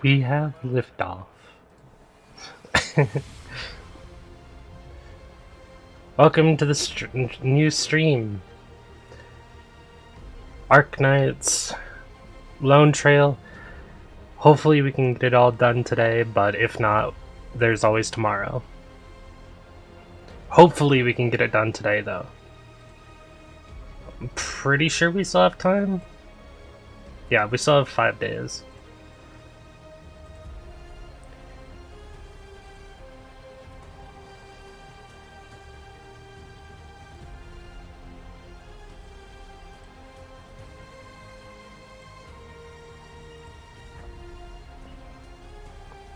We have liftoff. Welcome to the new stream. Arknights, Lonetrail. Hopefully we can get it all done today, but if not, there's always tomorrow. Hopefully we can get it done today, though. I'm pretty sure we still have time. Yeah, we still have 5 days.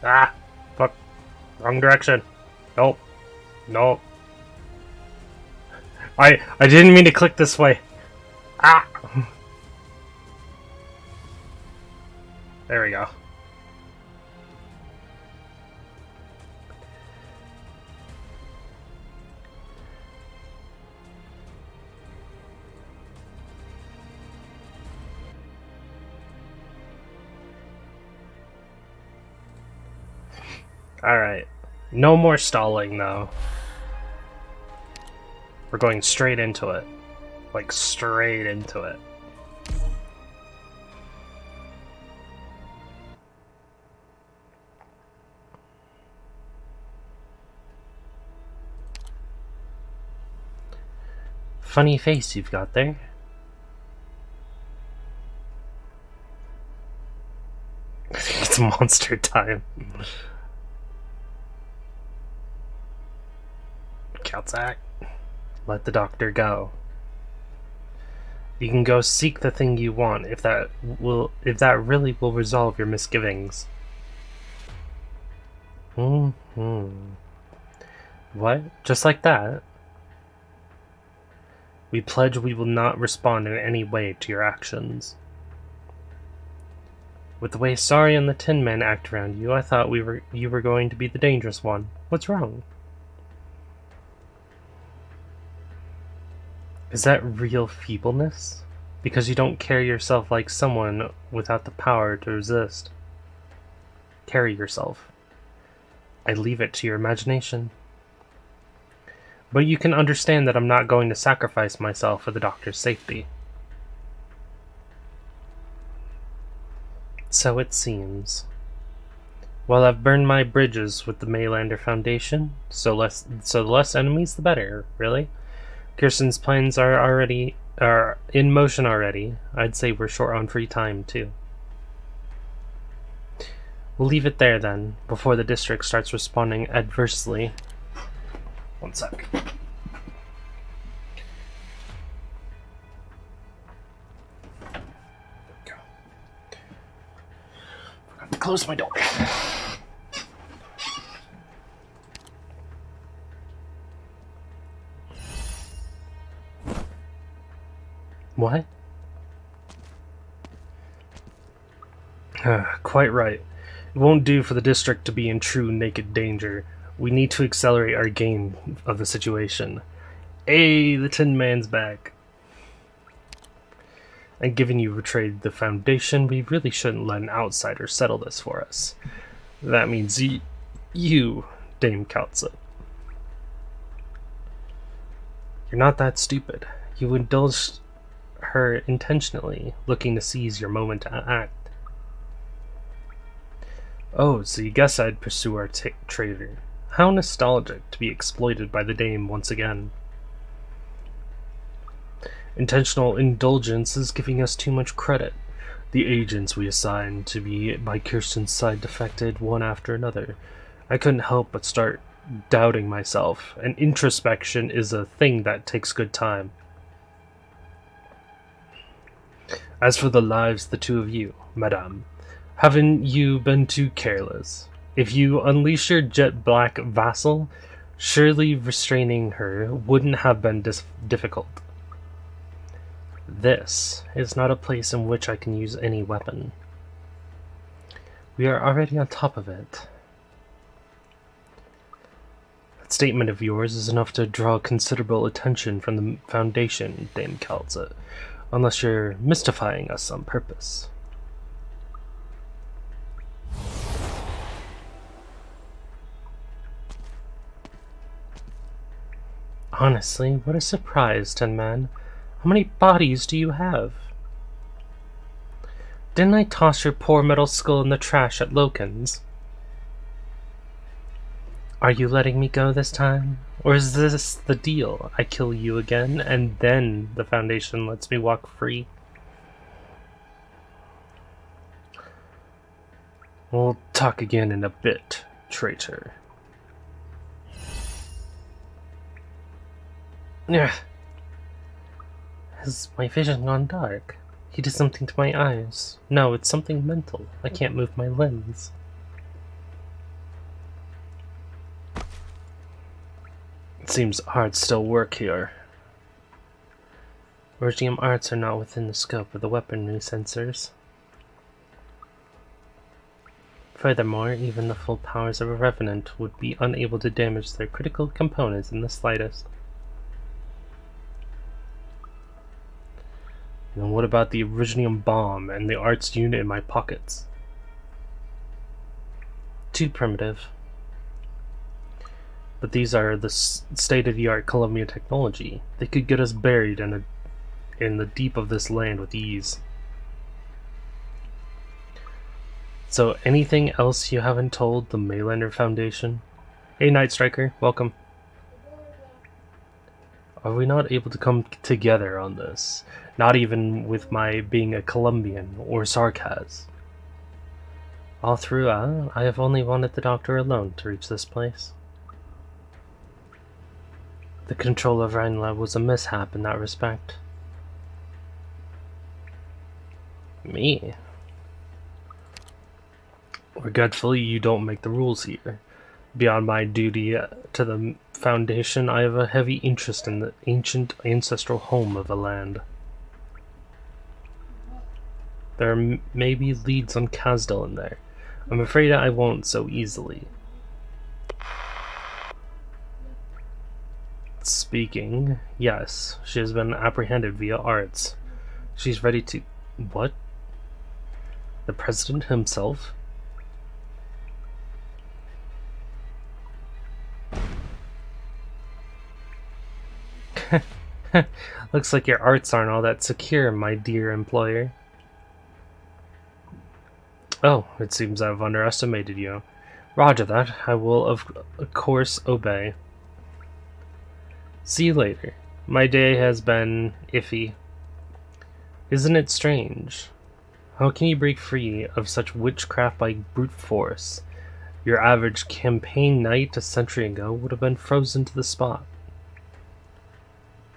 Ah! Fuck. Wrong direction. Nope. Nope. I didn't mean to click this way. Ah! There we go. Alright. No more stalling, though. We're going straight into it. Like, straight into it. Funny face you've got there. I think it's monster time. Calzac, let the doctor go. You can go seek the thing you want if that really will resolve your misgivings. What? Just like that? We pledge we will not respond in any way to your actions. With the way Sari and the Tin Men act around you, I thought you were going to be the dangerous one. What's wrong? Is that real feebleness? Because you don't carry yourself like someone without the power to resist. Carry yourself. I leave it to your imagination. But you can understand that I'm not going to sacrifice myself for the doctor's safety. So it seems. Well, I've burned my bridges with the Maylander Foundation, so the less enemies the better, really. Kirsten's plans are in motion already. I'd say we're short on free time, too. We'll leave it there, then, before the district starts responding adversely. One sec. Go. Forgot to close my door. What? Quite right. It won't do for the district to be in true naked danger. We need to accelerate our game of the situation. Hey, the Tin Man's back. And given you betrayed the Foundation, we really shouldn't let an outsider settle this for us. That means you, Dame Kaltza. You're not that stupid. You indulged her intentionally, looking to seize your moment to act. Oh, so you guess I'd pursue our traitor. How nostalgic to be exploited by the dame once again. Intentional indulgence is giving us too much credit. The agents we assigned to be by Kirsten's side defected one after another. I couldn't help but start doubting myself, and introspection is a thing that takes good time. As for the lives of the two of you, madame, haven't you been too careless? If you unleash your jet-black vassal, surely restraining her wouldn't have been difficult. This is not a place in which I can use any weapon. We are already on top of it. That statement of yours is enough to draw considerable attention from the Foundation, Dame Kaltza. Unless you're mystifying us on purpose. Honestly, what a surprise, Tin Man. How many bodies do you have? Didn't I toss your poor metal skull in the trash at Loken's? Are you letting me go this time? Or is this the deal? I kill you again, and then the Foundation lets me walk free? We'll talk again in a bit, traitor. Yeah. Has my vision gone dark? He did something to my eyes. No, it's something mental. I can't move my lens. It seems arts still work here. Regium arts are not within the scope of the weaponry sensors. Furthermore, even the full powers of a Revenant would be unable to damage their critical components in the slightest. And what about the Originium bomb and the arts unit in my pockets? Too primitive. But these are the state-of-the-art Colombian technology. They could get us buried in the deep of this land with ease. So, anything else you haven't told the Maylander Foundation? Hey, Night Striker, welcome. Are we not able to come together on this? Not even with my being a Colombian or Sarkaz. All throughout, I have only wanted the doctor alone to reach this place. The control of Rhinelab was a mishap in that respect. Me? Regretfully, you don't make the rules here. Beyond my duty to the Foundation, I have a heavy interest in the ancient ancestral home of a land. There may be leads on Kazdal in there. I'm afraid I won't so easily. Speaking, yes, she has been apprehended via arts. She's ready to... What? The President himself? Looks like your arts aren't all that secure, my dear employer. Oh, it seems I've underestimated you. Roger that. I will, of course, obey. See you later. My day has been iffy. Isn't it strange? How can you break free of such witchcraft by brute force? Your average campaign knight a century ago would have been frozen to the spot.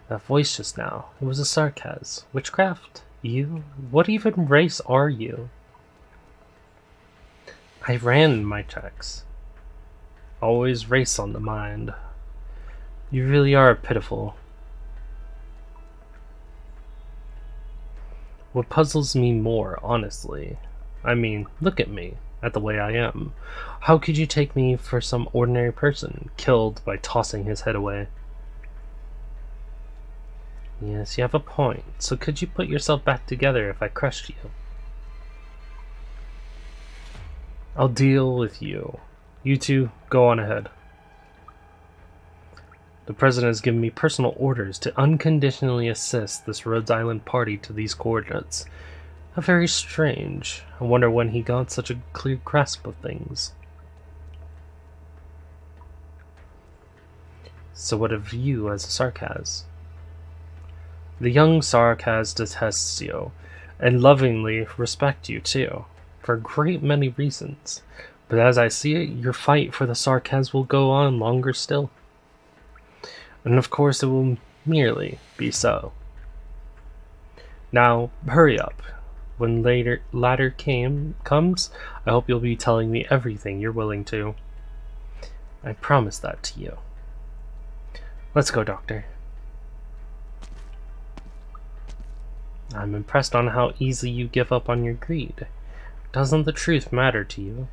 That voice just now, it was a sarcasm. Witchcraft? You? What even race are you? I ran my checks. Always race on the mind. You really are pitiful. What puzzles me more, honestly, I mean, look at me, at the way I am. How could you take me for some ordinary person, killed by tossing his head away? Yes, you have a point. So could you put yourself back together if I crushed you? I'll deal with you. You two, go on ahead. The President has given me personal orders to unconditionally assist this Rhodes Island party to these coordinates. How very strange. I wonder when he got such a clear grasp of things. So what of you as a Sarkaz? The young Sarkaz detests you, and lovingly respect you too, for a great many reasons. But as I see it, your fight for the Sarkaz will go on longer still. And of course it will merely be so. Now, hurry up. When latter comes, I hope you'll be telling me everything you're willing to. I promise that to you. Let's go, Doctor. I'm impressed on how easily you give up on your greed. Doesn't the truth matter to you?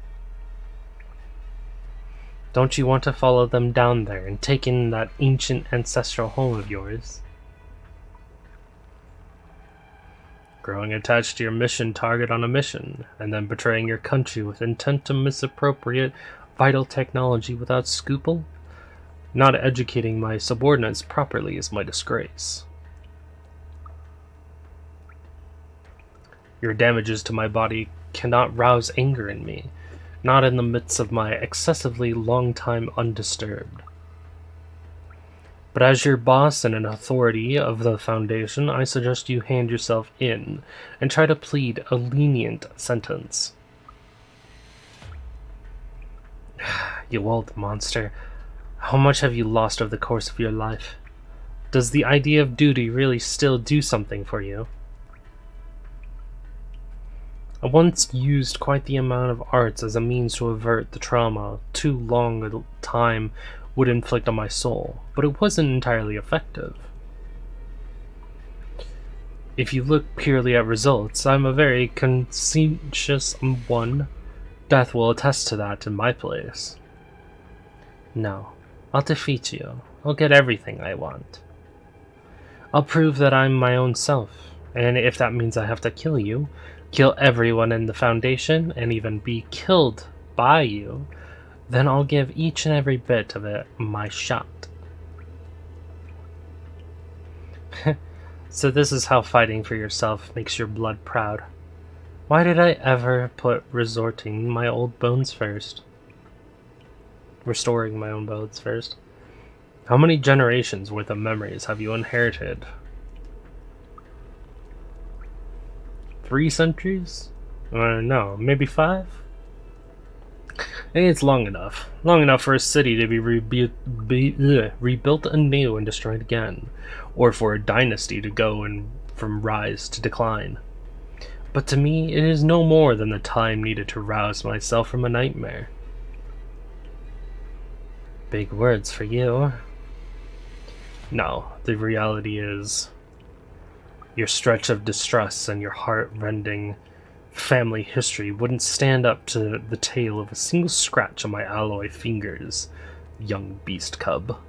Don't you want to follow them down there and take in that ancient ancestral home of yours? Growing attached to your mission target on a mission, and then betraying your country with intent to misappropriate vital technology without scruple? Not educating my subordinates properly is my disgrace. Your damages to my body cannot rouse anger in me, not in the midst of my excessively long time undisturbed. But as your boss and an authority of the Foundation, I suggest you hand yourself in and try to plead a lenient sentence. You old monster, how much have you lost over the course of your life? Does the idea of duty really still do something for you? I once used quite the amount of arts as a means to avert the trauma too long a time would inflict on my soul, but it wasn't entirely effective. If you look purely at results, I'm a very conscientious one. Death will attest to that in my place. No, I'll defeat you. I'll get everything I want. I'll prove that I'm my own self, and if that means I have to kill you, kill everyone in the Foundation, and even be killed by you, then I'll give each and every bit of it my shot. So this is how fighting for yourself makes your blood proud. Why did I ever put restoring my own bones first? How many generations worth of memories have you inherited? 3 centuries? No, maybe 5? It's long enough. Long enough for a city to be rebuilt anew and destroyed again, or for a dynasty to go from rise to decline. But to me, it is no more than the time needed to rouse myself from a nightmare. Big words for you. No, the reality is, your stretch of distress and your heart-rending family history wouldn't stand up to the tale of a single scratch on my alloy fingers, young beast cub.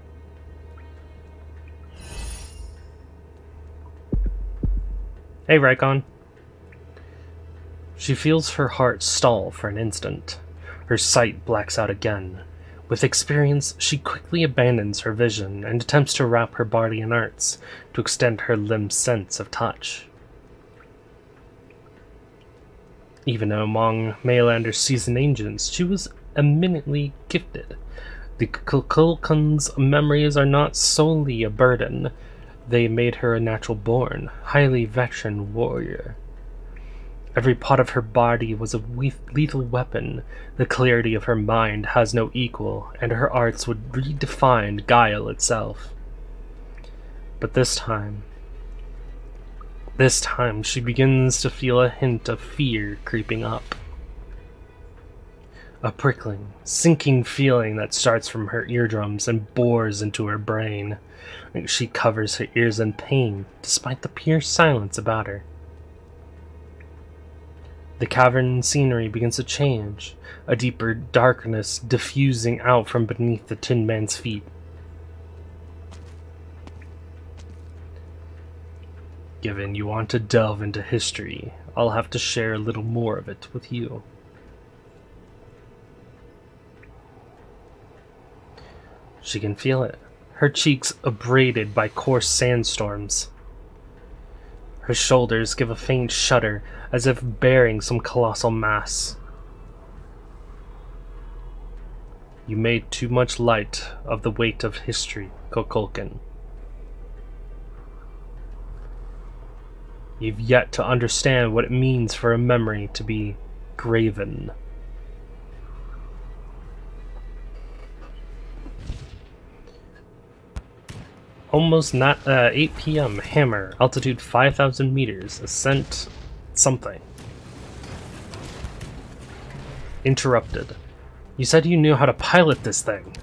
Hey, Rykon. She feels her heart stall for an instant. Her sight blacks out again. With experience, she quickly abandons her vision and attempts to wrap her body in arts to extend her limbs' sense of touch. Even among Mayalander's seasoned agents, she was eminently gifted. The Kukulkan's memories are not solely a burden. They made her a natural-born, highly veteran warrior. Every part of her body was a lethal weapon. The clarity of her mind has no equal, and her arts would redefine Guile itself. But this time she begins to feel a hint of fear creeping up. A prickling, sinking feeling that starts from her eardrums and bores into her brain. She covers her ears in pain, despite the pure silence about her. The cavern scenery begins to change, a deeper darkness diffusing out from beneath the Tin Man's feet. Given you want to delve into history, I'll have to share a little more of it with you. She can feel it, her cheeks abraded by coarse sandstorms. Her shoulders give a faint shudder, as if bearing some colossal mass. You made too much light of the weight of history, Kukulkan. You've yet to understand what it means for a memory to be graven. Almost 8 p.m. Hammer, altitude 5,000 meters, ascent something. Interrupted. You said you knew how to pilot this thing.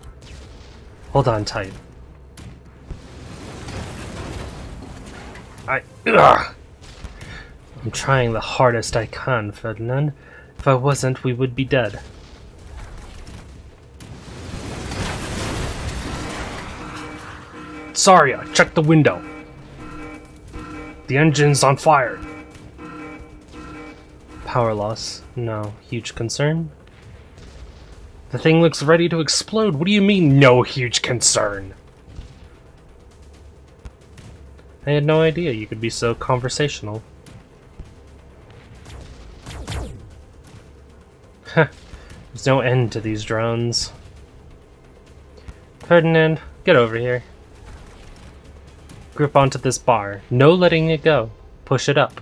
Hold on tight. I'm trying the hardest I can, Ferdinand. If I wasn't, we would be dead. Sorry, I checked the window. The engine's on fire. Power loss. No huge concern. The thing looks ready to explode. What do you mean, no huge concern? I had no idea you could be so conversational. There's no end to these drones. Ferdinand, get over here. Grip onto this bar. No letting it go. Push it up.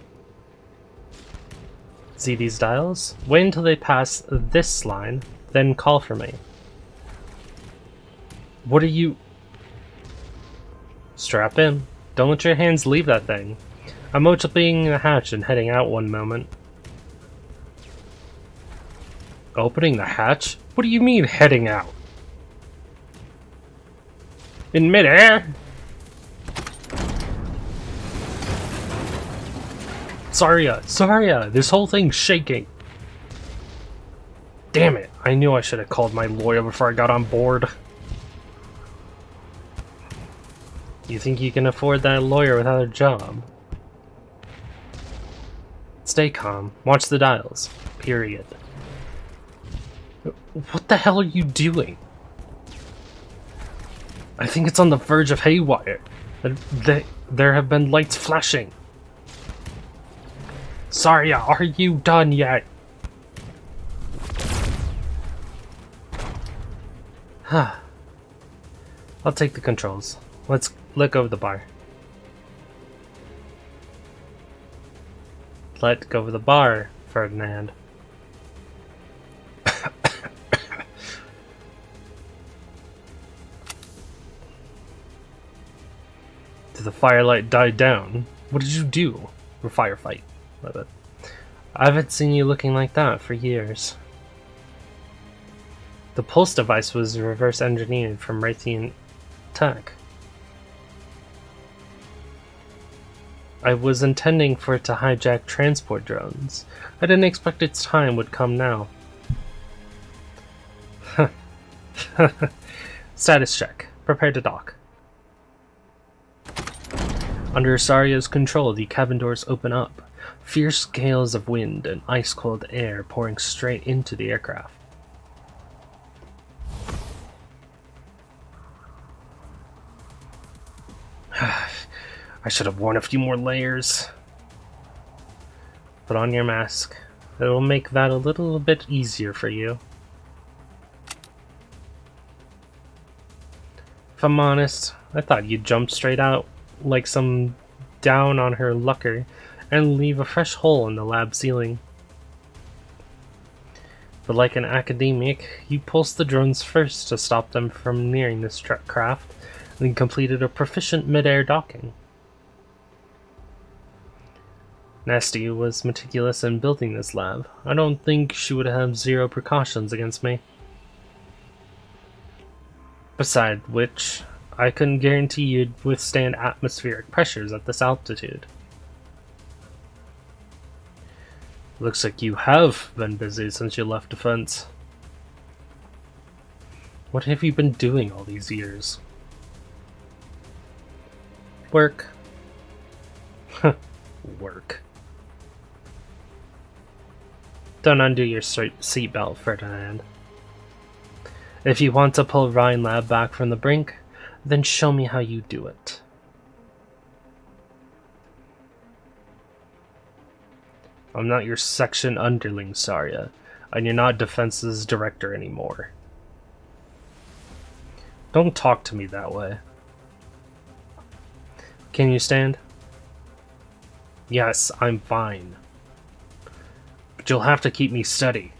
See these dials? Wait until they pass this line, then call for me. What are you... Strap in. Don't let your hands leave that thing. I'm opening the hatch and heading out one moment. Opening the hatch? What do you mean, heading out? In midair? Saria, this whole thing's shaking. Damn it, I knew I should have called my lawyer before I got on board. You think you can afford that lawyer without a job? Stay calm. Watch the dials. Period. What the hell are you doing? I think it's on the verge of haywire. There have been lights flashing. Saria, are you done yet? I'll take the controls. Let's let go of the bar. Let go of the bar, Ferdinand. Did the firelight die down? What did you do? Or firefight. Love it. I haven't seen you looking like that for years. The pulse device was reverse engineered from Raytheon tech. I was intending for it to hijack transport drones. I didn't expect its time would come now. Status check. Prepare to dock. Under Saria's control, the cabin doors open up. Fierce gales of wind and ice-cold air pouring straight into the aircraft. I should have worn a few more layers. Put on your mask. It'll make that a little bit easier for you. If I'm honest, I thought you'd jump straight out like some down on her lucker and leave a fresh hole in the lab ceiling. But like an academic, you pulsed the drones first to stop them from nearing this craft, and then completed a proficient mid-air docking. Nasty was meticulous in building this lab. I don't think she would have zero precautions against me. Besides which, I couldn't guarantee you'd withstand atmospheric pressures at this altitude. Looks like you have been busy since you left defense. What have you been doing all these years? Work. Work. Don't undo your seatbelt, Ferdinand. If you want to pull Rhine Lab back from the brink, then show me how you do it. I'm not your section underling, Saria, and you're not Defense's director anymore. Don't talk to me that way. Can you stand? Yes, I'm fine. But you'll have to keep me steady.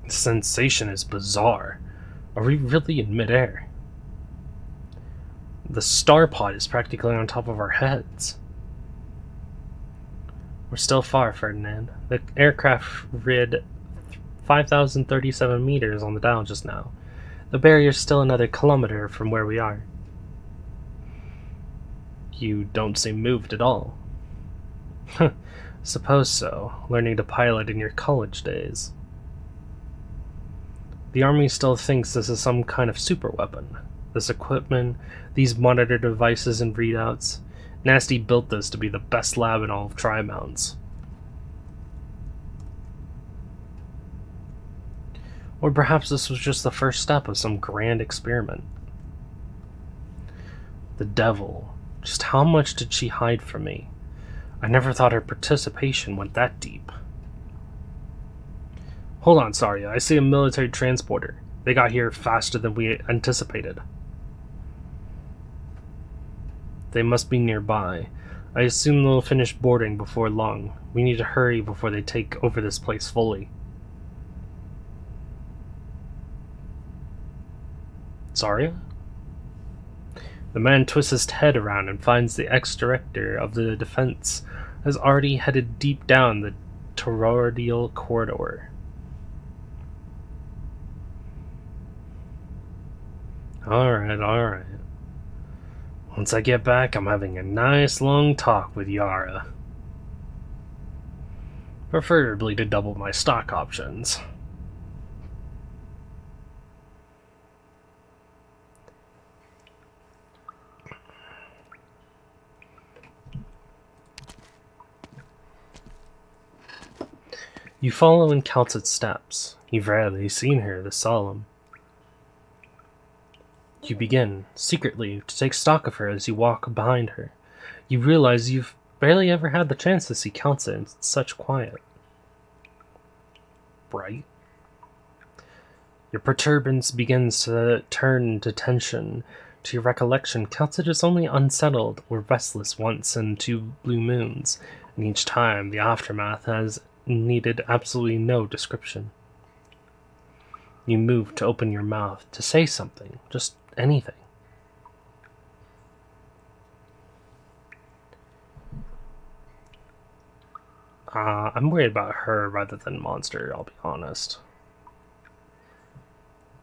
The sensation is bizarre. Are we really in midair? The star pod is practically on top of our heads. We're still far, Ferdinand. The aircraft read 5,037 meters on the dial just now. The barrier's still another kilometer from where we are. You don't seem moved at all. Suppose so, learning to pilot in your college days. The army still thinks this is some kind of super weapon. This equipment, these monitor devices and readouts. Nasty built this to be the best lab in all of Tri-Mounts. Or perhaps this was just the first step of some grand experiment. The devil. Just how much did she hide from me? I never thought her participation went that deep. Hold on, Saria. I see a military transporter. They got here faster than we anticipated. They must be nearby. I assume they'll finish boarding before long. We need to hurry before they take over this place fully. Saria? The man twists his head around and finds the ex-director of the defense has already headed deep down the toroidal corridor. Alright. Once I get back, I'm having a nice long talk with Yara. Preferably to double my stock options. You follow in Calcit's steps. You've rarely seen her this solemn. You begin, secretly, to take stock of her as you walk behind her. You realize you've barely ever had the chance to see Calcit in such quiet. Right? Your perturbance begins to turn into tension. To your recollection, Calcit is only unsettled or restless once in 2 blue moons, and each time the aftermath has needed absolutely no description. You move to open your mouth, to say something, just anything. I'm worried about her rather than Monster, I'll be honest.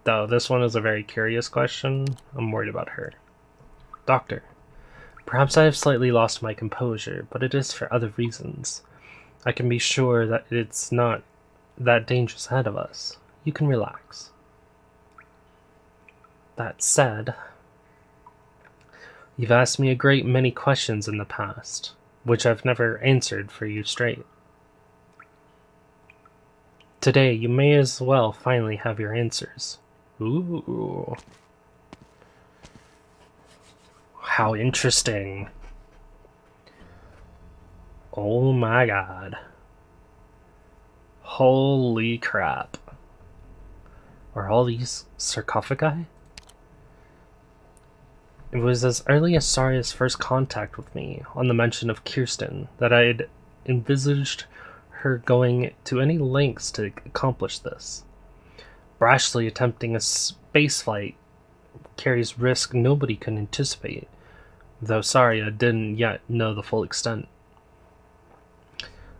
Though this one is a very curious question, I'm worried about her. Doctor, perhaps I have slightly lost my composure, but it is for other reasons. I can be sure that it's not that dangerous ahead of us. You can relax. That said, you've asked me a great many questions in the past, which I've never answered for you straight. Today, you may as well finally have your answers. Ooh. How interesting. Oh my god. Holy crap. Are all these sarcophagi? It was as early as Saria's first contact with me, on the mention of Kirsten, that I had envisaged her going to any lengths to accomplish this. Brashly attempting a spaceflight carries risk nobody can anticipate, though Saria didn't yet know the full extent.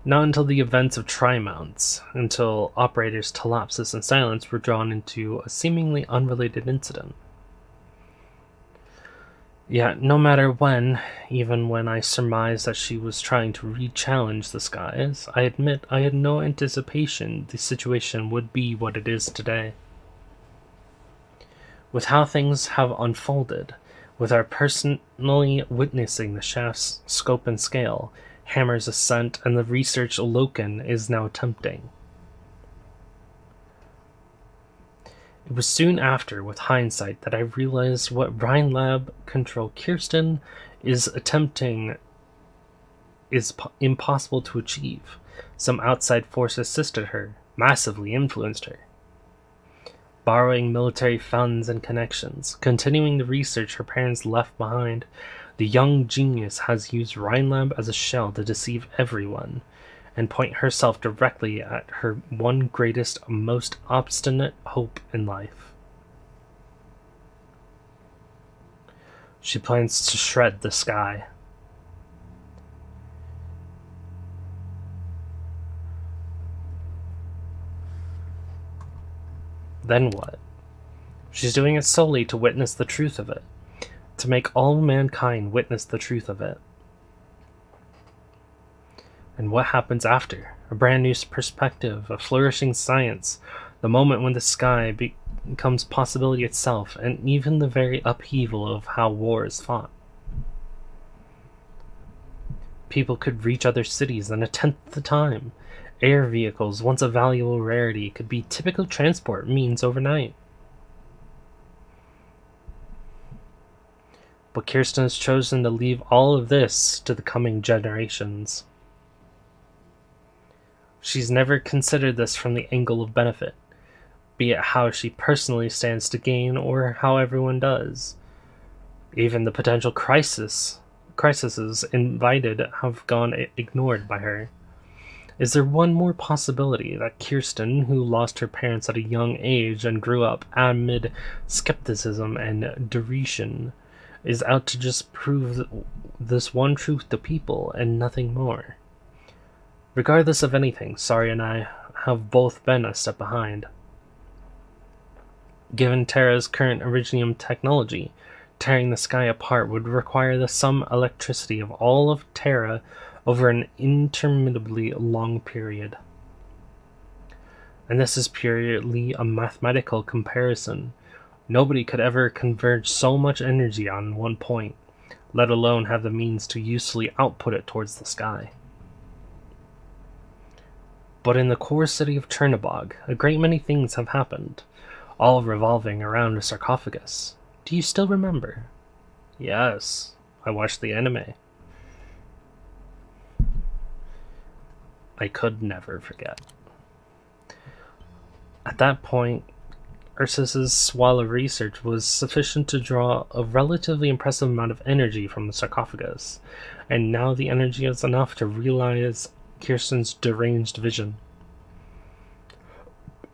Not until the events of Tri-Mounts, until operators' collapses and silence were drawn into a seemingly unrelated incident. Yet, no matter when, even when I surmised that she was trying to re-challenge the skies, I admit I had no anticipation the situation would be what it is today. With how things have unfolded, with our personally witnessing the shaft's scope and scale, Hammer's ascent, and the research Loken is now attempting. It was soon after, with hindsight, that I realized what Rhinelab Control Kirsten is attempting is impossible to achieve. Some outside force assisted her, massively influenced her. Borrowing military funds and connections, continuing the research her parents left behind, the young genius has used Rhinelab as a shell to deceive everyone, and point herself directly at her one greatest, most obstinate hope in life. She plans to shred the sky. Then what? She's doing it solely to witness the truth of it, to make all mankind witness the truth of it. And what happens after? A brand new perspective, a flourishing science, the moment when the sky comes possibility itself, and even the very upheaval of how war is fought. People could reach other cities in a tenth the time. Air vehicles, once a valuable rarity, could be typical transport means overnight. But Kirsten has chosen to leave all of this to the coming generations. She's never considered this from the angle of benefit, be it how she personally stands to gain or how everyone does. Even the potential crises invited have gone ignored by her. Is there one more possibility that Kirsten, who lost her parents at a young age and grew up amid skepticism and derision, is out to just prove this one truth to people and nothing more? Regardless of anything, Sari and I have both been a step behind. Given Terra's current Originium technology, tearing the sky apart would require the sum electricity of all of Terra over an interminably long period. And this is purely a mathematical comparison. Nobody could ever converge so much energy on one point, let alone have the means to usefully output it towards the sky. But in the core city of Chernobog, a great many things have happened, all revolving around a sarcophagus. Do you still remember? Yes, I watched the anime. I could never forget. At that point, Ursus's swallow research was sufficient to draw a relatively impressive amount of energy from the sarcophagus, and now the energy is enough to realize Kirsten's deranged vision.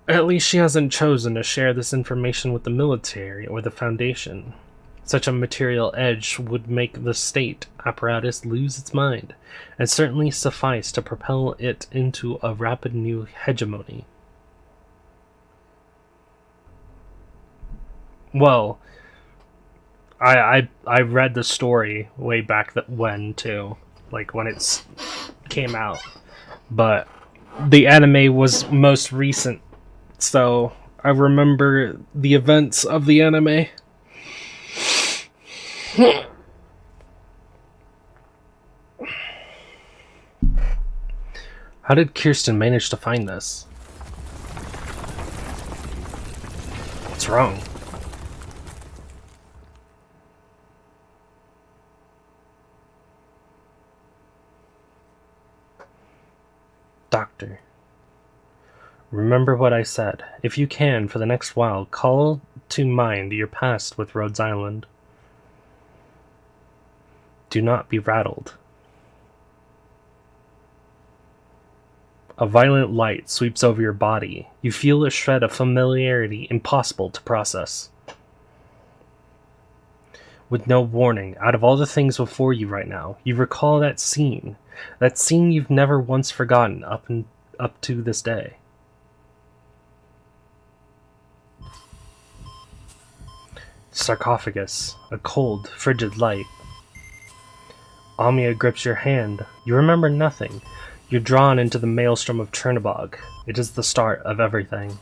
At least she hasn't chosen to share this information with the military or the Foundation. Such a material edge would make the state apparatus lose its mind, and certainly suffice to propel it into a rapid new hegemony. Well, I read the story way back when too, like when it came out, but the anime was most recent, so I remember the events of the anime. How did Kirsten manage to find this? What's wrong? Doctor, remember what I said. If you can, for the next while, call to mind your past with Rhodes Island. Do not be rattled. A violent light sweeps over your body. You feel a shred of familiarity impossible to process. With no warning, out of all the things before you right now, you recall that scene you've never once forgotten up to this day. Sarcophagus, a cold, frigid light. Amia grips your hand. You remember nothing. You're drawn into the maelstrom of Chernobog. It is the start of everything.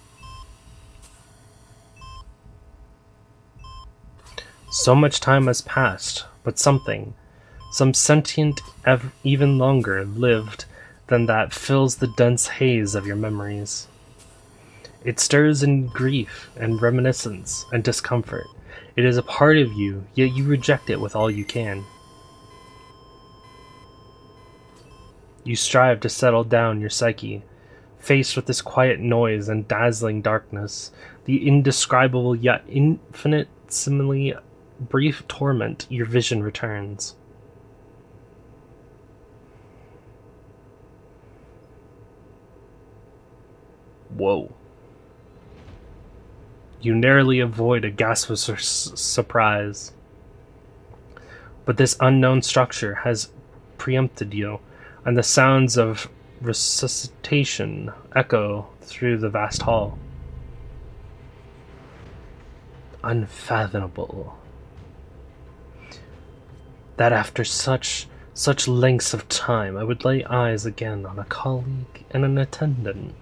So much time has passed, but some sentient even longer lived than that fills the dense haze of your memories. It stirs in grief and reminiscence and discomfort. It is a part of you, yet you reject it with all you can. You strive to settle down your psyche, faced with this quiet noise and dazzling darkness, the indescribable yet infinitesimally brief torment. Your vision returns. Whoa. You narrowly avoid a gasp of surprise. But this unknown structure has preempted you, and the sounds of resuscitation echo through the vast hall. Unfathomable. That after such lengths of time I would lay eyes again on a colleague and an attendant.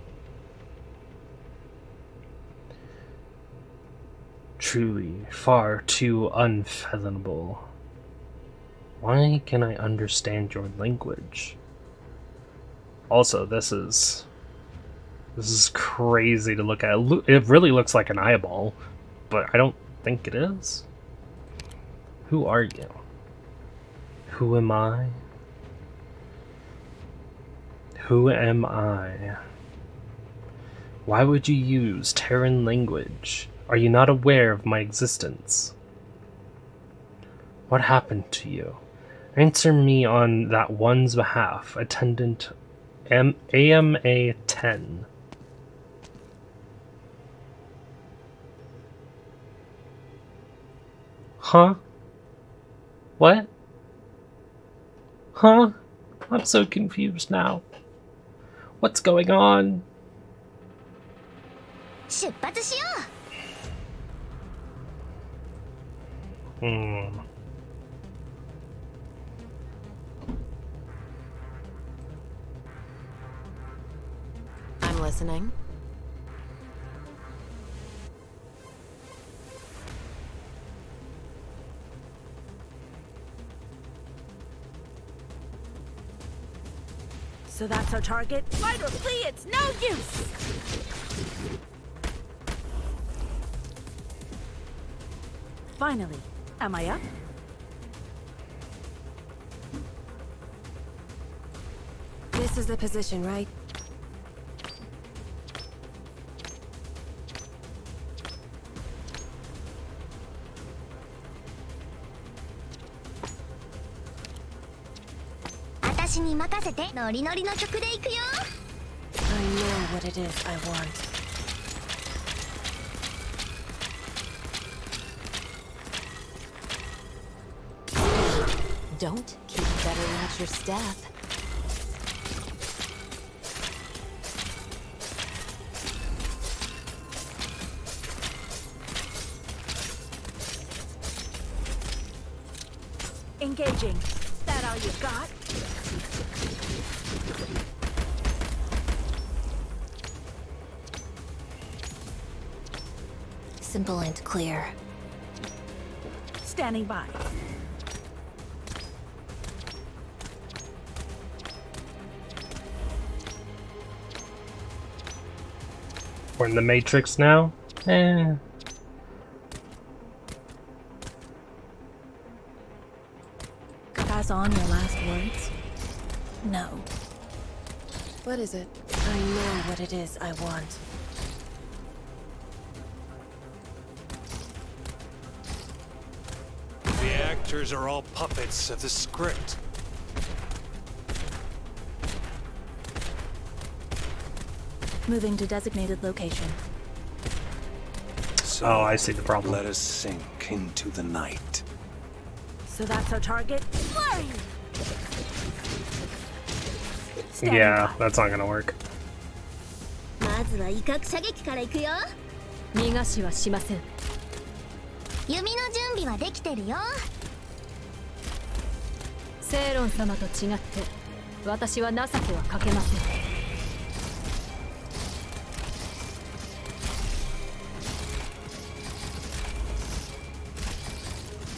truly far too unfathomable. Why can I understand your language? Also, this is crazy to look at. It really looks like an eyeball, but I don't think it is. Who are you? Who am I? Who am I? Why would you use Terran language? Are you not aware of my existence? What happened to you? Answer me on that one's behalf, Attendant AMA 10. Huh? What? Huh? I'm so confused now. What's going on? 出発しよう。I'm listening. So that's our target? Fight or flee, it's no use! Finally, am I up? This is the position, right? I know what it is I want. Don't keep bettering out your staff. Engaging. That all you got? Simple and clear. Standing by. We're in the Matrix now? Eh. Pass on your last words? No. What is it? I know what it is I want. The actors are all puppets of the script. Moving to designated location. So Oh, I see the problem. let us sink into the night. So that's our target? Flurry! Standing Yeah, by. that's not gonna work. まずは威嚇射撃から行くよ。逃がしはしません。弓の準備はできてるよ。セイロン様と違って、私は情けはかけません。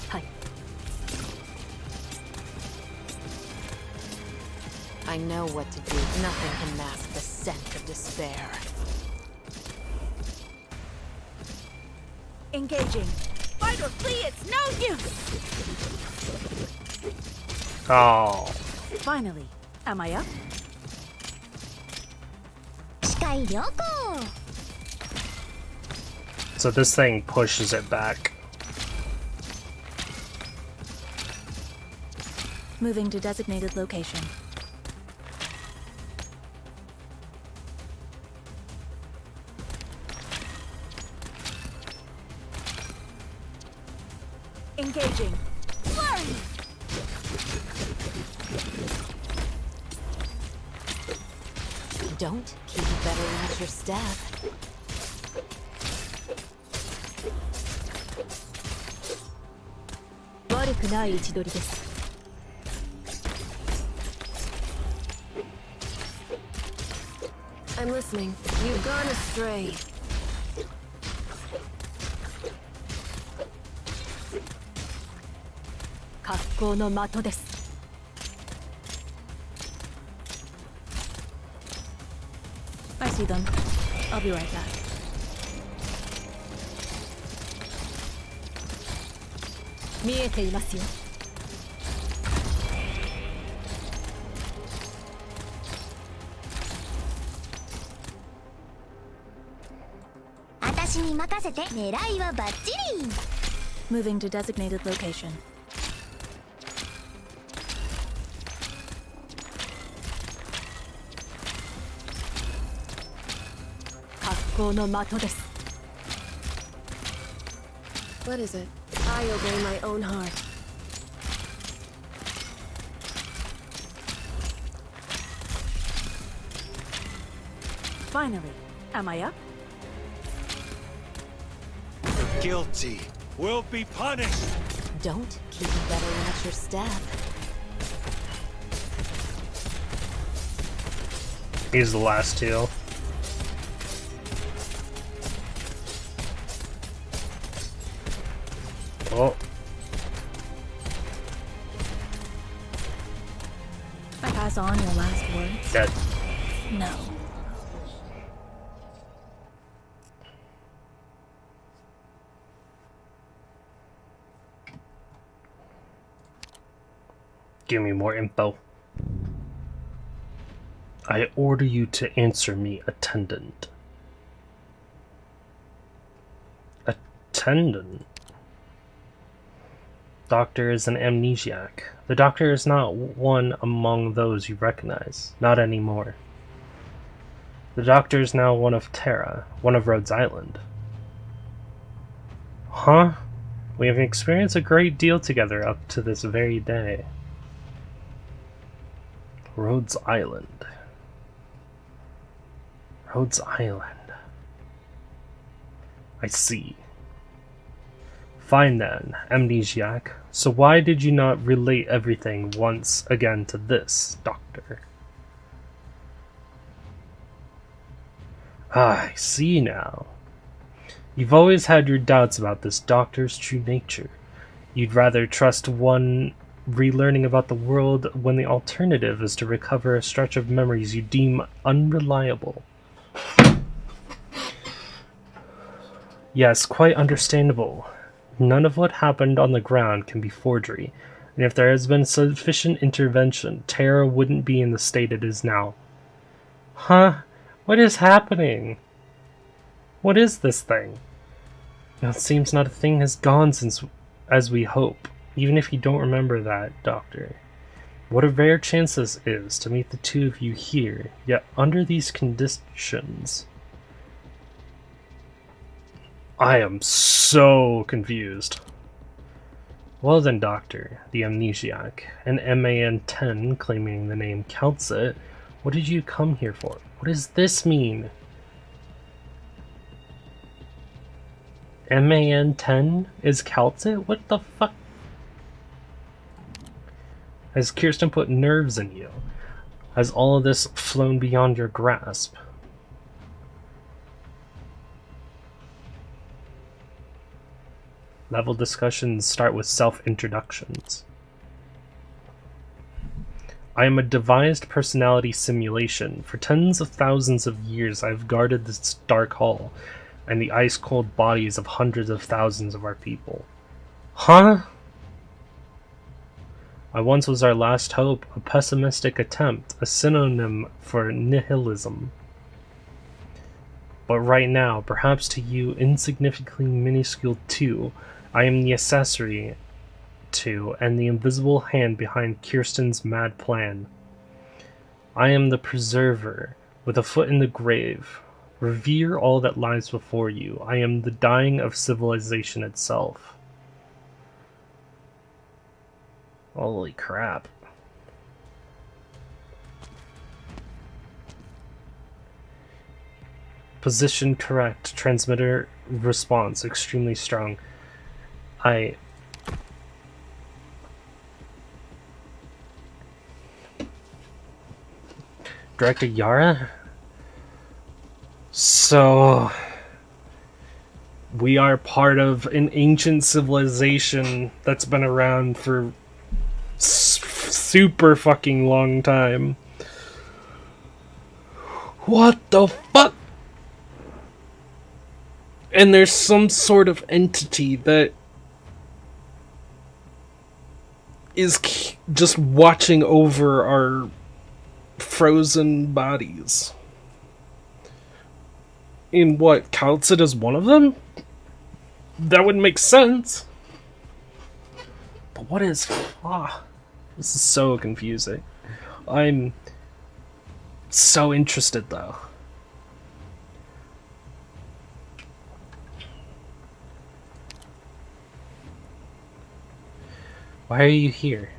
はい。I know what to do. Nothing can mask the scent of despair. Engaging. Fight or flee, it's no use! Oh. Finally, am I up? 視界良好。 So this thing pushes it back. Moving to designated location. Engaging. Flurry! Don't keep bettering out your staff. I'm listening. You've gone astray. 格好の的です I see them. I'll be right back. 見えていますよ 私に任せて。狙いはバッチリ。 Moving to designated location. 格好の的です What is it? I obey my own heart. Finally, am I up? The guilty will be punished. Don't keep better watch your step. He's the last two. Oh, I pass on your last words. dead. No. Give me more info. I order you to answer me, attendant. Attendant? Doctor is an amnesiac. The doctor is not one among those you recognize. Not anymore. The doctor is now one of Terra, one of Rhodes Island. Huh? We have experienced a great deal together up to this very day. Rhodes Island. Rhodes Island. I see. Fine then, amnesiac. So why did you not relate everything once again to this, Doctor? Ah, I see now. You've always had your doubts about this Doctor's true nature. You'd rather trust one relearning about the world when the alternative is to recover a stretch of memories you deem unreliable. Yes, quite understandable. None of what happened on the ground can be forgery, and if there has been sufficient intervention, Terra wouldn't be in the state it is now. Huh? What is happening? What is this thing? It seems not a thing has gone since as we hope, even if you don't remember that, Doctor. What a rare chance this is to meet the two of you here, yet under these conditions. I am so confused. Well then, Doctor, the amnesiac, an MAN-10 claiming the name Calcit, what did you come here for? What does this mean? MAN-10 is Calcit? What the fuck? Has Kirsten put nerves in you? Has all of this flown beyond your grasp? Level discussions start with self-introductions. I am a devised personality simulation. For tens of thousands of years I have guarded this dark hall and the ice-cold bodies of hundreds of thousands of our people. Huh? I once was our last hope, a pessimistic attempt, a synonym for nihilism. But right now, perhaps to you insignificantly minuscule too, I am the accessory to and the invisible hand behind Kirsten's mad plan. I am the preserver, with a foot in the grave. Revere all that lies before you. I am the dying of civilization itself. Holy crap. Position correct. Transmitter response extremely strong. Director Yara? So we are part of an ancient civilization that's been around for super fucking long time. What the fuck? And there's some sort of entity that is just watching over our frozen bodies. In what, counts it as one of them? That would make sense. But what is... this is so confusing. I'm so interested, though. Why are you here?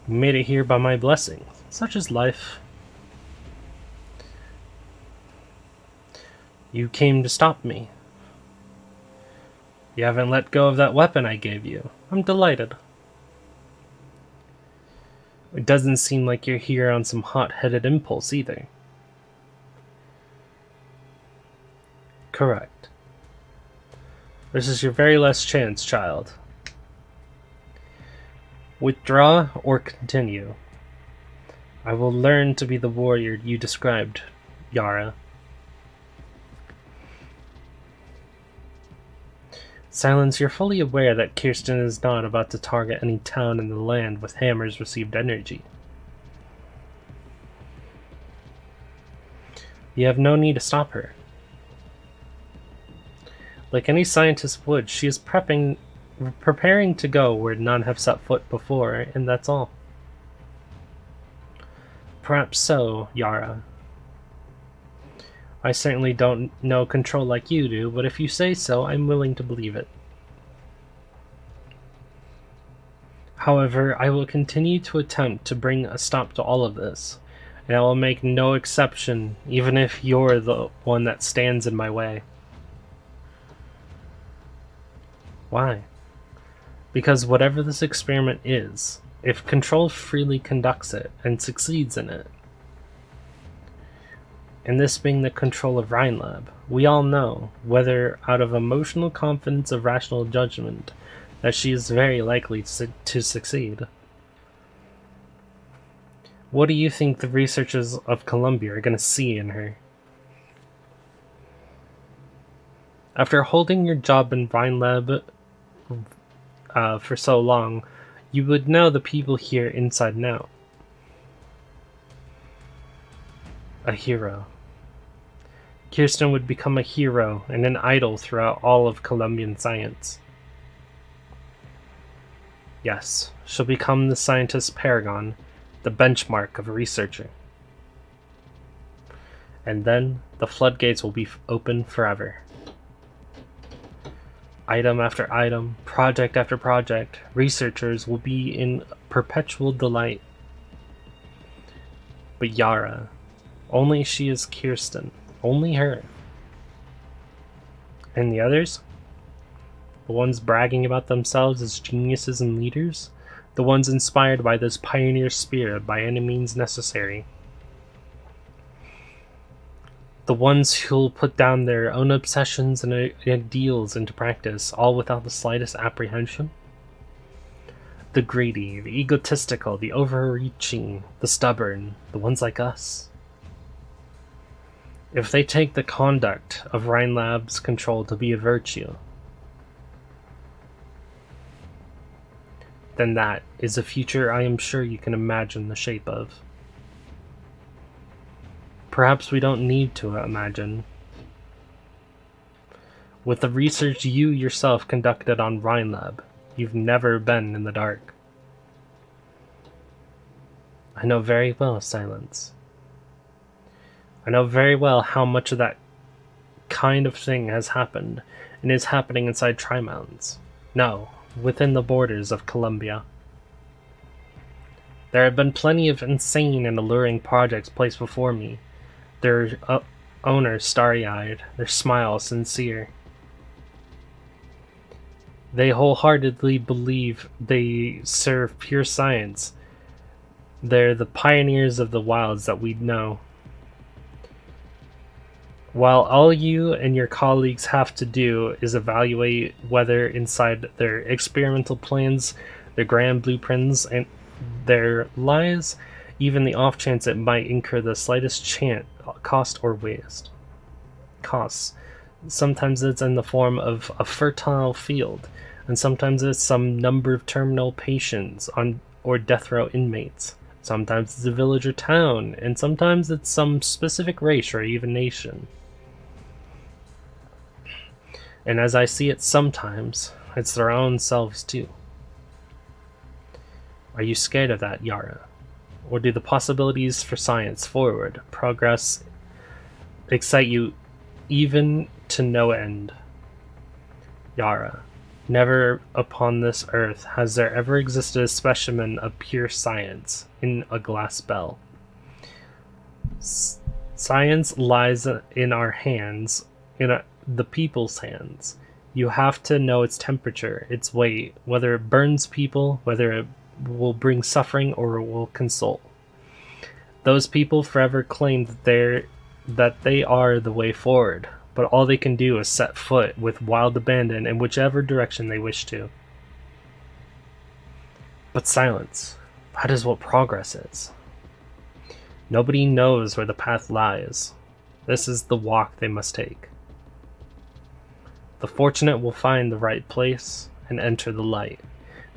You made it here by my blessing. Such is life. You came to stop me. You haven't let go of that weapon I gave you. I'm delighted. It doesn't seem like you're here on some hot-headed impulse either. Correct. This is your very last chance, child. Withdraw or continue. I will learn to be the warrior you described, Yara. Silence, you're fully aware that Kirsten is not about to target any town in the land with hammers received energy. You have no need to stop her. Like any scientist would, she is preparing to go where none have set foot before, and that's all. Perhaps so, Yara. I certainly don't know control like you do, but if you say so, I'm willing to believe it. However, I will continue to attempt to bring a stop to all of this, and I will make no exception, even if you're the one that stands in my way. Why? Because whatever this experiment is, if Control freely conducts it and succeeds in it, and this being the control of Rhinelab, we all know, whether out of emotional confidence or rational judgment, that she is very likely to succeed. What do you think the researchers of Columbia are going to see in her? After holding your job in Rhinelab for so long, you would know the people here inside and out. A hero. Kirsten would become a hero and an idol throughout all of Columbian science. Yes, she'll become the scientist's paragon, the benchmark of a researcher. And then the floodgates will be open forever. Item after item, project after project, researchers will be in perpetual delight. But Yara, only she is Kirsten. Only her. And the others? The ones bragging about themselves as geniuses and leaders? The ones inspired by this pioneer spirit by any means necessary? The ones who'll put down their own obsessions and ideals into practice, all without the slightest apprehension? The greedy, the egotistical, the overreaching, the stubborn, the ones like us? If they take the conduct of Rhinelab's control to be a virtue, then that is a future I am sure you can imagine the shape of. Perhaps we don't need to imagine. With the research you yourself conducted on Rhinelab, you've never been in the dark. I know very well, Silence. I know very well how much of that kind of thing has happened and is happening inside Tri-Mountains. No, within the borders of Columbia. There have been plenty of insane and alluring projects placed before me, their owners starry-eyed, their smiles sincere. They wholeheartedly believe they serve pure science. They're the pioneers of the wilds that we know. While all you and your colleagues have to do is evaluate whether inside their experimental plans their grand blueprints, and there lies even the off chance it might incur the slightest cost or waste. Costs. Sometimes it's in the form of a fertile field, and sometimes it's some number of terminal patients or death row inmates. Sometimes it's a village or town, and sometimes it's some specific race or even nation. And as I see it sometimes, it's their own selves too. Are you scared of that, Yara? Or do the possibilities for science, forward, progress excite you even to no end? Yara, never upon this earth has there ever existed a specimen of pure science in a glass bell. Science lies in our hands, the people's hands. You have to know its temperature, its weight, whether it burns people, whether it will bring suffering or it will console. Those people forever claim that they are the way forward, but all they can do is set foot with wild abandon in whichever direction they wish to. But silence, that is what progress is. Nobody knows where the path lies. This is the walk they must take. The fortunate will find the right place and enter the light.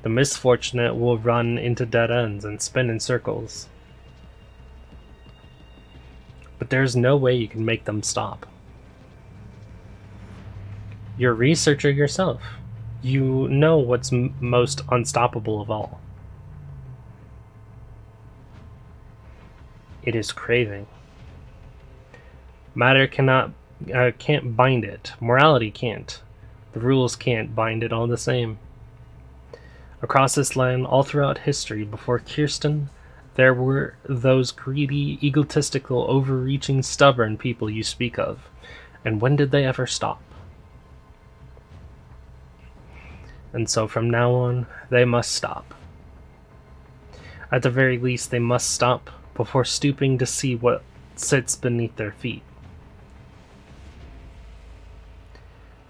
The misfortunate will run into dead ends and spin in circles. But there's no way you can make them stop. You're a researcher yourself. You know what's most unstoppable of all. It is craving. Matter can't bind it. Morality can't. The rules can't bind it all the same. Across this land, all throughout history, before Kirsten, there were those greedy, egotistical, overreaching, stubborn people you speak of. And when did they ever stop? And so from now on, they must stop. At the very least, they must stop before stooping to see what sits beneath their feet.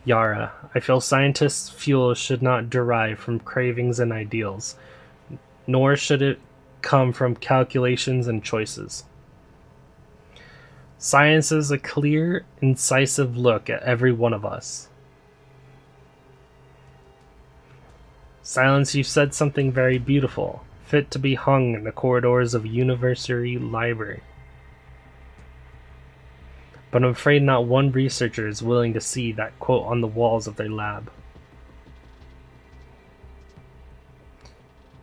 Yara, I feel scientists' fuel should not derive from cravings and ideals, nor should it come from calculations and choices. Science is a clear, incisive look at every one of us. Silence, you've said something very beautiful, fit to be hung in the corridors of a university library. But I'm afraid not one researcher is willing to see that quote on the walls of their lab.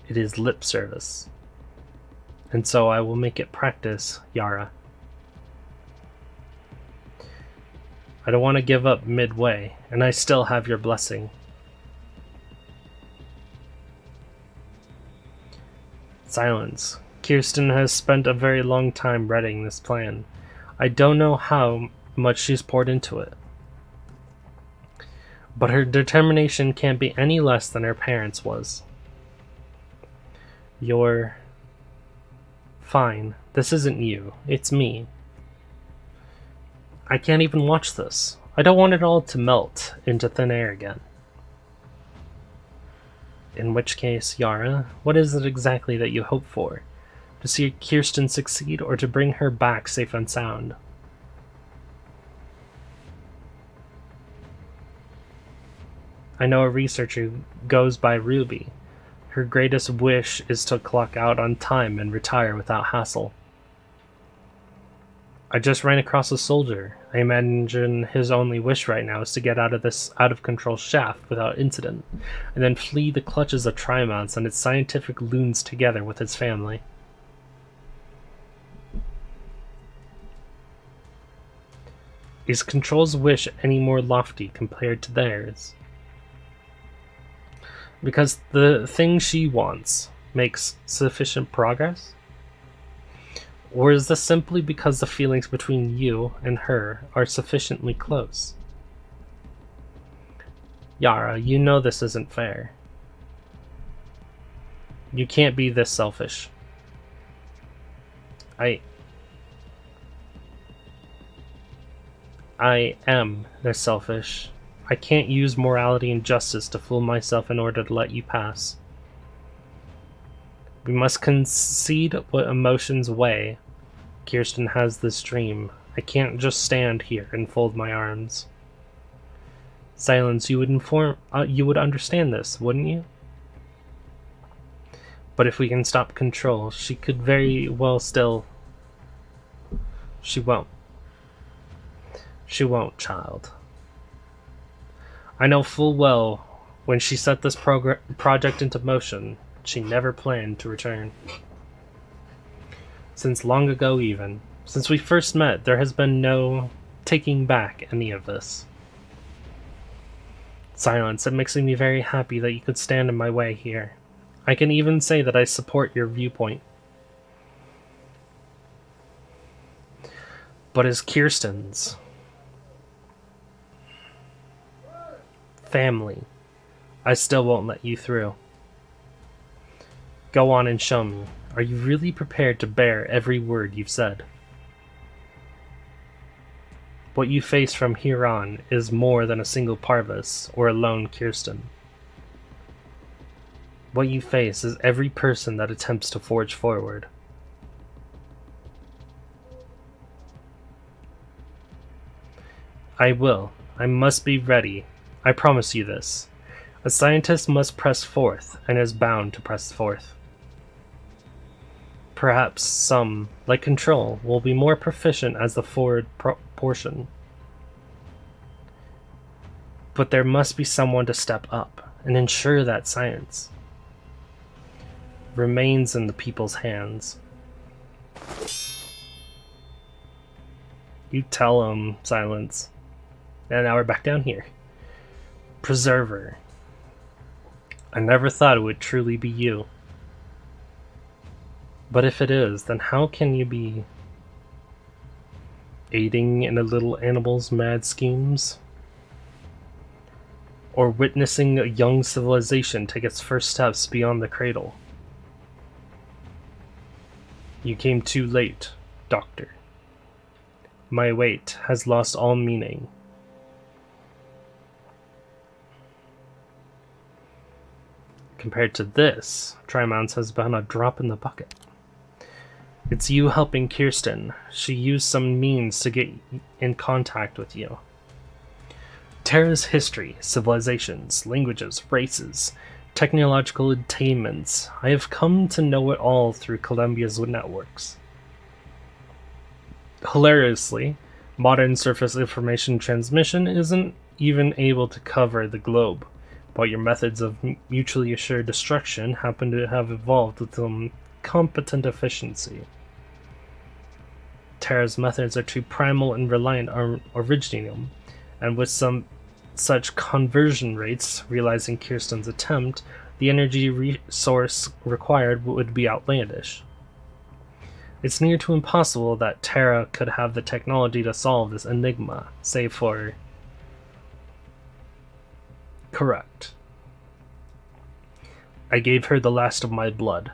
It is lip service. And so I will make it practice, Yara. I don't want to give up midway, and I still have your blessing. Silence. Kirsten has spent a very long time writing this plan. I don't know how much she's poured into it. But her determination can't be any less than her parents' was. You're... fine. This isn't you. It's me. I can't even watch this. I don't want it all to melt into thin air again. In which case, Yara, what is it exactly that you hope for? To see Kirsten succeed, or to bring her back safe and sound? I know a researcher who goes by Ruby. Her greatest wish is to clock out on time and retire without hassle. I just ran across a soldier. I imagine his only wish right now is to get out of this out-of-control shaft without incident, and then flee the clutches of Trimonts and its scientific loons together with his family. Is Control's wish any more lofty compared to theirs? Because the thing she wants makes sufficient progress? Or is this simply because the feelings between you and her are sufficiently close? Yara, you know this isn't fair. You can't be this selfish. I am this selfish. I can't use morality and justice to fool myself in order to let you pass. We must concede what emotions weigh. Kirsten has this dream. I can't just stand here and fold my arms. Silence, you would understand this, wouldn't you? But if we can stop control, she could very well still... She won't. She won't, child. I know full well when she set this project into motion, she never planned to return. Since long ago even, since we first met, there has been no taking back any of this. Silence, it makes me very happy that you could stand in my way here. I can even say that I support your viewpoint. But as Kirsten's family, I still won't let you through. Go on and show me. Are you really prepared to bear every word you've said? What you face from here on is more than a single Parvis or a lone Kirsten. What you face is every person that attempts to forge forward. I will. I must be ready. I promise you this. A scientist must press forth, and is bound to press forth. Perhaps some, like Control, will be more proficient as the forward portion. But there must be someone to step up and ensure that science remains in the people's hands. You tell them, Silence. And now we're back down here. Preserver. I never thought it would truly be you. But if it is, then how can you be aiding in a little animal's mad schemes? Or witnessing a young civilization take its first steps beyond the cradle? You came too late, Doctor. My wait has lost all meaning. Compared to this, Trimon's has been a drop in the bucket. It's you helping Kirsten. She used some means to get in contact with you. Terra's history, civilizations, languages, races, technological attainments. I have come to know it all through Columbia's networks. Hilariously, modern surface information transmission isn't even able to cover the globe, but your methods of mutually assured destruction happen to have evolved with some competent efficiency. Terra's methods are too primal and reliant on originium, and with some such conversion rates, realizing Kirsten's attempt, the energy resource required would be outlandish. It's near to impossible that Terra could have the technology to solve this enigma, save for... Correct. I gave her the last of my blood.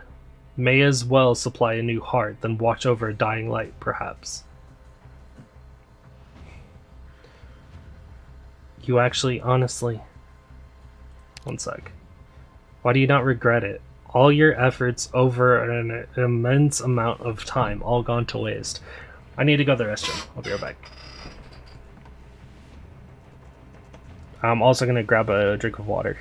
May as well supply a new heart than watch over a dying light, perhaps. You actually, honestly... One sec. Why do you not regret it? All your efforts over an immense amount of time, all gone to waste. I need to go to the restroom. I'll be right back. I'm also going to grab a drink of water.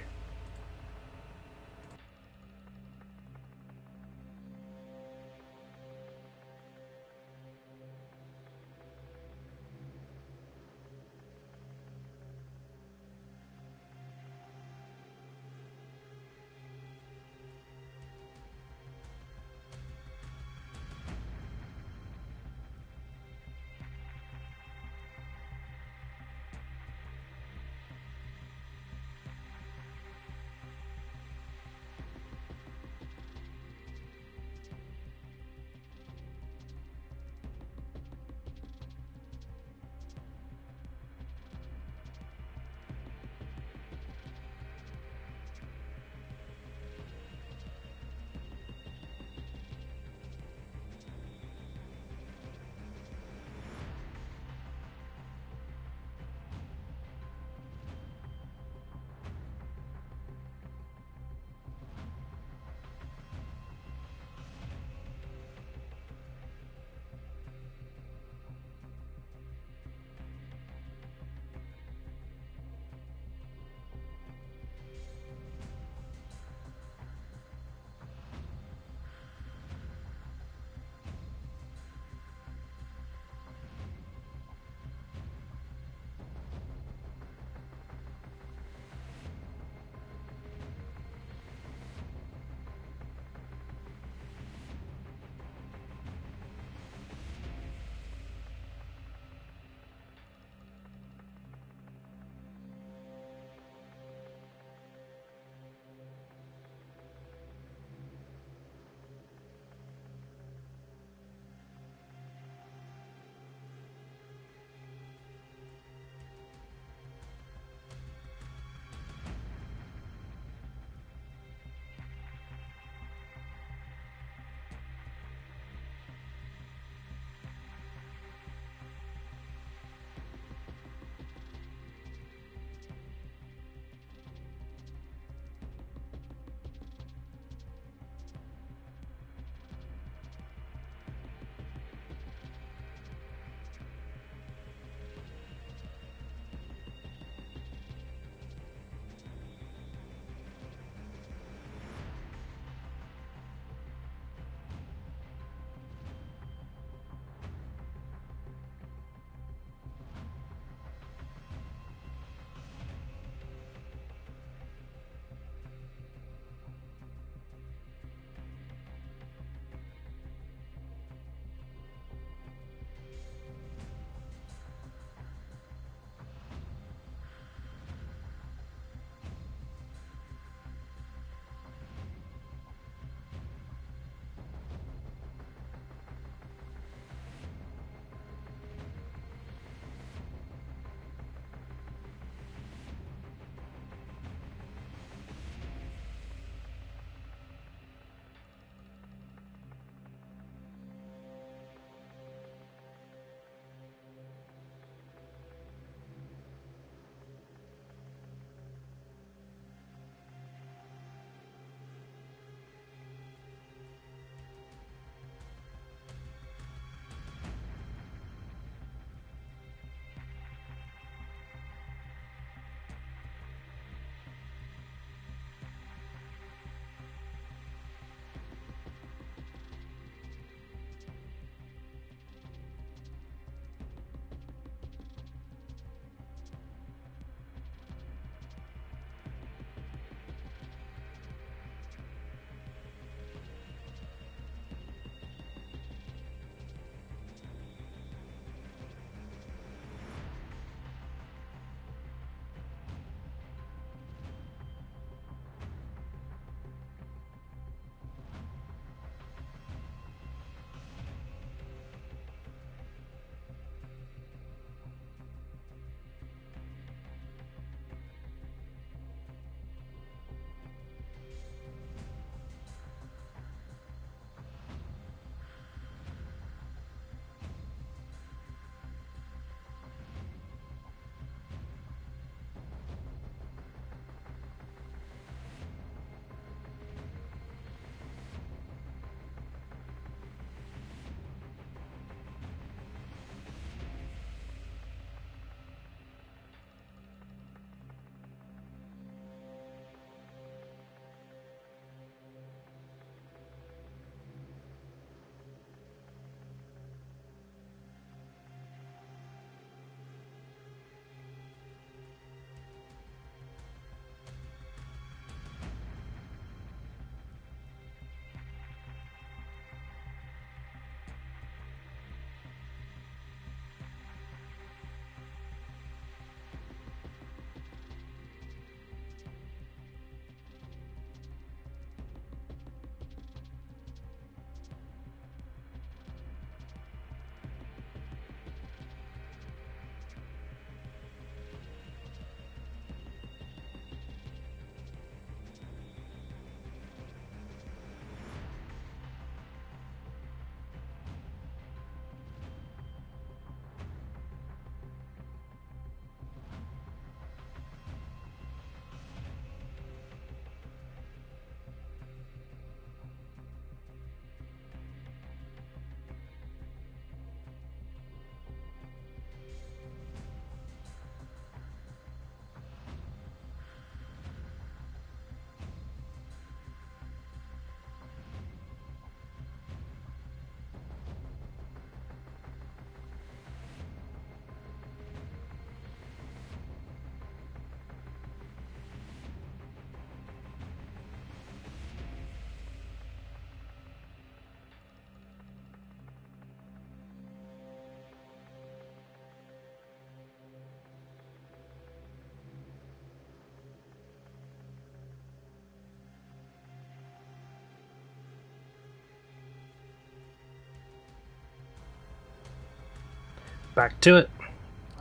Back to it.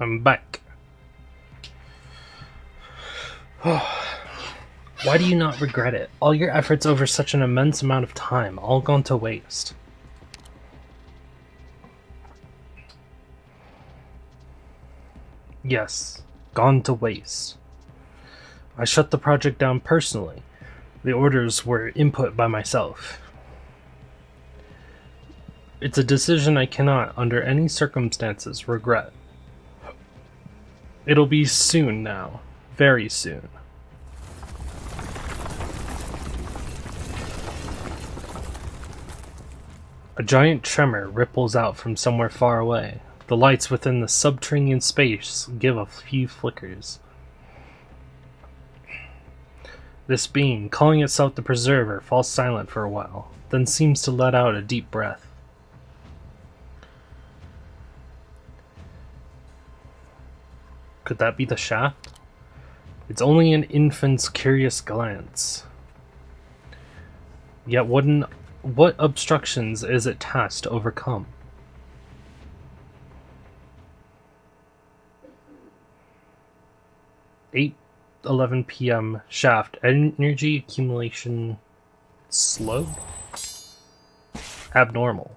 I'm back. Why do you not regret it? All your efforts over such an immense amount of time, all gone to waste. Yes, gone to waste. I shut the project down personally. The orders were input by myself. It's a decision I cannot, under any circumstances, regret. It'll be soon now. Very soon. A giant tremor ripples out from somewhere far away. The lights within the subterranean space give a few flickers. This being, calling itself the Preserver, falls silent for a while, then seems to let out a deep breath. Could that be the shaft? It's only an infant's curious glance. Yet what obstructions is it tasked to overcome? Eight 11 p.m. shaft energy accumulation slowed? Abnormal.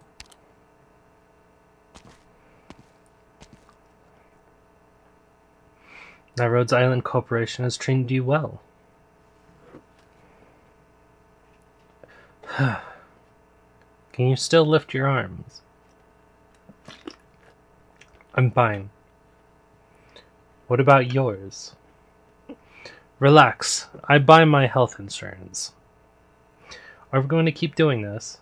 That Rhodes Island Corporation has trained you well. Can you still lift your arms? I'm fine. What about yours? Relax. I buy my health insurance. Are we going to keep doing this?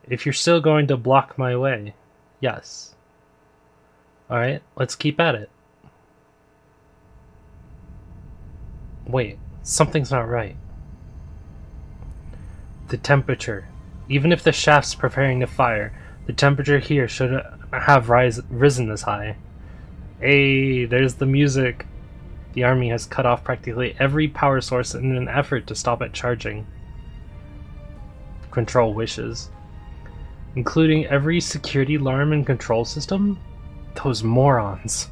If you're still going to block my way, yes. Alright, let's keep at it. Wait, something's not right. The temperature. Even if the shaft's preparing to fire, the temperature here should have risen this high. Hey, there's the music. The army has cut off practically every power source in an effort to stop it charging. Control wishes. Including every security alarm and control system? Those morons.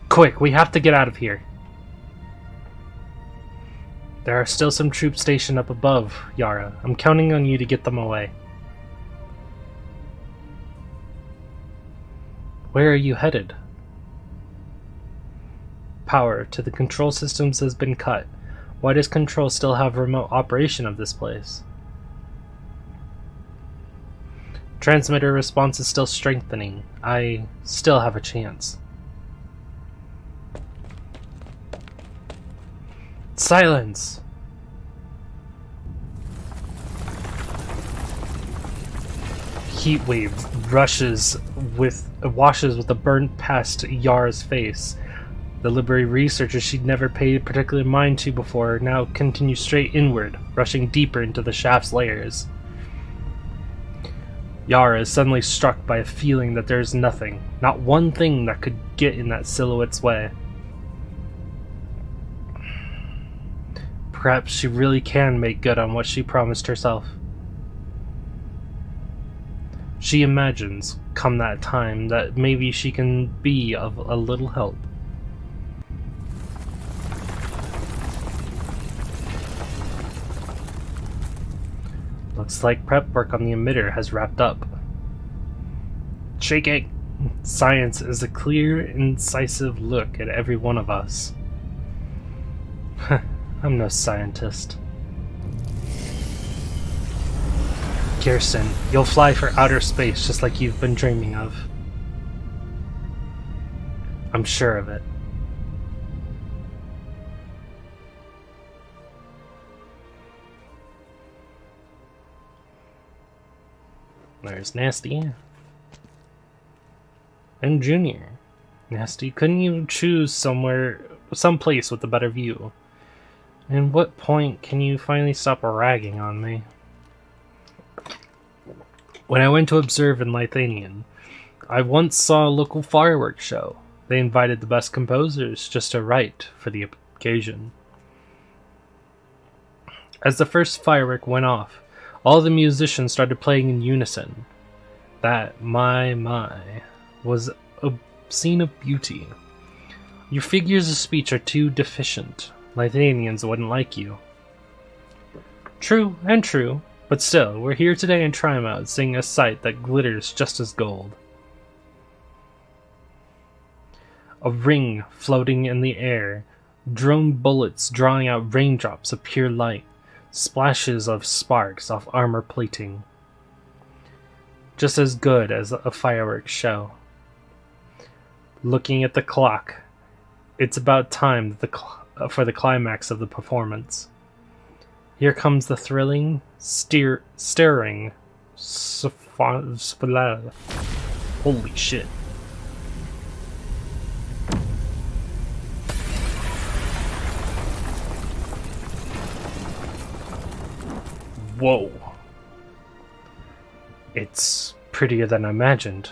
Quick, we have to get out of here. There are still some troops stationed up above, Yara. I'm counting on you to get them away. Where are you headed? Power to the control systems has been cut. Why does Control still have remote operation of this place? Transmitter response is still strengthening. I still have a chance. Silence! Heatwave washes with a burnt past Yara's face. The Liberty researchers she'd never paid particular mind to before now continue straight inward, rushing deeper into the shaft's layers. Yara is suddenly struck by a feeling that there is nothing, not one thing that could get in that silhouette's way. Perhaps she really can make good on what she promised herself. She imagines, come that time, that maybe she can be of a little help. Looks like prep work on the emitter has wrapped up. Shaking! Science is a clear, incisive look at every one of us. I'm no scientist. Kirsten, you'll fly for outer space just like you've been dreaming of. I'm sure of it. There's Nasty. And Junior. Nasty, couldn't you choose someplace with a better view? And what point can you finally stop ragging on me? When I went to observe in Lithuanian, I once saw a local fireworks show. They invited the best composers just to write for the occasion. As the first firework went off, all the musicians started playing in unison. That, my, was a scene of beauty. Your figures of speech are too deficient. Lithuanians wouldn't like you. True, but still, we're here today in Trimount, seeing a sight that glitters just as gold. A ring floating in the air, drone bullets drawing out raindrops of pure light, splashes of sparks off armor plating. Just as good as a fireworks show. Looking at the clock, it's about time for the climax of the performance. Here comes the thrilling, stirring, holy shit. Whoa. It's prettier than I imagined.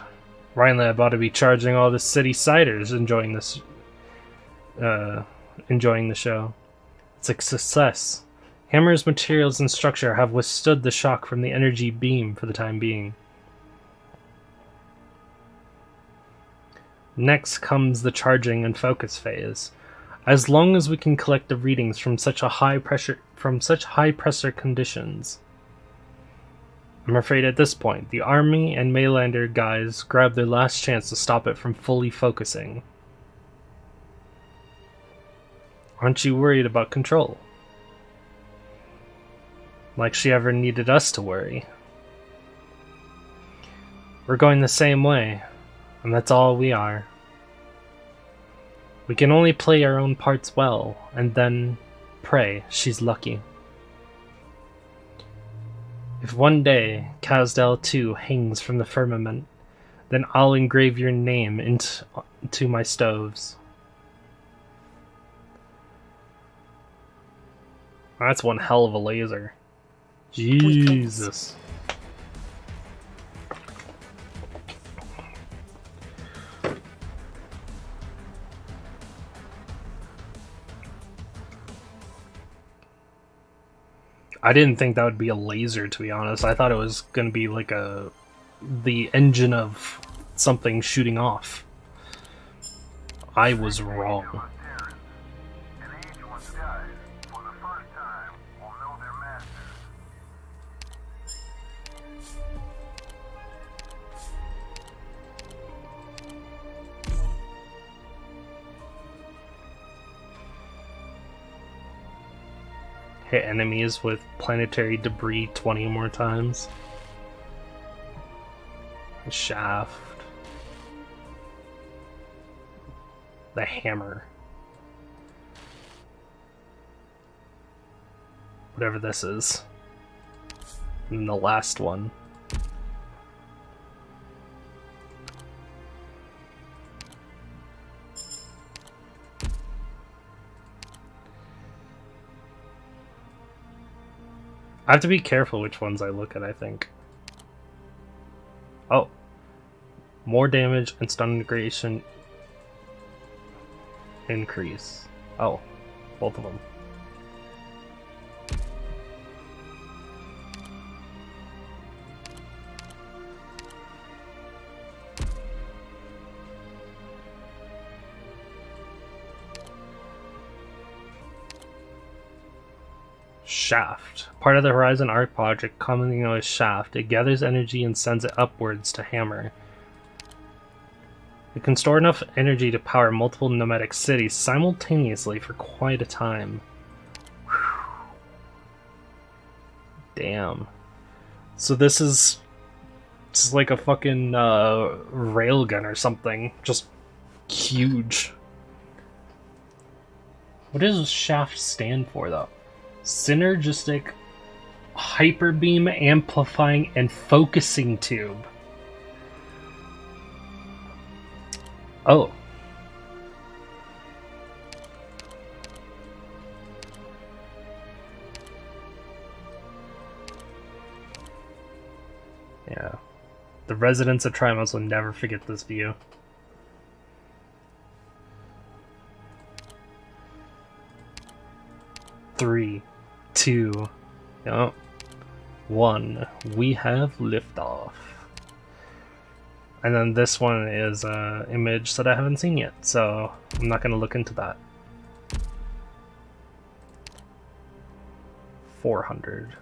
Rhinelab ought to be charging all the city ciders enjoying the show. It's a success. Hammer's materials and structure have withstood the shock from the energy beam for the time being. Next comes the charging and focus phase. As long as we can collect the readings from such high pressure conditions. I'm afraid at this point, the army and Maylander guys grab their last chance to stop it from fully focusing. Aren't you worried about control? Like she ever needed us to worry. We're going the same way, and that's all we are. We can only play our own parts well, and then pray she's lucky. If one day Kazdel 2 hangs from the firmament, then I'll engrave your name into my stoves. That's one hell of a laser. Jesus. I didn't think that would be a laser, to be honest. I thought it was going to be like the engine of something shooting off. I was wrong. Hit enemies with planetary debris 20 more times. The shaft. The hammer. Whatever this is. And the last one. I have to be careful which ones I look at, I think. Oh. More damage and stun integration increase. Oh. Both of them. Shaft. Part of the Horizon Arc project, commonly known as Shaft, it gathers energy and sends it upwards to Hammer. It can store enough energy to power multiple nomadic cities simultaneously for quite a time. Whew. Damn. So this is just like a fucking railgun or something. Just huge. What does Shaft stand for, though? Synergistic Hyperbeam Amplifying and Focusing Tube. Oh. Yeah. The residents of Trimos will never forget this view. Three, 2, 1. We have liftoff. And then this one is an image that I haven't seen yet, so I'm not going to look into that. 400.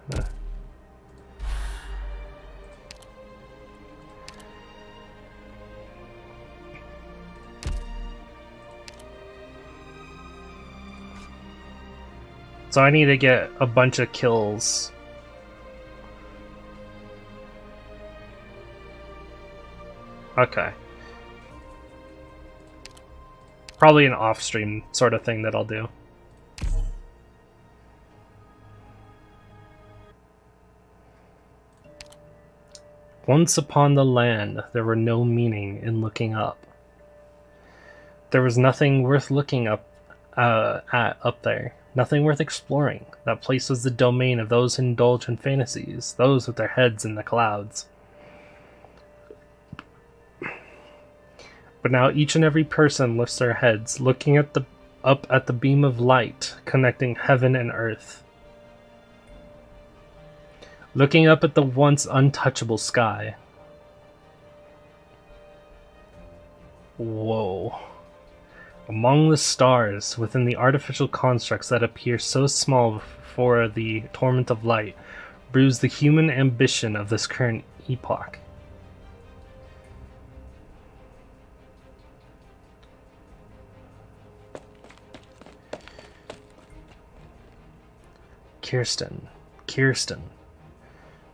So I need to get a bunch of kills. Okay. Probably an off-stream sort of thing that I'll do. Once upon the land, there were no meaning in looking up. There was nothing worth looking up at up there. Nothing worth exploring. That place was the domain of those who indulge in fantasies, those with their heads in the clouds. But now each and every person lifts their heads, looking at up at the beam of light connecting heaven and earth. Looking up at the once untouchable sky. Whoa. Among the stars, within the artificial constructs that appear so small before the torment of light, brews the human ambition of this current epoch. Kirsten.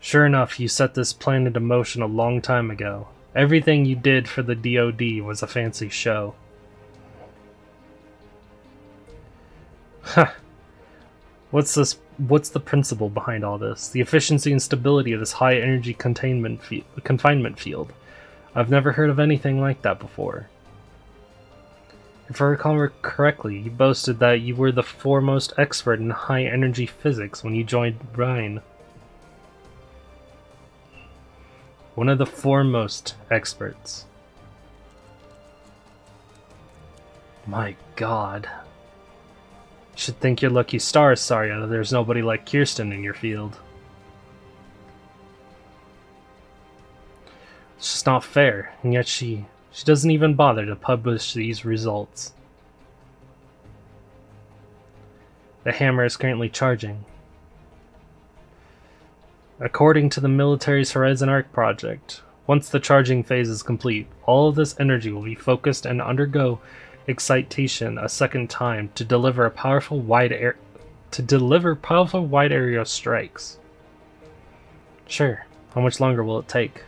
Sure enough, you set this plan into motion a long time ago. Everything you did for the DoD was a fancy show. Huh. What's the principle behind all this? The efficiency and stability of this high-energy confinement field. I've never heard of anything like that before. If I recall correctly, you boasted that you were the foremost expert in high-energy physics when you joined Rhine. One of the foremost experts. My God. You should thank your lucky stars, Sarya, that there's nobody like Kirsten in your field. It's just not fair, and yet she doesn't even bother to publish these results. The hammer is currently charging. According to the military's Horizon Arc project, once the charging phase is complete, all of this energy will be focused and undergo excitation a second time to deliver powerful wide area strikes. Sure, how much longer will it take?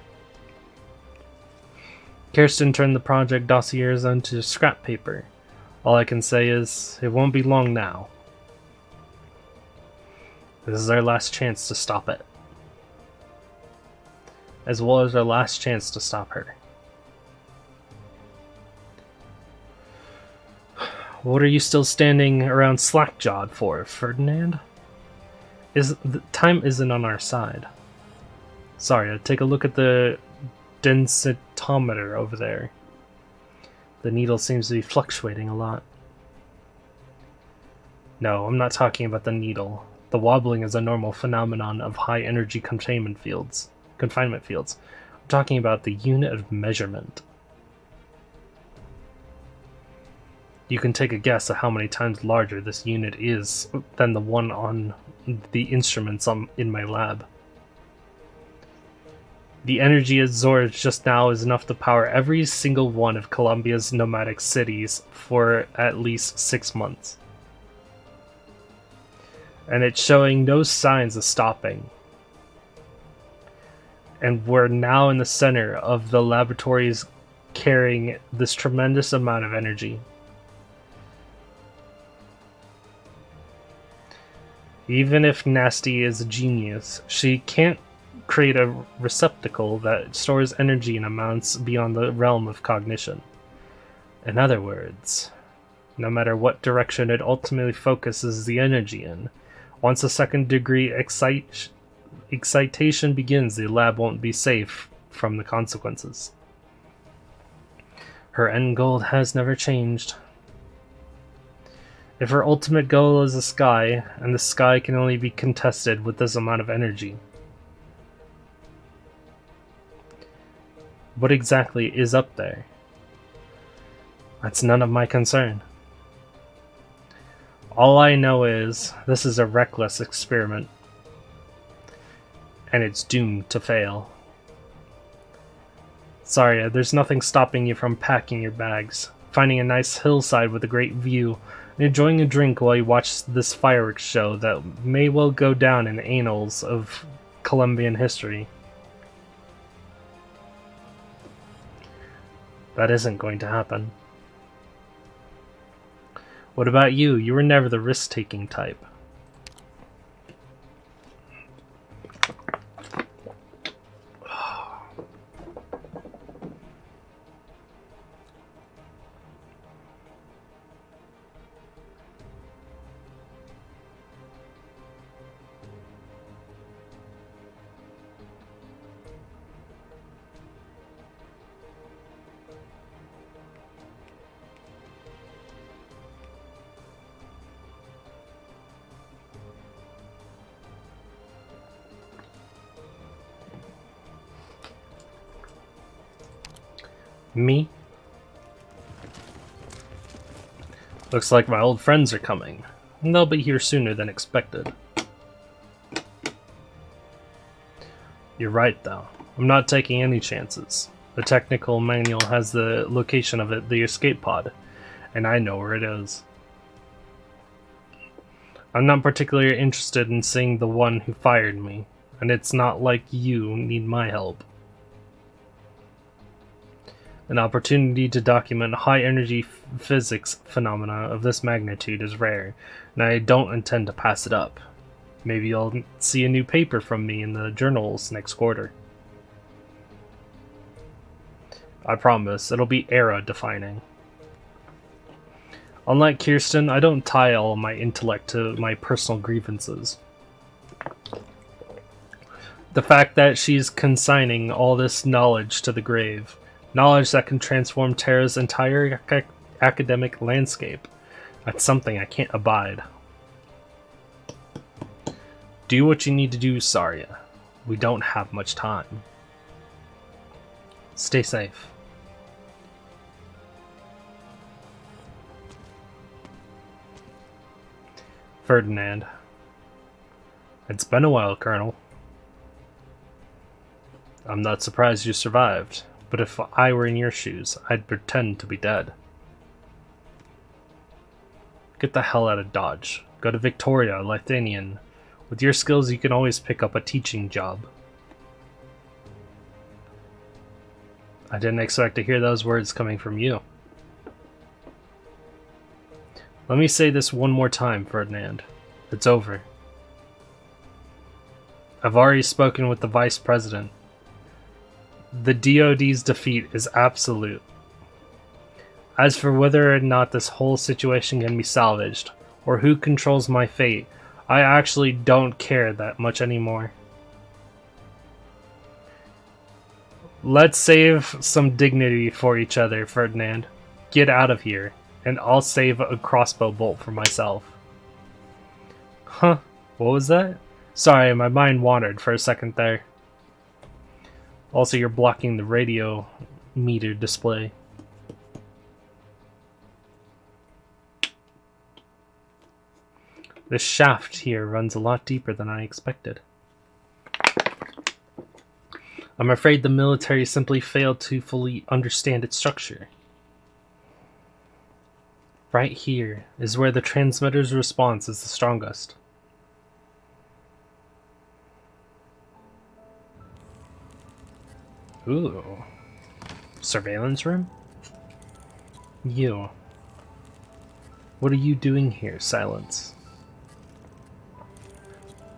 Kirsten turned the project dossiers onto scrap paper. All I can say is, it won't be long now. This is our last chance to stop it. As well as our last chance to stop her. What are you still standing around slack-jawed for, Ferdinand? The time isn't on our side. Sorry, take a look at the densitometer over there. The needle seems to be fluctuating a lot. No, I'm not talking about the needle. The wobbling is a normal phenomenon of high-energy confinement fields. I'm talking about the unit of measurement. You can take a guess at how many times larger this unit is than the one on the instruments in my lab. The energy absorbed just now is enough to power every single one of Colombia's nomadic cities for at least 6 months. And it's showing no signs of stopping. And we're now in the center of the laboratories carrying this tremendous amount of energy. Even if Nasty is a genius, she can't create a receptacle that stores energy in amounts beyond the realm of cognition. In other words, no matter what direction it ultimately focuses the energy in, once a second-degree excitation begins, the lab won't be safe from the consequences. Her end goal has never changed. If her ultimate goal is the sky, and the sky can only be contested with this amount of energy, What exactly is up there? That's none of my concern. All I know is this is a reckless experiment, and it's doomed to fail. Sorry, there's nothing stopping you from packing your bags, finding a nice hillside with a great view, and enjoying a drink while you watch this fireworks show that may well go down in the annals of Colombian history. That isn't going to happen. What about you? You were never the risk-taking type. Me? Looks like my old friends are coming. They'll be here sooner than expected. You're right, though. I'm not taking any chances. The technical manual has the location of it, the escape pod, and I know where it is. I'm not particularly interested in seeing the one who fired me, and it's not like you need my help. An opportunity to document high-energy physics phenomena of this magnitude is rare, and I don't intend to pass it up. Maybe you'll see a new paper from me in the journals next quarter. I promise, it'll be era-defining. Unlike Kirsten, I don't tie all my intellect to my personal grievances. The fact that she's consigning all this knowledge to the grave, knowledge that can transform Terra's entire academic landscape, that's something I can't abide. Do what you need to do, Saria. We don't have much time. Stay safe. Ferdinand. It's been a while, Colonel. I'm not surprised you survived, but if I were in your shoes, I'd pretend to be dead. Get the hell out of Dodge. Go to Victoria, Lithuanian. With your skills, you can always pick up a teaching job. I didn't expect to hear those words coming from you. Let me say this one more time, Ferdinand. It's over. I've already spoken with the Vice President. The DoD's defeat is absolute. As for whether or not this whole situation can be salvaged, or who controls my fate, I actually don't care that much anymore. Let's save some dignity for each other, Ferdinand. Get out of here, and I'll save a crossbow bolt for myself. Huh? What was that? Sorry, my mind wandered for a second there. Also, you're blocking the radio meter display. This shaft here runs a lot deeper than I expected. I'm afraid the military simply failed to fully understand its structure. Right here is where the transmitter's response is the strongest. Ooh. Surveillance room? You. What are you doing here, Silence?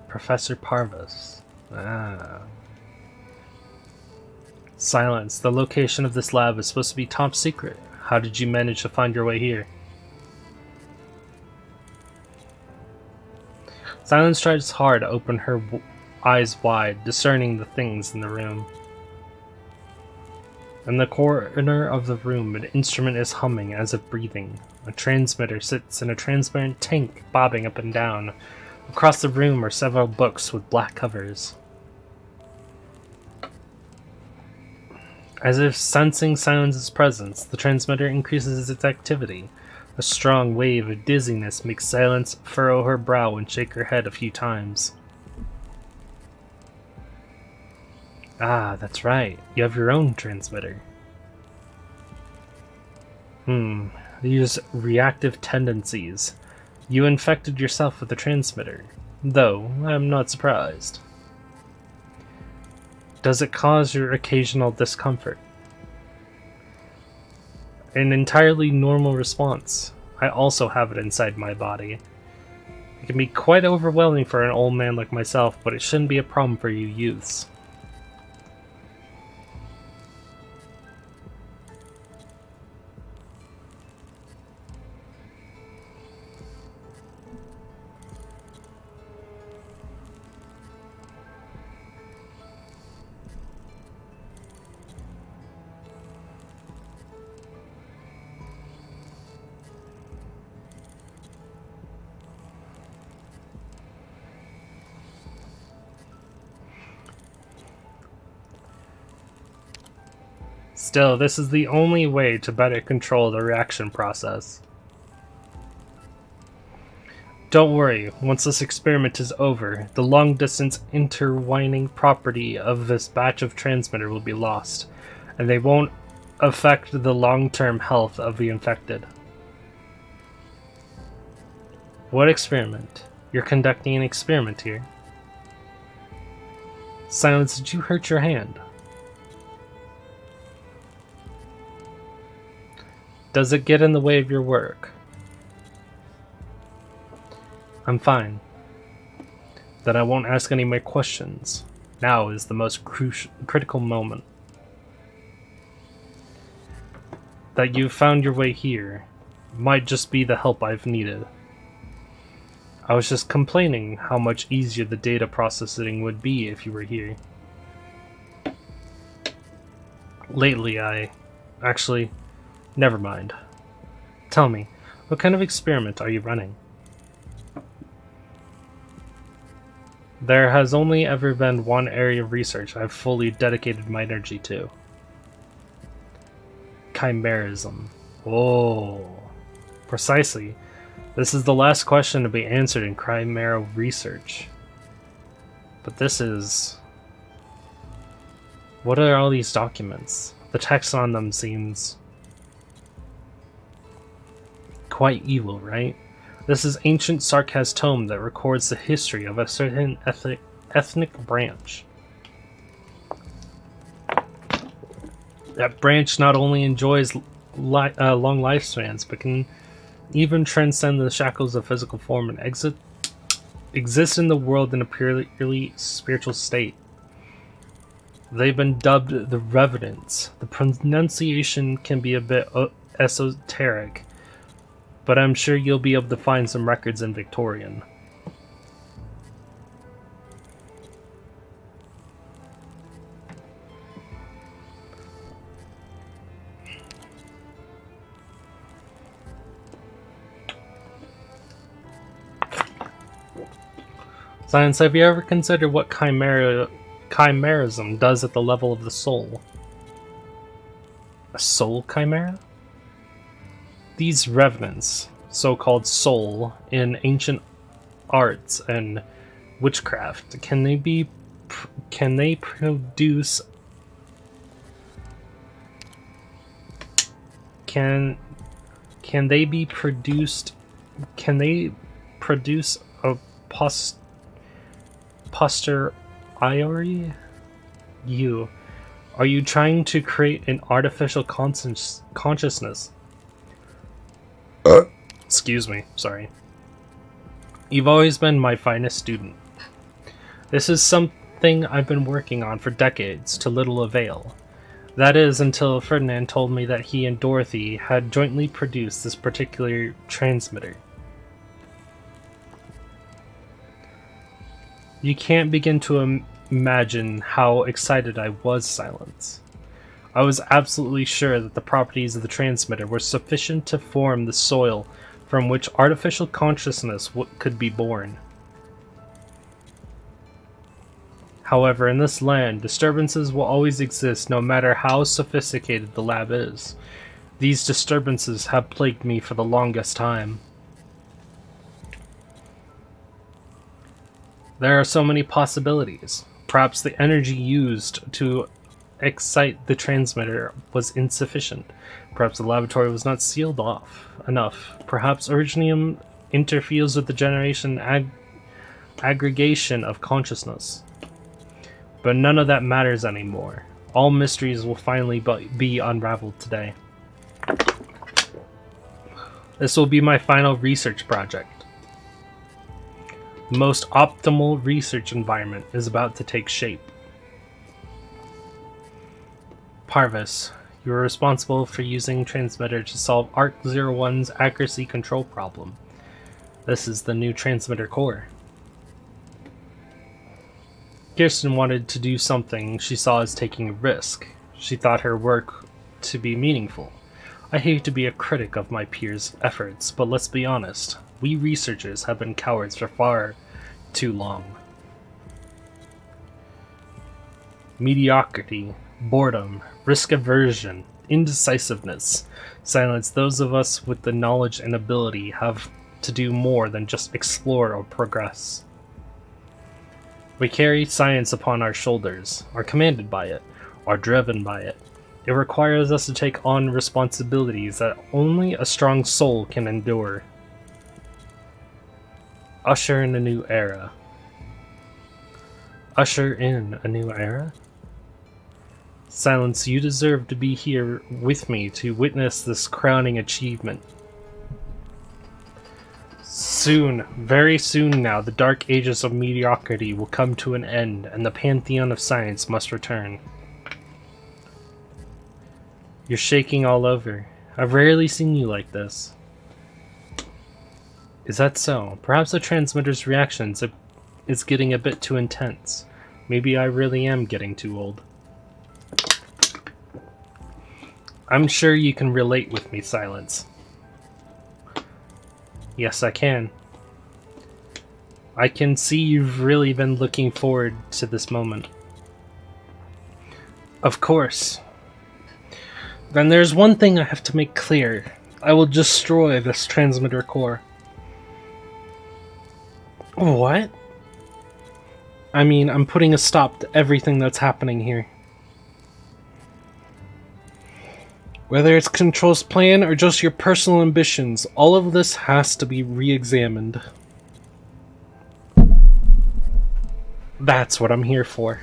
Professor Parvus. Ah. Silence. The location of this lab is supposed to be top secret. How did you manage to find your way here? Silence tries hard to open her eyes wide, discerning the things in the room. In the corner of the room, an instrument is humming as if breathing. A transmitter sits in a transparent tank, bobbing up and down. Across the room are several books with black covers. As if sensing Silence's presence, the transmitter increases its activity. A strong wave of dizziness makes Silence furrow her brow and shake her head a few times. Ah, that's right. You have your own transmitter. These reactive tendencies. You infected yourself with the transmitter, though I'm not surprised. Does it cause your occasional discomfort? An entirely normal response. I also have it inside my body. It can be quite overwhelming for an old man like myself, but it shouldn't be a problem for you youths. Still, this is the only way to better control the reaction process. Don't worry, once this experiment is over, the long-distance intertwining property of this batch of transmitter will be lost, and they won't affect the long-term health of the infected. What experiment? You're conducting an experiment here. Silence, did you hurt your hand? Does it get in the way of your work? I'm fine. Then I won't ask any more questions. Now is the most critical moment. That you've found your way here might just be the help I've needed. I was just complaining how much easier the data processing would be if you were here. Lately, Actually, never mind. Tell me, what kind of experiment are you running? There has only ever been one area of research I've fully dedicated my energy to. Chimerism. Oh, precisely. This is the last question to be answered in chimera research. But this is... What are all these documents? The text on them seems... quite evil, right? This is ancient Sarkaz tome that records the history of a certain ethnic branch. That branch not only enjoys long lifespans, but can even transcend the shackles of physical form and exist in the world in a purely spiritual state. They've been dubbed the Revenants. The pronunciation can be a bit esoteric, but I'm sure you'll be able to find some records in Victorian. Science, have you ever considered what chimerism does at the level of the soul? A soul chimera? These revenants, so-called soul, in ancient arts and witchcraft, can they produce a posteriori? Are you trying to create an artificial consciousness? Excuse me, sorry. You've always been my finest student. This is something I've been working on for decades, to little avail. That is, until Ferdinand told me that he and Dorothy had jointly produced this particular transmitter. You can't begin to imagine how excited I was, Silence. I was absolutely sure that the properties of the transmitter were sufficient to form the soil from which artificial consciousness could be born. However, in this land, disturbances will always exist no matter how sophisticated the lab is. These disturbances have plagued me for the longest time. There are so many possibilities. Perhaps the energy used to excite the transmitter was insufficient. Perhaps the laboratory was not sealed off enough. Perhaps Urgenium interferes with the generation aggregation of consciousness. But none of that matters anymore. All mysteries will finally be unraveled today. This will be my final research project. The most optimal research environment is about to take shape. Parvis, you are responsible for using transmitter to solve ARC-01's accuracy control problem. This is the new transmitter core. Kirsten wanted to do something she saw as taking a risk. She thought her work to be meaningful. I hate to be a critic of my peers' efforts, but let's be honest. We researchers have been cowards for far too long. Mediocrity, boredom, risk aversion, indecisiveness silence those of us with the knowledge and ability have to do more than just explore or progress. We carry science upon our shoulders, are commanded by it, are driven by it. It requires us to take on responsibilities that only a strong soul can endure. Usher in a new era. Usher in a new era? Silence, you deserve to be here with me to witness this crowning achievement. Soon, very soon now, the dark ages of mediocrity will come to an end, and the pantheon of science must return. You're shaking all over. I've rarely seen you like this. Is that so? Perhaps the transmitter's reactions is getting a bit too intense. Maybe I really am getting too old. I'm sure you can relate with me, Silence. Yes, I can. I can see you've really been looking forward to this moment. Of course. Then there's one thing I have to make clear. I will destroy this transmitter core. What? I mean, I'm putting a stop to everything that's happening here. Whether it's Control's plan or just your personal ambitions, all of this has to be re-examined. That's what I'm here for.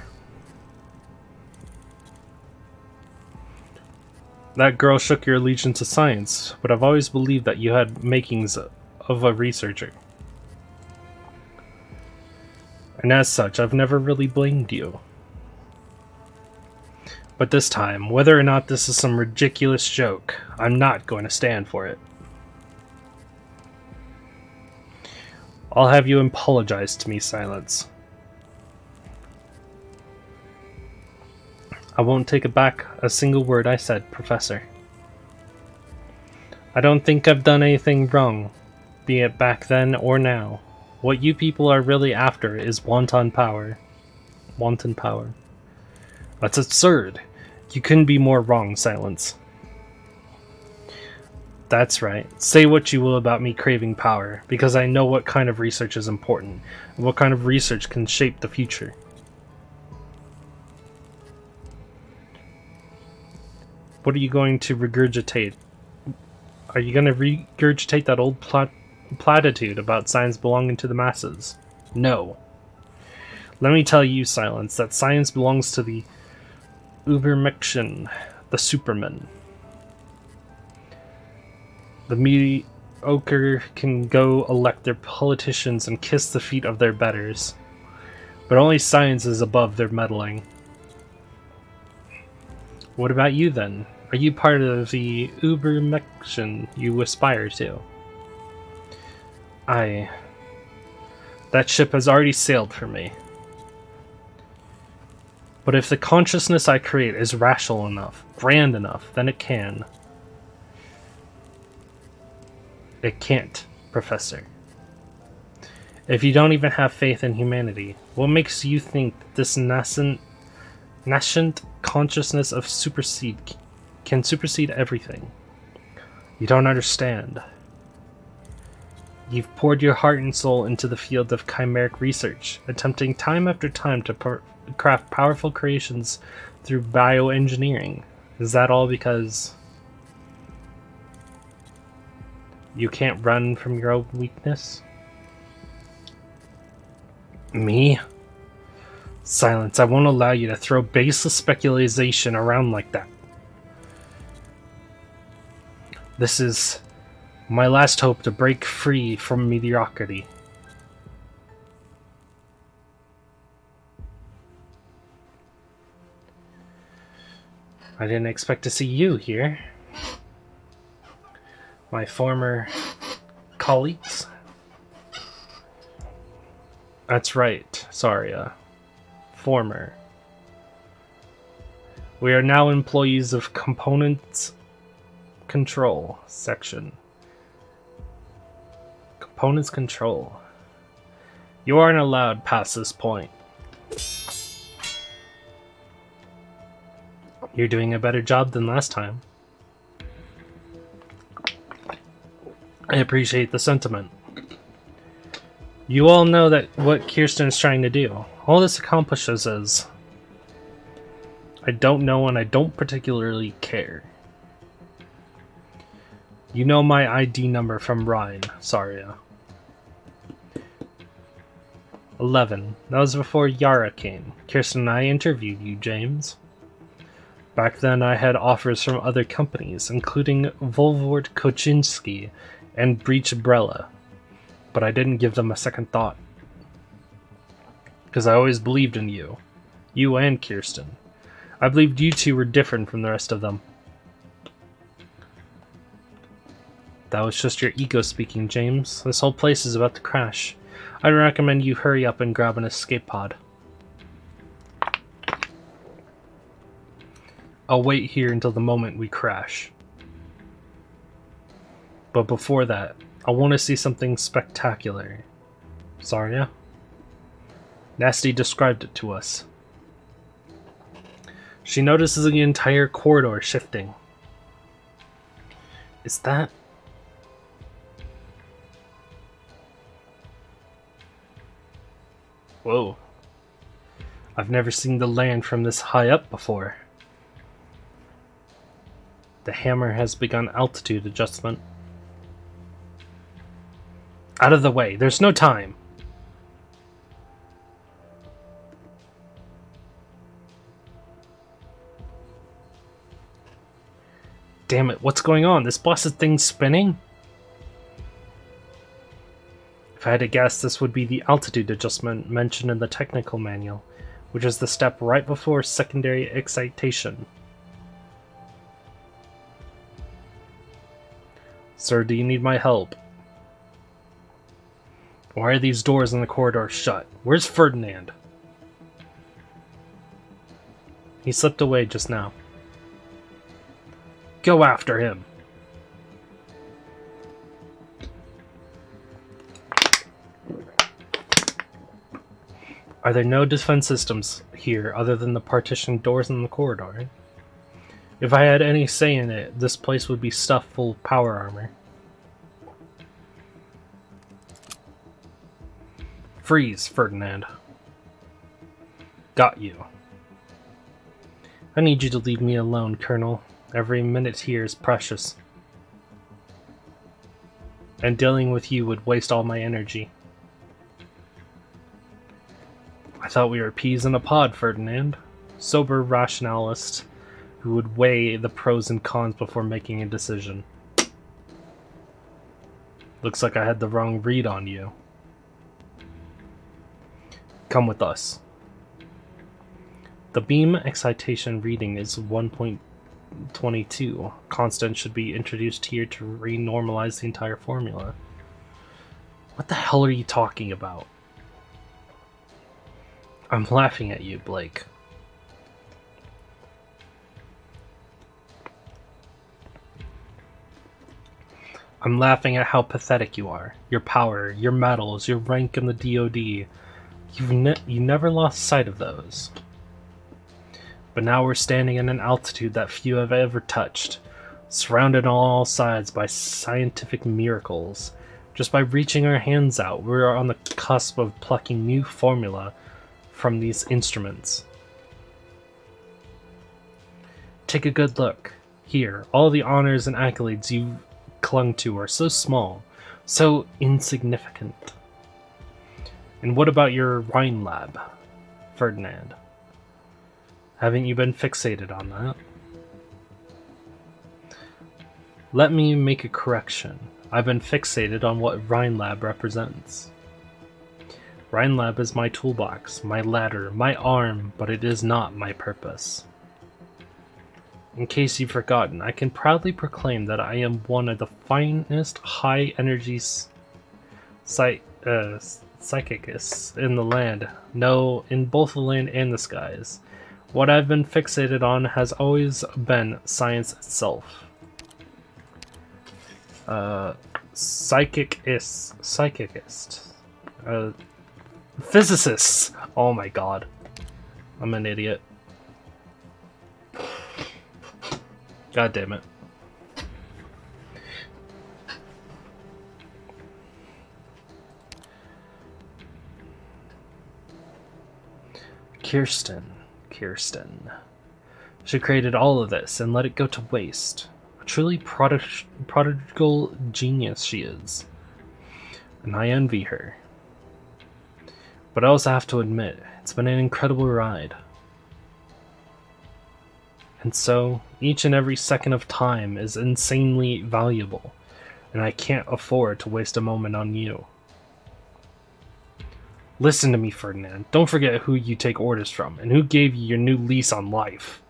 That girl shook your allegiance to science, but I've always believed that you had makings of a researcher. And as such, I've never really blamed you. But this time, whether or not this is some ridiculous joke, I'm not going to stand for it. I'll have you apologize to me, Silence. I won't take back a single word I said, Professor. I don't think I've done anything wrong, be it back then or now. What you people are really after is wanton power. Wanton power. That's absurd. You couldn't be more wrong, Silence. That's right. Say what you will about me craving power, because I know what kind of research is important, and what kind of research can shape the future. What are you going to regurgitate? Are you going to regurgitate that old platitude about science belonging to the masses? No. Let me tell you, Silence, that science belongs to the Übermenschen, the Supermen. The mediocre can go elect their politicians and kiss the feet of their betters, but only science is above their meddling. What about you then? Are you part of the Übermenschen you aspire to? That ship has already sailed for me. But if the consciousness I create is rational enough, grand enough, then it can. It can't, Professor. If you don't even have faith in humanity, what makes you think this nascent consciousness of can supersede everything? You don't understand. You've poured your heart and soul into the field of chimeric research, attempting time after time to craft powerful creations through bioengineering. Is that all because you can't run from your own weakness? Me? Silence. I won't allow you to throw baseless speculation around like that. This is my last hope to break free from mediocrity. I didn't expect to see you here. My former colleagues. That's right, Saria. Former. We are now employees of Components Control Section. Components Control. You aren't allowed past this point. You're doing a better job than last time. I appreciate the sentiment. You all know that what Kirsten is trying to do. All this accomplishes is... I don't know and I don't particularly care. You know my ID number from Ryan, Saria. 11. That was before Yara came. Kirsten and I interviewed you, James. Back then I had offers from other companies, including Volvort Koczynski and Breach Umbrella. But I didn't give them a second thought. Because I always believed in you. You and Kirsten. I believed you two were different from the rest of them. That was just your ego speaking, James. This whole place is about to crash. I'd recommend you hurry up and grab an escape pod. I'll wait here until the moment we crash. But before that, I want to see something spectacular. Saria? Nasty described it to us. She notices the entire corridor shifting. Is that... Whoa. I've never seen the land from this high up before. The hammer has begun altitude adjustment. Out of the way, there's no time. Damn it, what's going on? This blasted thing's spinning? If I had to guess, this would be the altitude adjustment mentioned in the technical manual, which is the step right before secondary excitation. Sir, do you need my help? Why are these doors in the corridor shut? Where's Ferdinand? He slipped away just now. Go after him! Are there no defense systems here other than the partitioned doors in the corridor? If I had any say in it, this place would be stuffed full of power armor. Freeze, Ferdinand. Got you. I need you to leave me alone, Colonel. Every minute here is precious. And dealing with you would waste all my energy. I thought we were peas in a pod, Ferdinand. Sober rationalist who would weigh the pros and cons before making a decision. Looks like I had the wrong read on you. Come with us. The beam excitation reading is 1.22. Constant should be introduced here to renormalize the entire formula. What the hell are you talking about? I'm laughing at you, Blake. I'm laughing at how pathetic you are. Your power, your medals, your rank in the DoD. You never lost sight of those. But now we're standing at an altitude that few have ever touched, surrounded on all sides by scientific miracles. Just by reaching our hands out, we're on the cusp of plucking new formula from these instruments. Take a good look. Here, all the honors and accolades you clung to are so small, so insignificant. And what about your Rhine lab, Ferdinand? Haven't you been fixated on that? Let me make a correction. I've been fixated on what Rhine lab represents. Rhine lab is my toolbox, my ladder, my arm, but it is not my purpose. In case you've forgotten, I can proudly proclaim that I am one of the finest high-energy psychicists in the land. No, in both the land and the skies. What I've been fixated on has always been science itself. Psychicist. Physicists! Oh my god. I'm an idiot. God damn it. Kirsten. She created all of this and let it go to waste. A truly prodigal genius she is. And I envy her. But I also have to admit, it's been an incredible ride. And so, each and every second of time is insanely valuable, and I can't afford to waste a moment on you. Listen to me, Ferdinand. Don't forget who you take orders from, and who gave you your new lease on life.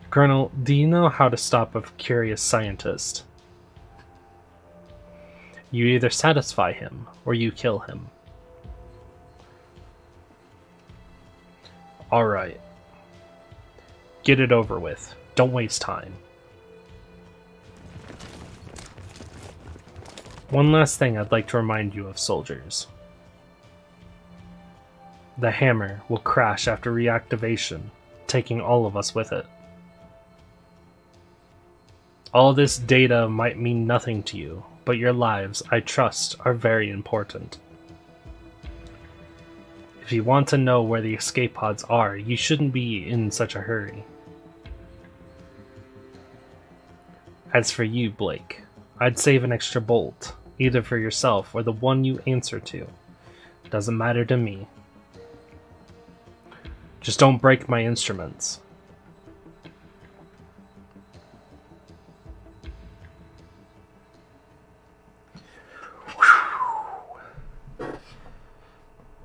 Colonel, do you know how to stop a curious scientist? You either satisfy him, or you kill him. Alright. Get it over with. Don't waste time. One last thing I'd like to remind you of, soldiers. The hammer will crash after reactivation, taking all of us with it. All this data might mean nothing to you, but your lives, I trust, are very important. If you want to know where the escape pods are, you shouldn't be in such a hurry. As for you, Blake, I'd save an extra bolt, either for yourself or the one you answer to. Doesn't matter to me. Just don't break my instruments.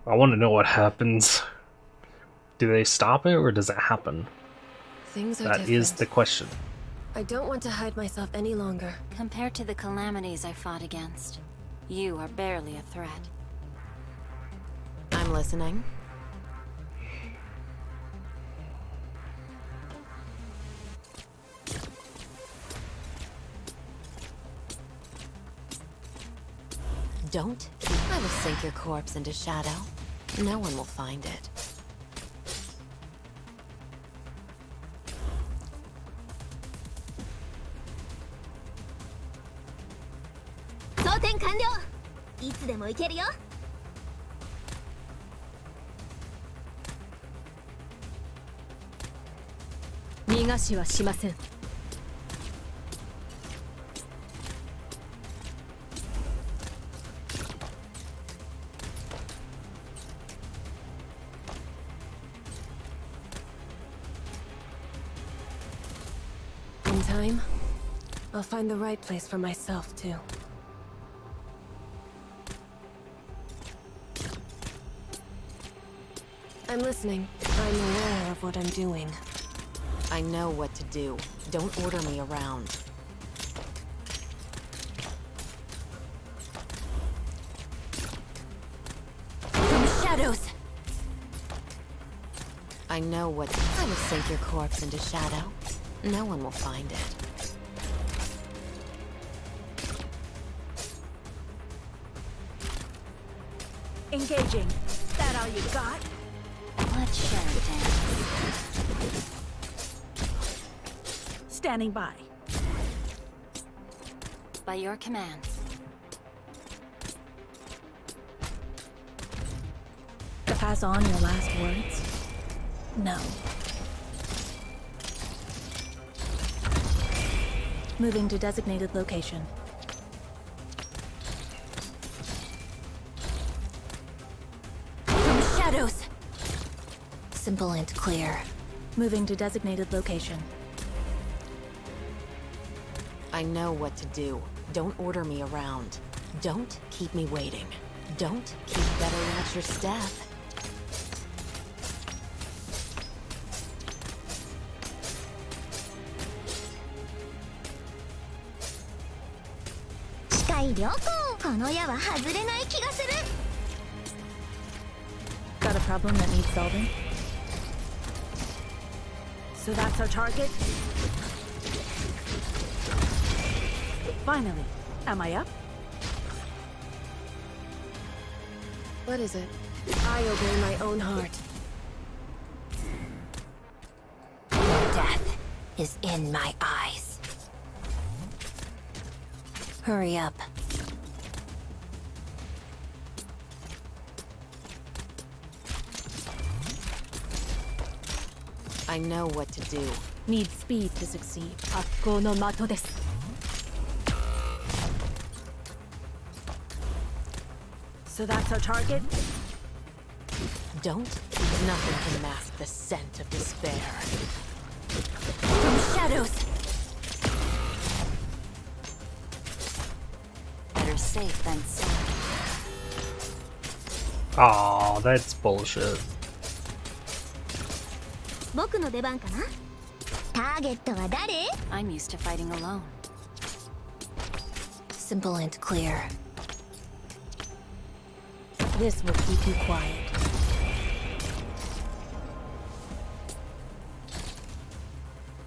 I want to know what happens. Do they stop it or does it happen? Things are That different. is the question. I don't want to hide myself any longer. Compared to the calamities I fought against, you are barely a threat. I'm listening. Don't. I will sink your corpse into shadow. No one will find it. In time, I'll find the right place for myself, too. I'm listening. I'm aware of what I'm doing. I know what to do. Don't order me around. From shadows! I know what I will sink your corpse into shadow. No one will find it. Engaging. That all you got? Let's share it down. Standing by. By your command. To pass on your last words? No. Moving to designated location. From shadows! Simple and clear. Moving to designated location. I know what to do. Don't order me around. Don't keep me waiting. Don't keep better watch your step. Got a problem that needs solving? So that's our target? Finally. Am I up? What is it? I obey my own heart. Your death is in my eyes. Hurry up. I know what to do. Need speed to succeed. So that's our target? Don't. Nothing can mask the scent of despair. From shadows! Better safe than sorry. Aw, that's bullshit. 僕の出番かな？ターゲットは誰？ I'm used to fighting alone. Simple and clear. This will keep you quiet.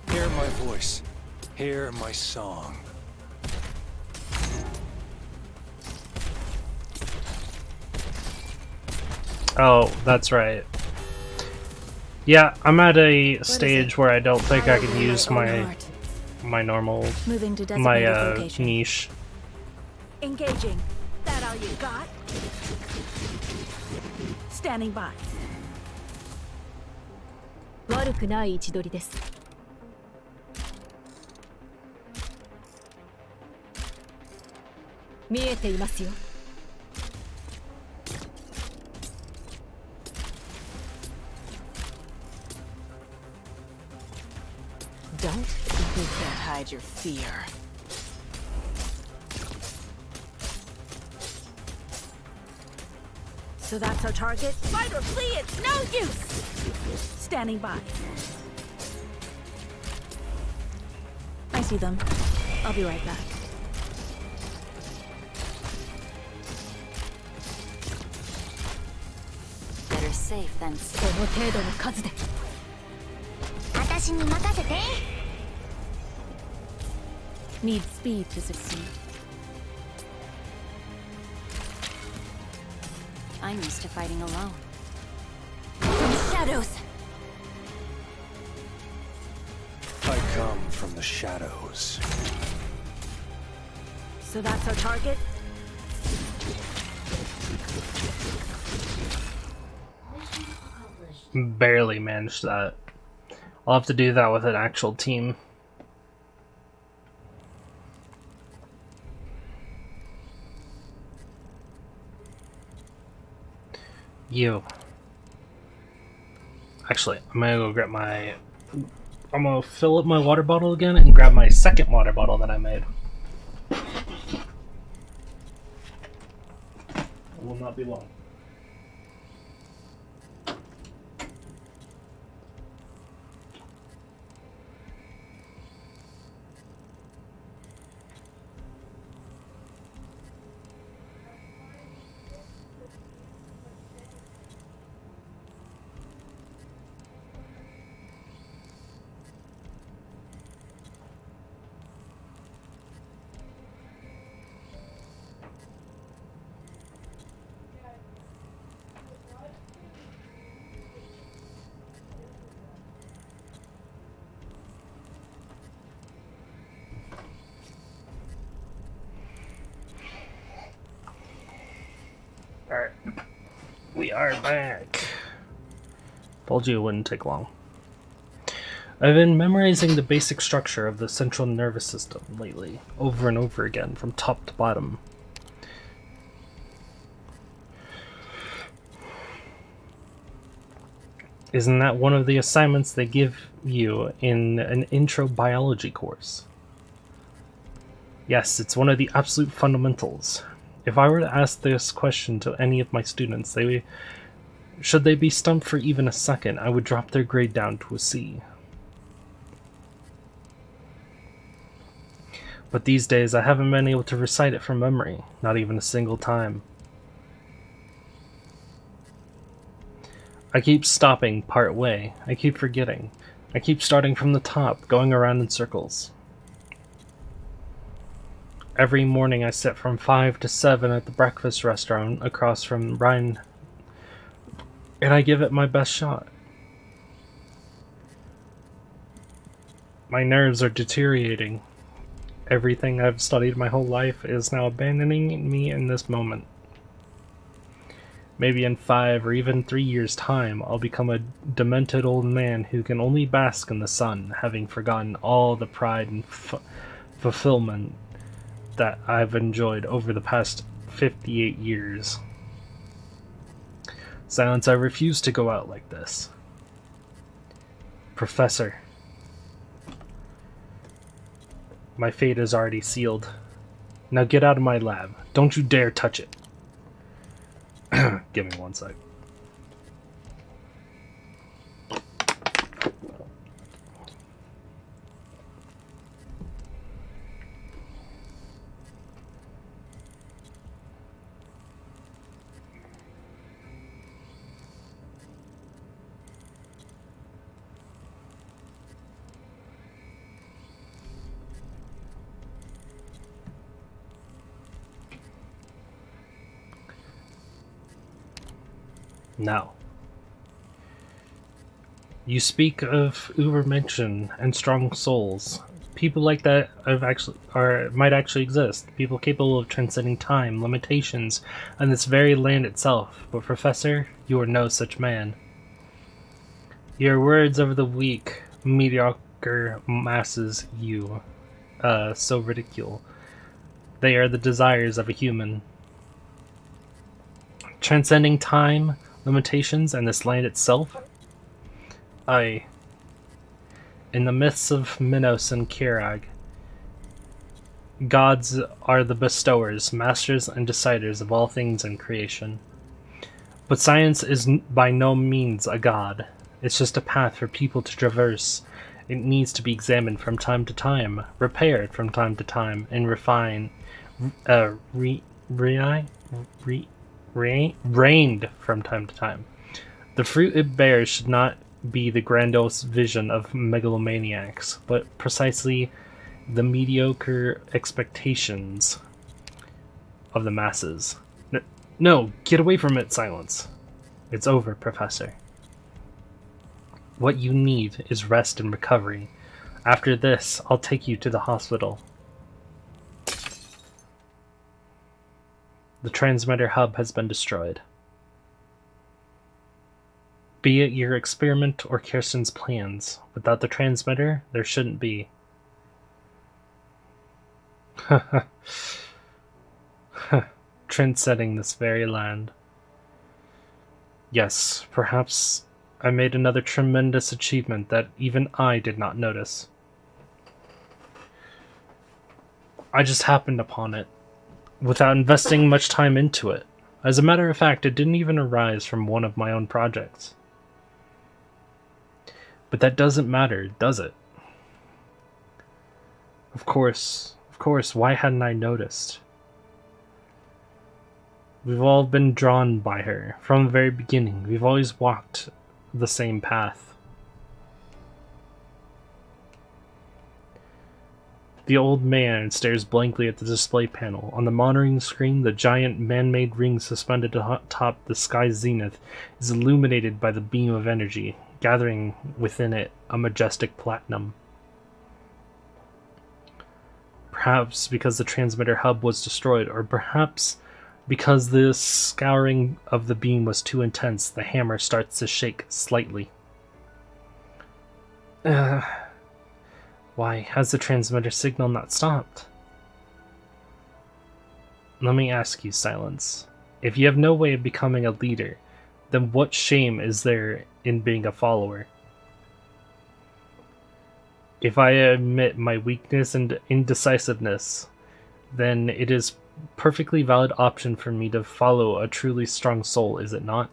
Hear my voice. Hear my song. Oh, that's right. Yeah, I'm at a stage where I don't think I can use my normal Moving to designated my location. niche. Engaging. That all you got? Standing by. 悪くない位置取りです。見えていますよ。Don't. You can't hide your fear. So that's our target? Fight or flee, it's no use! Standing by. I see them. I'll be right back. Better safe than sorry. この程度の数で。私に任せて。Need speed to succeed. I'm used to fighting alone. From shadows! I come from the shadows. So that's our target? Barely managed that. I'll have to do that with an actual team. You. Actually, I'm gonna go get my... I'm gonna fill up my water bottle again and grab my second water bottle that I made. It will not be long. We are back. Told you it wouldn't take long. I've been memorizing the basic structure of the central nervous system lately, over and over again, from top to bottom. Isn't that one of the assignments they give you in an intro biology course? Yes, it's one of the absolute fundamentals. If I were to ask this question to any of my students, should they be stumped for even a second, I would drop their grade down to a C. But these days, I haven't been able to recite it from memory, not even a single time. I keep stopping part way. I keep forgetting. I keep starting from the top, going around in circles. Every morning I sit from 5 to 7 at the breakfast restaurant across from Rhine, and I give it my best shot. My nerves are deteriorating. Everything I've studied my whole life is now abandoning me in this moment. Maybe in 5 or even 3 years' time, I'll become a demented old man who can only bask in the sun, having forgotten all the pride and fulfillment that I've enjoyed over the past 58 years. Silence, I refuse to go out like this. Professor. My fate is already sealed. Now get out of my lab. Don't you dare touch it. Give me one sec. Now, you speak of Übermenschen and strong souls. People like that might actually exist. People capable of transcending time, limitations, and this very land itself. But Professor, you are no such man. Your words of the weak, mediocre masses so ridicule. They are the desires of a human. Transcending time, limitations, and this land itself? Aye. In the myths of Minos and Kirag, gods are the bestowers, masters, and deciders of all things in creation. But science is by no means a god. It's just a path for people to traverse. It needs to be examined from time to time, repaired from time to time, and reigned from time to time. The fruit it bears should not be the grandiose vision of megalomaniacs, but precisely the mediocre expectations of the masses. No, get away from it, Silence. It's over, Professor. What you need is rest and recovery. After this, I'll take you to the hospital. The transmitter hub has been destroyed. Be it your experiment or Kirsten's plans, without the transmitter, there shouldn't be. Transcending this very land. Yes, perhaps I made another tremendous achievement that even I did not notice. I just happened upon it, without investing much time into it. As a matter of fact, it didn't even arise from one of my own projects. But that doesn't matter, does it? Of course, why hadn't I noticed? We've all been drawn by her. From the very beginning, we've always walked the same path. The old man stares blankly at the display panel. On the monitoring screen, the giant man-made ring suspended atop the sky's zenith is illuminated by the beam of energy, gathering within it a majestic platinum. Perhaps because the transmitter hub was destroyed, or perhaps Because the scouring of the beam was too intense, the hammer starts to shake slightly. Why has the transmitter signal not stopped? Let me ask you, Silence. If you have no way of becoming a leader, then what shame is there in being a follower? If I admit my weakness and indecisiveness, then it is perfectly valid option for me to follow a truly strong soul, is it not?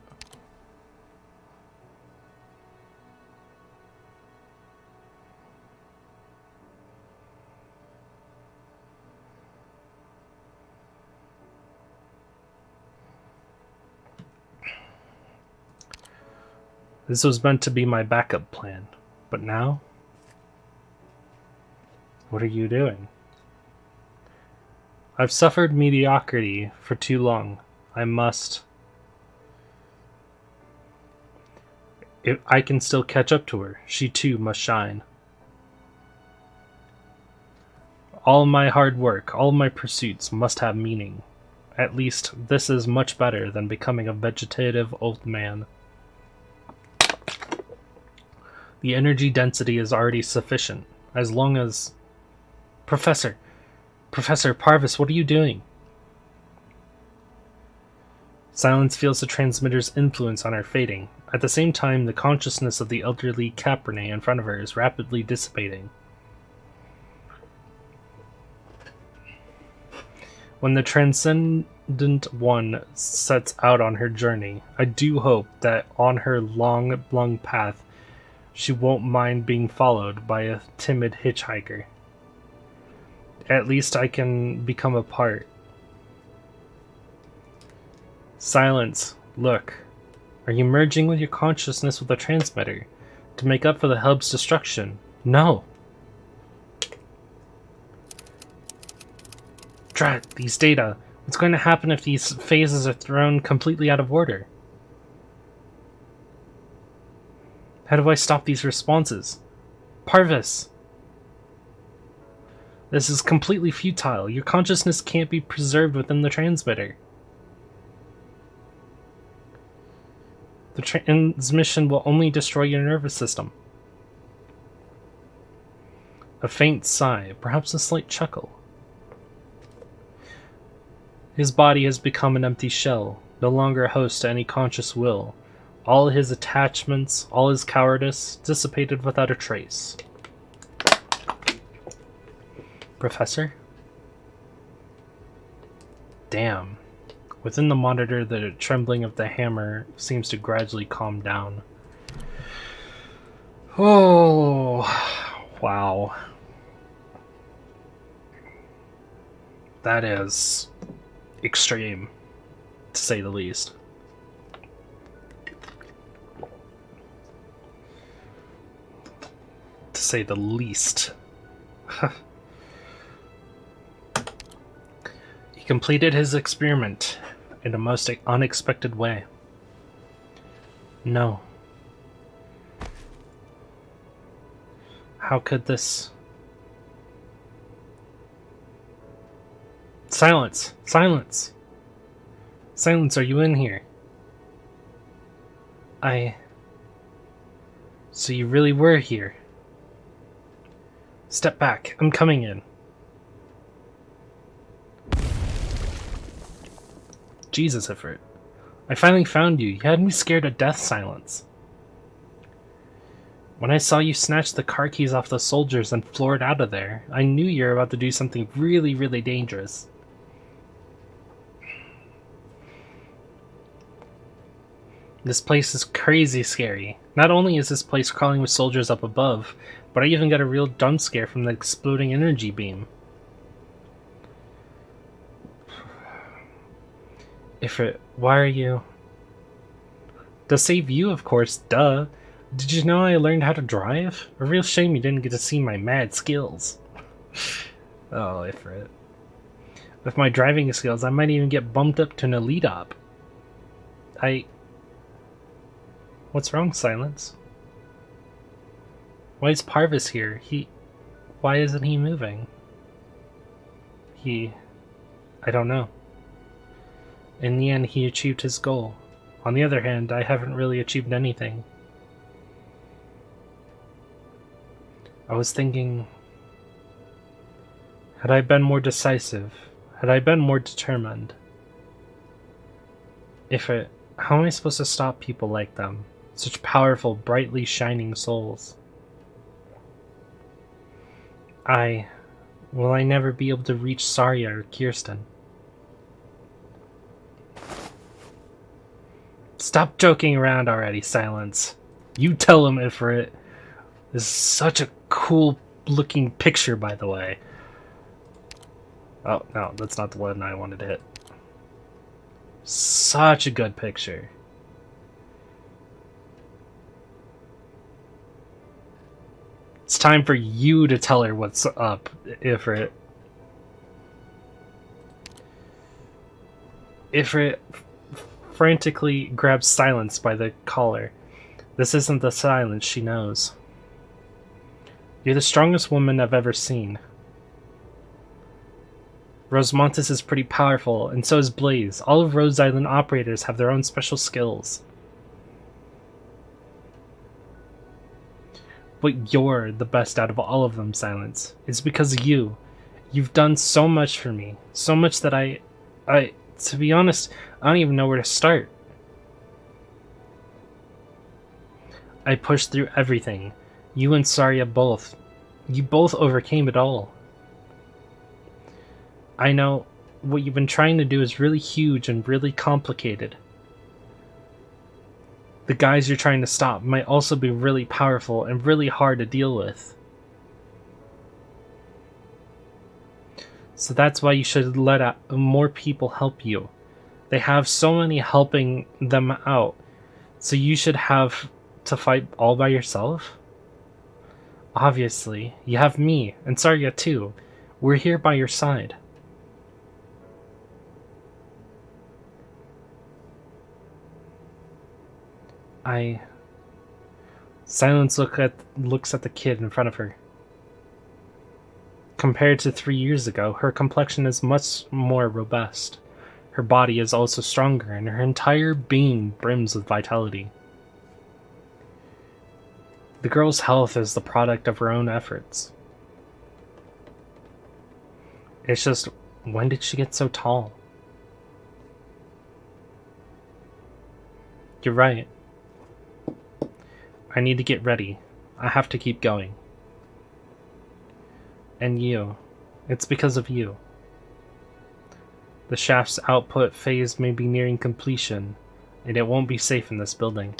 This was meant to be my backup plan, but now? What are you doing? I've suffered mediocrity for too long. I must. If I can still catch up to her, she too must shine. All my hard work, all my pursuits must have meaning. At least this is much better than becoming a vegetative old man. The energy density is already sufficient, as long as... Professor Parvis, what are you doing? Silence feels the transmitter's influence on her fading. At the same time, the consciousness of the elderly Caprine in front of her is rapidly dissipating. When the Transcendent One sets out on her journey, I do hope that on her long path, she won't mind being followed by a timid hitchhiker. At least I can become a part. Silence, look. Are you merging with your consciousness with the transmitter to make up for the hub's destruction? No. Drat, these data. What's going to happen if these phases are thrown completely out of order? How do I stop these responses? Parvis! This is completely futile. Your consciousness can't be preserved within the transmitter. The transmission will only destroy your nervous system. A faint sigh, perhaps a slight chuckle. His body has become an empty shell, no longer a host to any conscious will. All his attachments, all his cowardice, dissipated without a trace. Professor? Damn. Within the monitor, the trembling of the hammer seems to gradually calm down. Oh, wow. That is extreme, to say the least. To say the least. He completed his experiment in a most unexpected way. No. How could this... Silence! Silence! Silence, are you in here? So you really were here? Step back, I'm coming in. Jesus, Ifrit. I finally found you. You had me scared to death, Silence. When I saw you snatch the car keys off the soldiers and floor it out of there, I knew you were about to do something really, really dangerous. This place is crazy scary. Not only is this place crawling with soldiers up above, but I even got a real jump scare from the exploding energy beam. Ifrit, why are you... To save you, of course, duh. Did you know I learned how to drive? A real shame you didn't get to see my mad skills. Oh, Ifrit. With my driving skills, I might even get bumped up to an elite op. What's wrong, Silence? Why is Parvis here? Why isn't he moving? I don't know. In the end, he achieved his goal. On the other hand, I haven't really achieved anything. I was thinking, had I been more decisive, had I been more determined, how am I supposed to stop people like them? Such powerful, brightly shining souls. Will I never be able to reach Sarya or Kirsten? Stop joking around already, Silence. You tell him, Ifrit. This is such a cool looking picture, by the way. Oh, no, that's not the one I wanted to hit. Such a good picture. It's time for you to tell her what's up, Ifrit. Ifrit frantically grabs Silence by the collar. This isn't the Silence she knows. You're the strongest woman I've ever seen. Rosemontis is pretty powerful, and so is Blaze. All of Rose Island operators have their own special skills. But you're the best out of all of them, Silence. It's because of you. You've done so much for me. So much that to be honest, I don't even know where to start. I pushed through everything. You and Sarya both. You both overcame it all. I know what you've been trying to do is really huge and really complicated. The guys you're trying to stop might also be really powerful and really hard to deal with. So that's why you should let more people help you. They have so many helping them out. So you should have to fight all by yourself? Obviously, you have me, and Sarya too. We're here by your side. Silence looks at the kid in front of her. Compared to 3 years ago, her complexion is much more robust. Her body is also stronger, and her entire being brims with vitality. The girl's health is the product of her own efforts. It's just, when did she get so tall? You're right. I need to get ready. I have to keep going. And you. It's because of you. The shaft's output phase may be nearing completion, and it won't be safe in this building.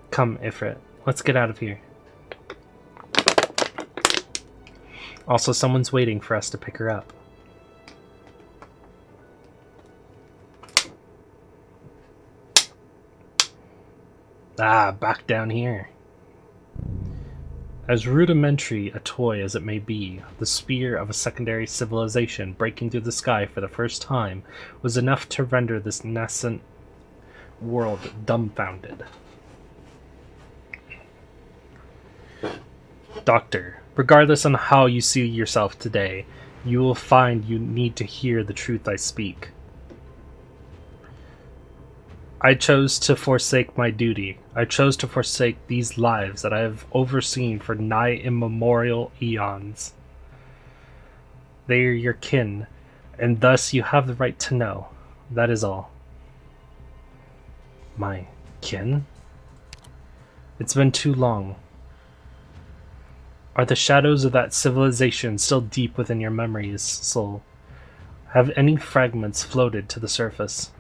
Come, Ifrit. Let's get out of here. Also, someone's waiting for us to pick her up. Back down here. As rudimentary a toy as it may be, the spear of a secondary civilization breaking through the sky for the first time was enough to render this nascent world dumbfounded. Doctor, regardless on how you see yourself today, you will find you need to hear the truth I speak. I chose to forsake my duty. I chose to forsake these lives that I have overseen for nigh immemorial eons. They are your kin, and thus you have the right to know. That is all. My kin? It's been too long. Are the shadows of that civilization still deep within your memories, soul? Have any fragments floated to the surface?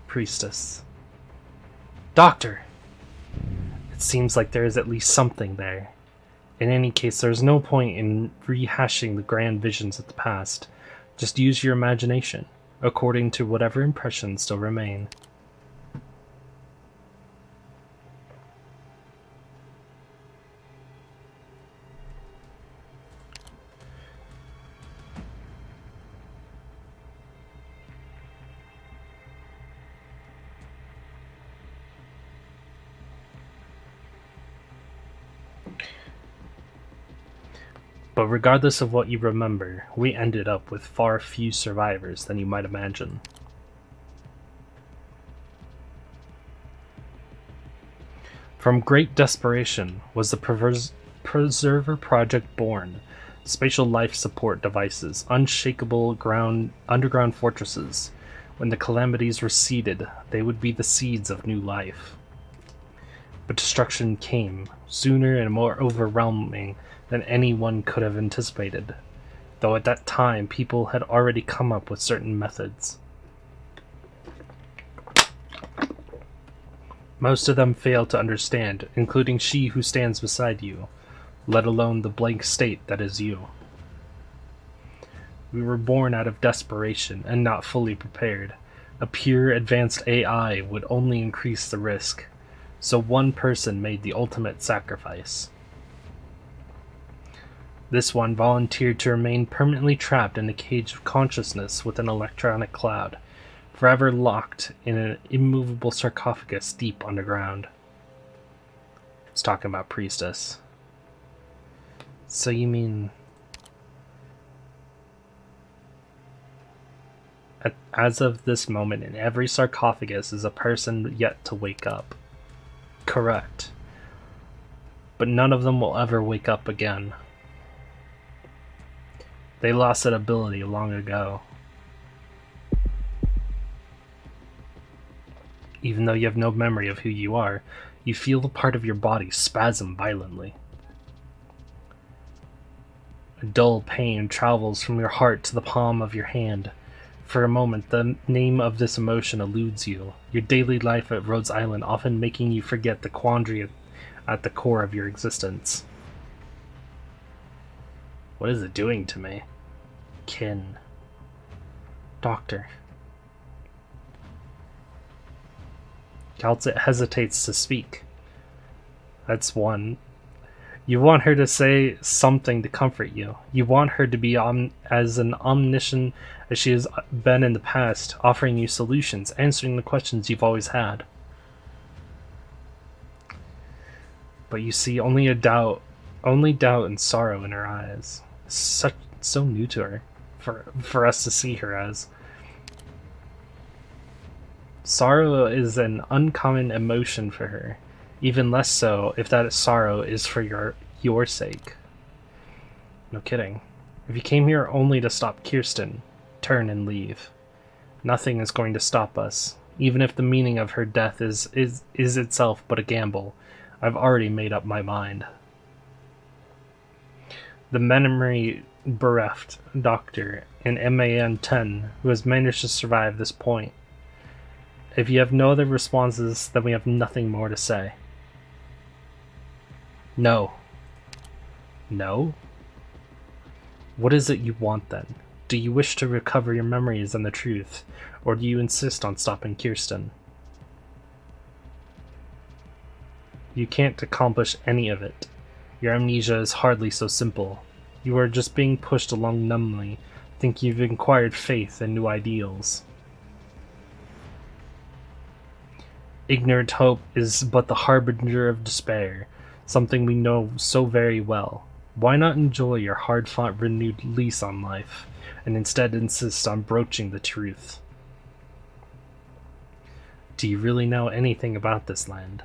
Priestess. Doctor! It seems like there is at least something there. In any case, there is no point in rehashing the grand visions of the past. Just use your imagination, according to whatever impressions still remain. But regardless of what you remember, we ended up with far few survivors than you might imagine. From great desperation was the Preserver Project born. Spatial life support devices, unshakable underground fortresses. When the calamities receded, they would be the seeds of new life. But destruction came, sooner and more overwhelming than anyone could have anticipated, though at that time people had already come up with certain methods. Most of them failed to understand, including she who stands beside you, let alone the blank state that is you. We were born out of desperation and not fully prepared. A pure advanced AI would only increase the risk, so one person made the ultimate sacrifice. This one volunteered to remain permanently trapped in a cage of consciousness with an electronic cloud, forever locked in an immovable sarcophagus deep underground. It's talking about Priestess. So you mean... as of this moment, in every sarcophagus is a person yet to wake up. Correct. But none of them will ever wake up again. They lost that ability long ago. Even though you have no memory of who you are, you feel the part of your body spasm violently. A dull pain travels from your heart to the palm of your hand. For a moment, the name of this emotion eludes you, your daily life at Rhodes Island often making you forget the quandary at the core of your existence. What is it doing to me? Kin. Doctor. Calcit hesitates to speak. That's one. You want her to say something to comfort you. You want her to be as an omniscient as she has been in the past, offering you solutions, answering the questions you've always had. But you see only doubt and sorrow in her eyes. So new to her, for us to see her as. Sorrow is an uncommon emotion for her. Even less so if that sorrow is for your sake. No kidding. If you came here only to stop Kirsten, turn and leave. Nothing is going to stop us. Even if the meaning of her death is itself but a gamble, I've already made up my mind. The memory bereft doctor in MAN 10 who has managed to survive this point. If you have no other responses, then we have nothing more to say. No. No? What is it you want then? Do you wish to recover your memories and the truth, or do you insist on stopping Kirsten? You can't accomplish any of it. Your amnesia is hardly so simple. You are just being pushed along numbly, think you've acquired faith and new ideals. Ignorant hope is but the harbinger of despair, something we know so very well. Why not enjoy your hard-fought renewed lease on life, and instead insist on broaching the truth? Do you really know anything about this land?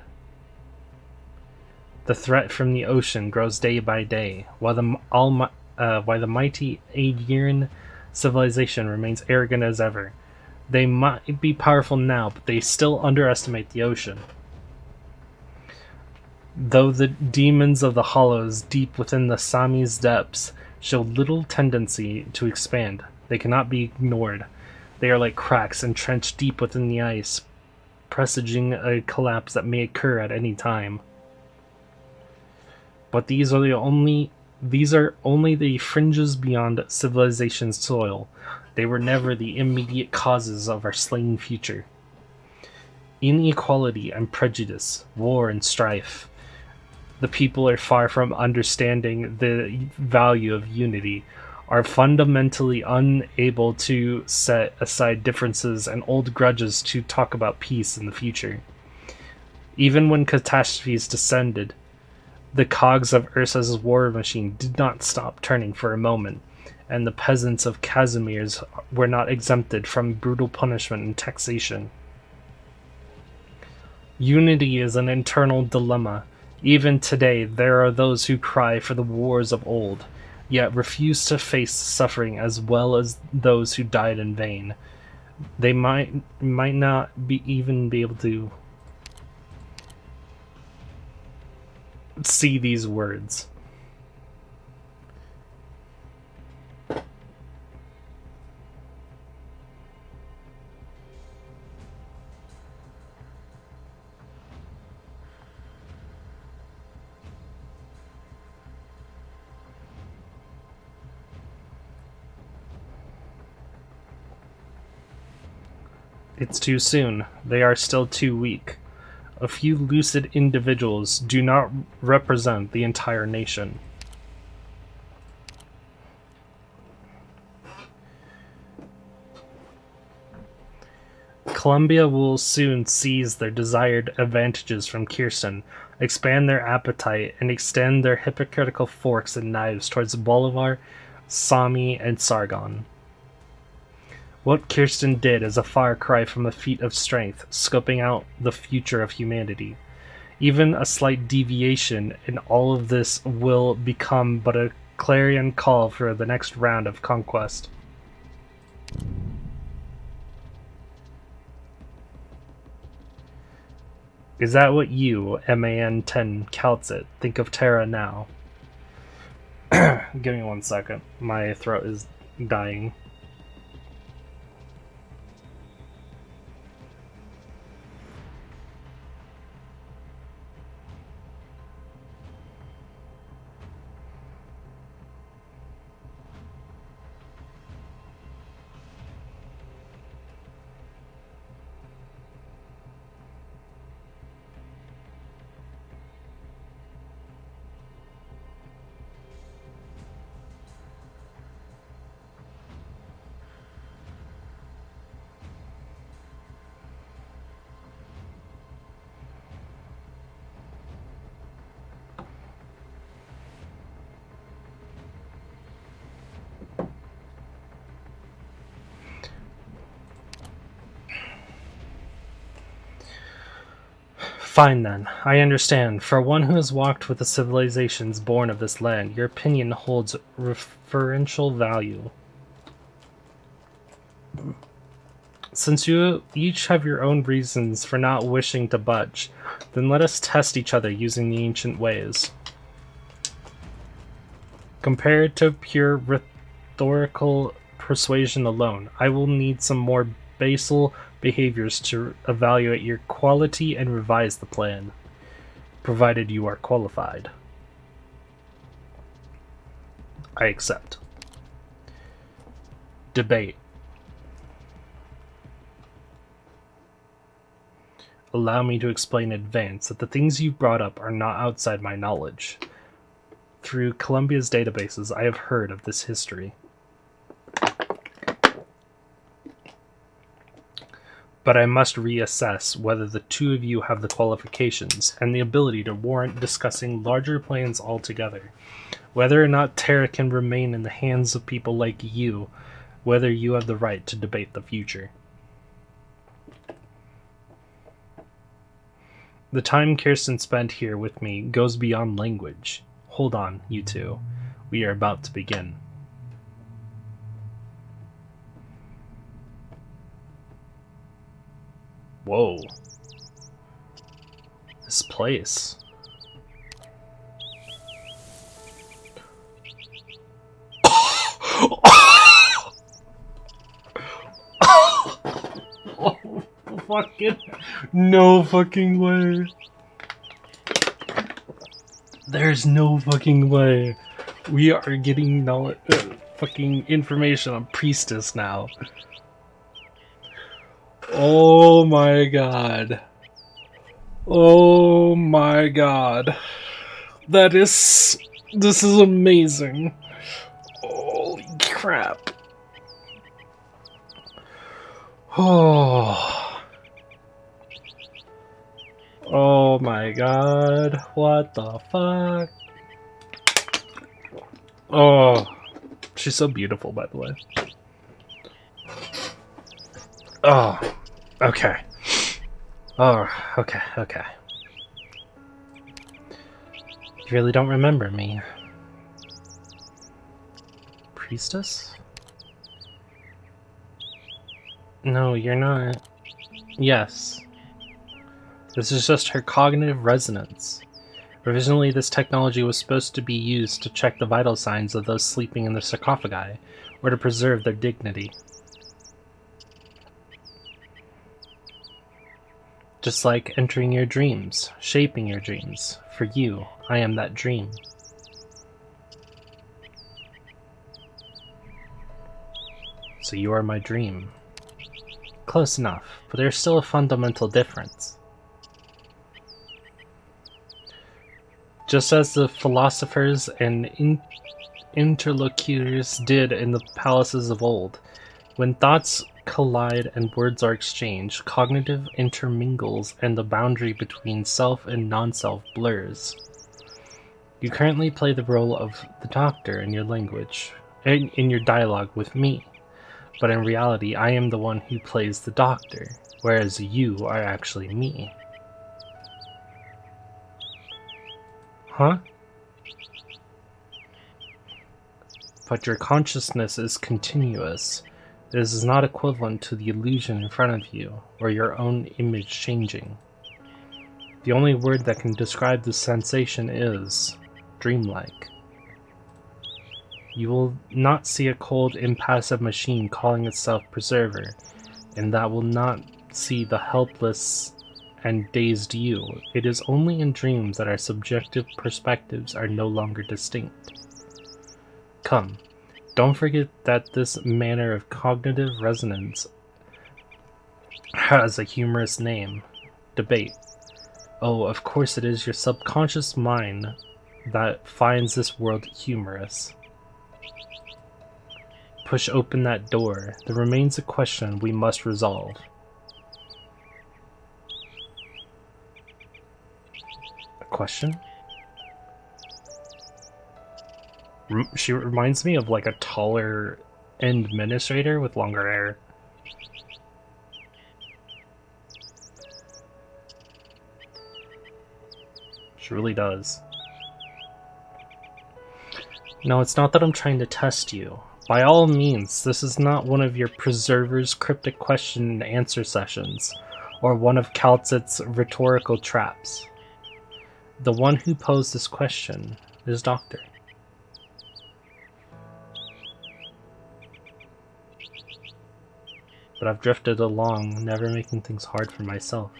The threat from the ocean grows day by day, while the mighty Aediran civilization remains arrogant as ever. They might be powerful now, but they still underestimate the ocean. Though the demons of the hollows deep within the Sami's depths show little tendency to expand, they cannot be ignored. They are like cracks entrenched deep within the ice, presaging a collapse that may occur at any time. But these are only the fringes beyond civilization's soil. They were never the immediate causes of our slain future. Inequality and prejudice, war and strife. The people are far from understanding the value of unity, are fundamentally unable to set aside differences and old grudges to talk about peace in the future. Even when catastrophes descended, The cogs of Ursa's war machine did not stop turning for a moment, and the peasants of Casimir's were not exempted from brutal punishment and taxation. Unity is an internal dilemma. Even today, there are those who cry for the wars of old, yet refuse to face suffering as well as those who died in vain. They might not even be able to see these words. It's too soon. They are still too weak. A few lucid individuals do not represent the entire nation. Columbia will soon seize their desired advantages from Kirsten, expand their appetite, and extend their hypocritical forks and knives towards Bolivar, Sami, and Sargon. What Kirsten did is a far cry from a feat of strength, scoping out the future of humanity. Even a slight deviation in all of this will become but a clarion call for the next round of conquest. Is that what you, MAN-10 Calcit, think of Terra now? Give me 1 second. My throat is dying. Fine then, I understand. For one who has walked with the civilizations born of this land, your opinion holds referential value. Since you each have your own reasons for not wishing to budge, then let us test each other using the ancient ways. Compared to pure rhetorical persuasion alone, I will need some more basal behaviors to evaluate your quality and revise the plan, provided you are qualified. I accept. Debate. Allow me to explain in advance that the things you brought up are not outside my knowledge. Through Columbia's databases, I have heard of this history. But I must reassess whether the two of you have the qualifications and the ability to warrant discussing larger plans altogether. Whether or not Terra can remain in the hands of people like you, whether you have the right to debate the future. The time Kirsten spent here with me goes beyond language. Hold on, you two. We are about to begin. Whoa. This place. Oh, fucking no fucking way. There's no fucking way. We are getting fucking information on Priestess now. Oh my god. Oh my god. This is amazing. Holy crap. Oh. Oh my god. What the fuck? Oh. She's so beautiful, by the way. Oh. Okay. Oh, okay, okay. You really don't remember me. Priestess? No, you're not. Yes. This is just her cognitive resonance. Originally, this technology was supposed to be used to check the vital signs of those sleeping in the sarcophagi, or to preserve their dignity. Just like entering your dreams, shaping your dreams. For you, I am that dream. So you are my dream. Close enough, but there's still a fundamental difference. Just as the philosophers and interlocutors did in the palaces of old, when thoughts collide and words are exchanged, cognitive intermingles and the boundary between self and non-self blurs. You currently play the role of the doctor in your language, in your dialogue with me, but in reality I am the one who plays the doctor, whereas you are actually me. Huh? But your consciousness is continuous. This is not equivalent to the illusion in front of you, or your own image changing. The only word that can describe this sensation is dreamlike. You will not see a cold, impassive machine calling itself preserver, and that will not see the helpless and dazed you. It is only in dreams that our subjective perspectives are no longer distinct. Come, don't forget that this manner of cognitive resonance has a humorous name. Debate. Oh, of course it is your subconscious mind that finds this world humorous. Push open that door. There remains a question we must resolve. A question? She reminds me of like a taller administrator with longer hair. She really does. No, it's not that I'm trying to test you. By all means, this is not one of your Preserver's cryptic question and answer sessions, or one of Calcit's rhetorical traps. The one who posed this question is Doctor. But I've drifted along, never making things hard for myself.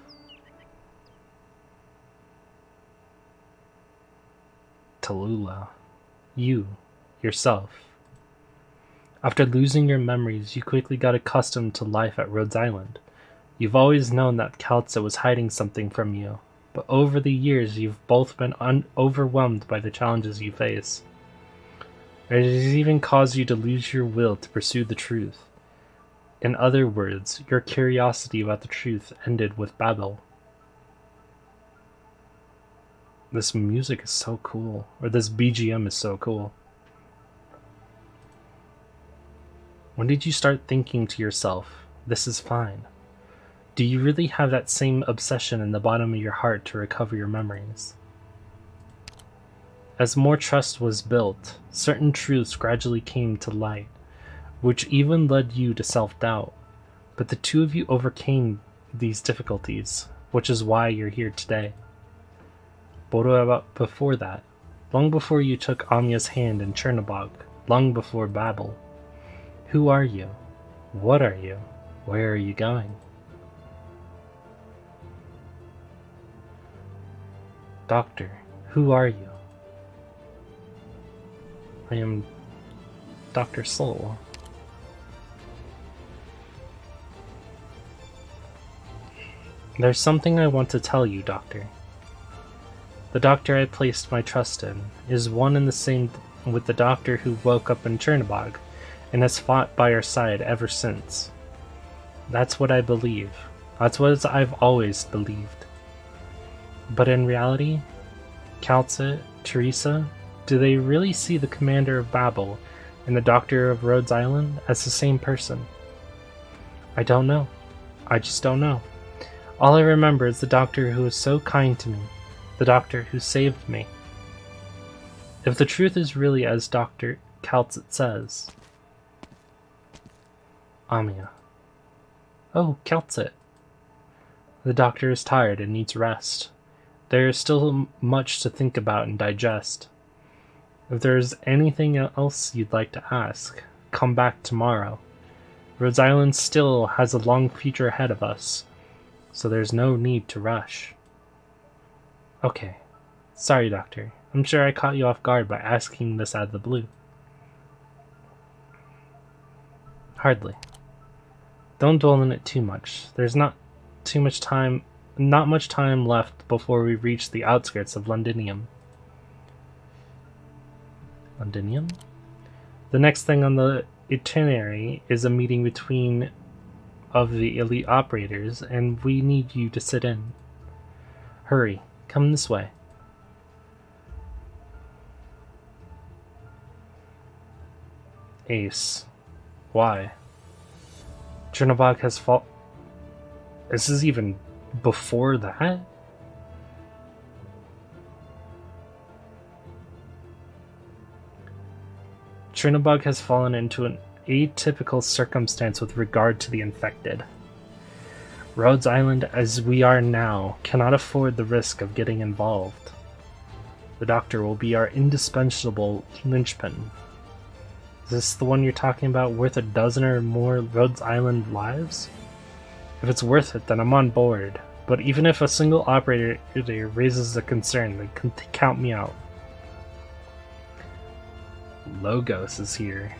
Tallulah. You, yourself. After losing your memories, you quickly got accustomed to life at Rhodes Island. You've always known that Calcit was hiding something from you, but over the years you've both been overwhelmed by the challenges you face. It has even caused you to lose your will to pursue the truth. In other words, your curiosity about the truth ended with Babel. This music is so cool, or this BGM is so cool. When did you start thinking to yourself, this is fine? Do you really have that same obsession in the bottom of your heart to recover your memories? As more trust was built, certain truths gradually came to light, which even led you to self-doubt. But the two of you overcame these difficulties, which is why you're here today. But what about before that? Long before you took Amya's hand in Chernobog, long before Babel. Who are you? What are you? Where are you going? Doctor, who are you? I am Dr. Soul. There's something I want to tell you, Doctor. The doctor I placed my trust in is one and the same with the doctor who woke up in Chernobog and has fought by our side ever since. That's what I believe. That's what I've always believed. But in reality, Calcit, Teresa, do they really see the commander of Babel and the doctor of Rhodes Island as the same person? I don't know. I just don't know. All I remember is the doctor who was so kind to me, the doctor who saved me. If the truth is really as Dr. Calcit says... Amiya. Oh, Calcit. The doctor is tired and needs rest. There is still much to think about and digest. If there is anything else you'd like to ask, come back tomorrow. Rhodes Island still has a long future ahead of us, so there's no need to rush. Okay. Sorry, Doctor. I'm sure I caught you off guard by asking this out of the blue. Hardly. Don't dwell on it too much. There's not much time left before we reach the outskirts of Londinium. Londinium? The next thing on the itinerary is a meeting between of the elite operators, and we need you to sit in. Hurry, come this way. Ace. Why? Chernobog has fall. This is even before that? Chernobog has fallen into an atypical circumstance with regard to the infected. Rhodes Island, as we are now, cannot afford the risk of getting involved. The doctor will be our indispensable linchpin. Is this the one you're talking about, worth a dozen or more Rhodes Island lives? If it's worth it, then I'm on board. But even if a single operator raises a concern, then count me out. Logos is here.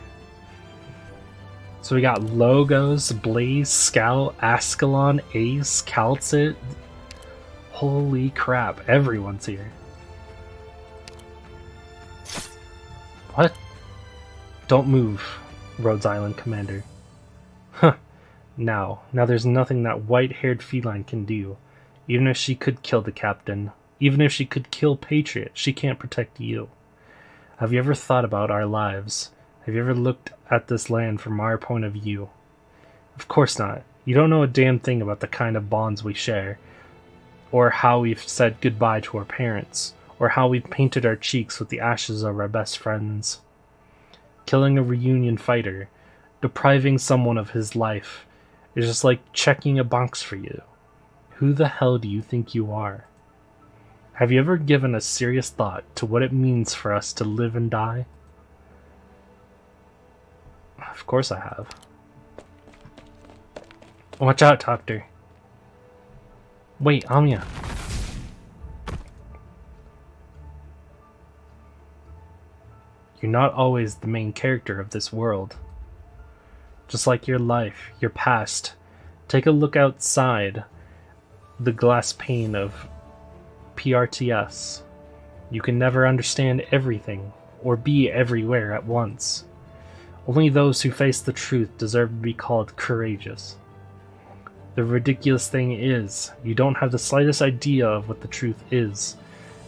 So we got Logos, Blaze, Scout, Ascalon, Ace, Calcit. Holy crap, everyone's here. What? Don't move, Rhodes Island Commander. Huh. Now there's nothing that white-haired feline can do. Even if she could kill the captain, even if she could kill Patriot, she can't protect you. Have you ever thought about our lives? Have you ever looked at this land from our point of view? Of course not. You don't know a damn thing about the kind of bonds we share, or how we've said goodbye to our parents, or how we've painted our cheeks with the ashes of our best friends. Killing a reunion fighter, depriving someone of his life, is just like checking a box for you. Who the hell do you think you are? Have you ever given a serious thought to what it means for us to live and die? Of course I have. Watch out, Doctor. Wait, Amiya. You're not always the main character of this world. Just like your life, your past. Take a look outside the glass pane of PRTS. You can never understand everything, or be everywhere at once. Only those who face the truth deserve to be called courageous. The ridiculous thing is, you don't have the slightest idea of what the truth is.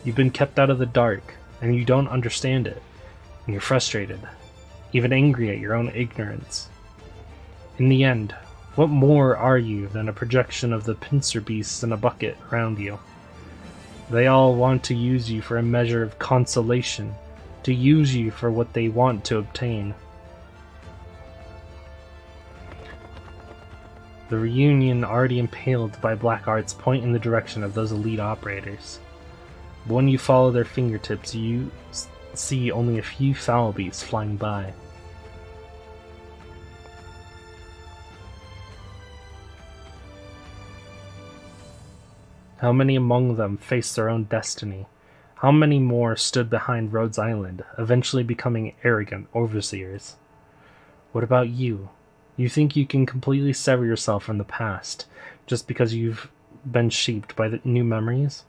You've been kept out of the dark, and you don't understand it. And you're frustrated, even angry at your own ignorance. In the end, what more are you than a projection of the pincer beasts in a bucket around you? They all want to use you for a measure of consolation, to use you for what they want to obtain. The reunion already impaled by black arts point in the direction of those elite operators. But when you follow their fingertips, you see only a few foul beasts flying by. How many among them faced their own destiny? How many more stood behind Rhodes Island, eventually becoming arrogant overseers? What about you? You think you can completely sever yourself from the past, just because you've been shaped by the new memories?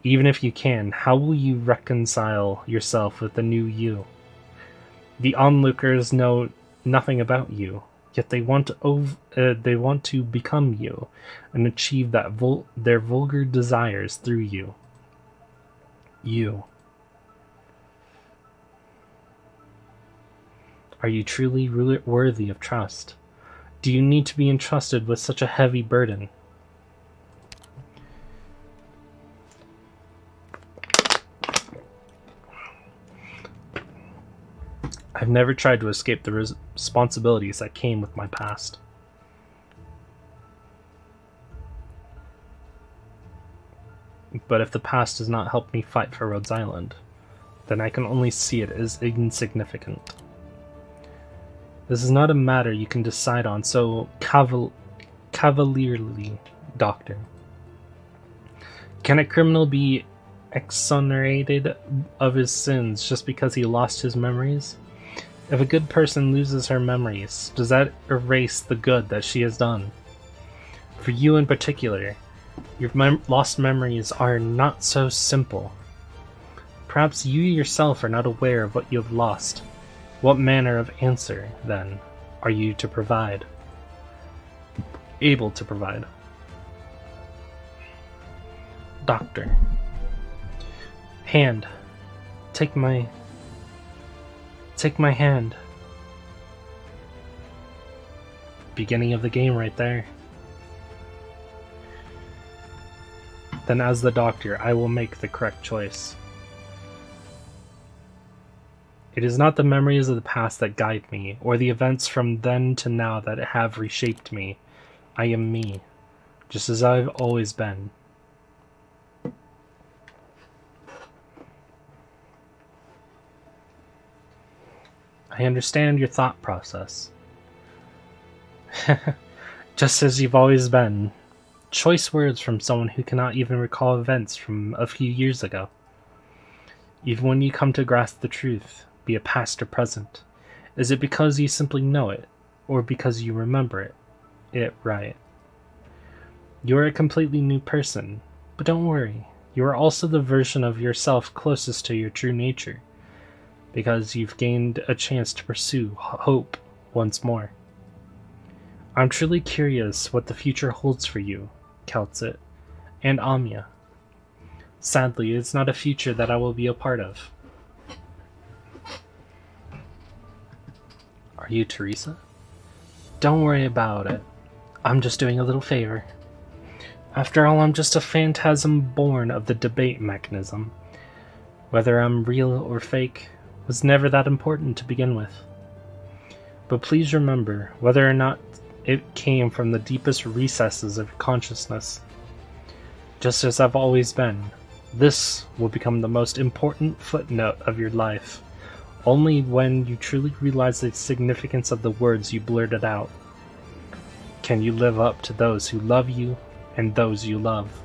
Even if you can, how will you reconcile yourself with the new you? The onlookers know nothing about you, yet they want to become you, and achieve that their vulgar desires through you. You. Are you truly worthy of trust? Do you need to be entrusted with such a heavy burden? I've never tried to escape the responsibilities that came with my past. But if the past does not help me fight for Rhodes Island, then I can only see it as insignificant. This is not a matter you can decide on so cavalierly, Doctor. Can a criminal be exonerated of his sins just because he lost his memories? If a good person loses her memories, does that erase the good that she has done? For you in particular, your lost memories are not so simple. Perhaps you yourself are not aware of what you have lost. What manner of answer, then, are you to provide? Able to provide? Doctor. Hand. Take my hand. Beginning of the game right there. Then as the doctor, I will make the correct choice. It is not the memories of the past that guide me, or the events from then to now that have reshaped me. I am me, just as I've always been. I understand your thought process. Just as you've always been. Choice words from someone who cannot even recall events from a few years ago. Even when you come to grasp the truth, be it past or present, is it because you simply know it, or because you remember it right? You are a completely new person, but don't worry, you are also the version of yourself closest to your true nature, because you've gained a chance to pursue hope once more. I'm truly curious what the future holds for you, Keltsit, and Amya. Sadly, it's not a future that I will be a part of. Are you Teresa? Don't worry about it. I'm just doing a little favor. After all, I'm just a phantasm born of the debate mechanism. Whether I'm real or fake was never that important to begin with. But please remember, whether or not it came from the deepest recesses of consciousness, just as I've always been, this will become the most important footnote of your life. Only when you truly realize the significance of the words you blurted out can you live up to those who love you and those you love.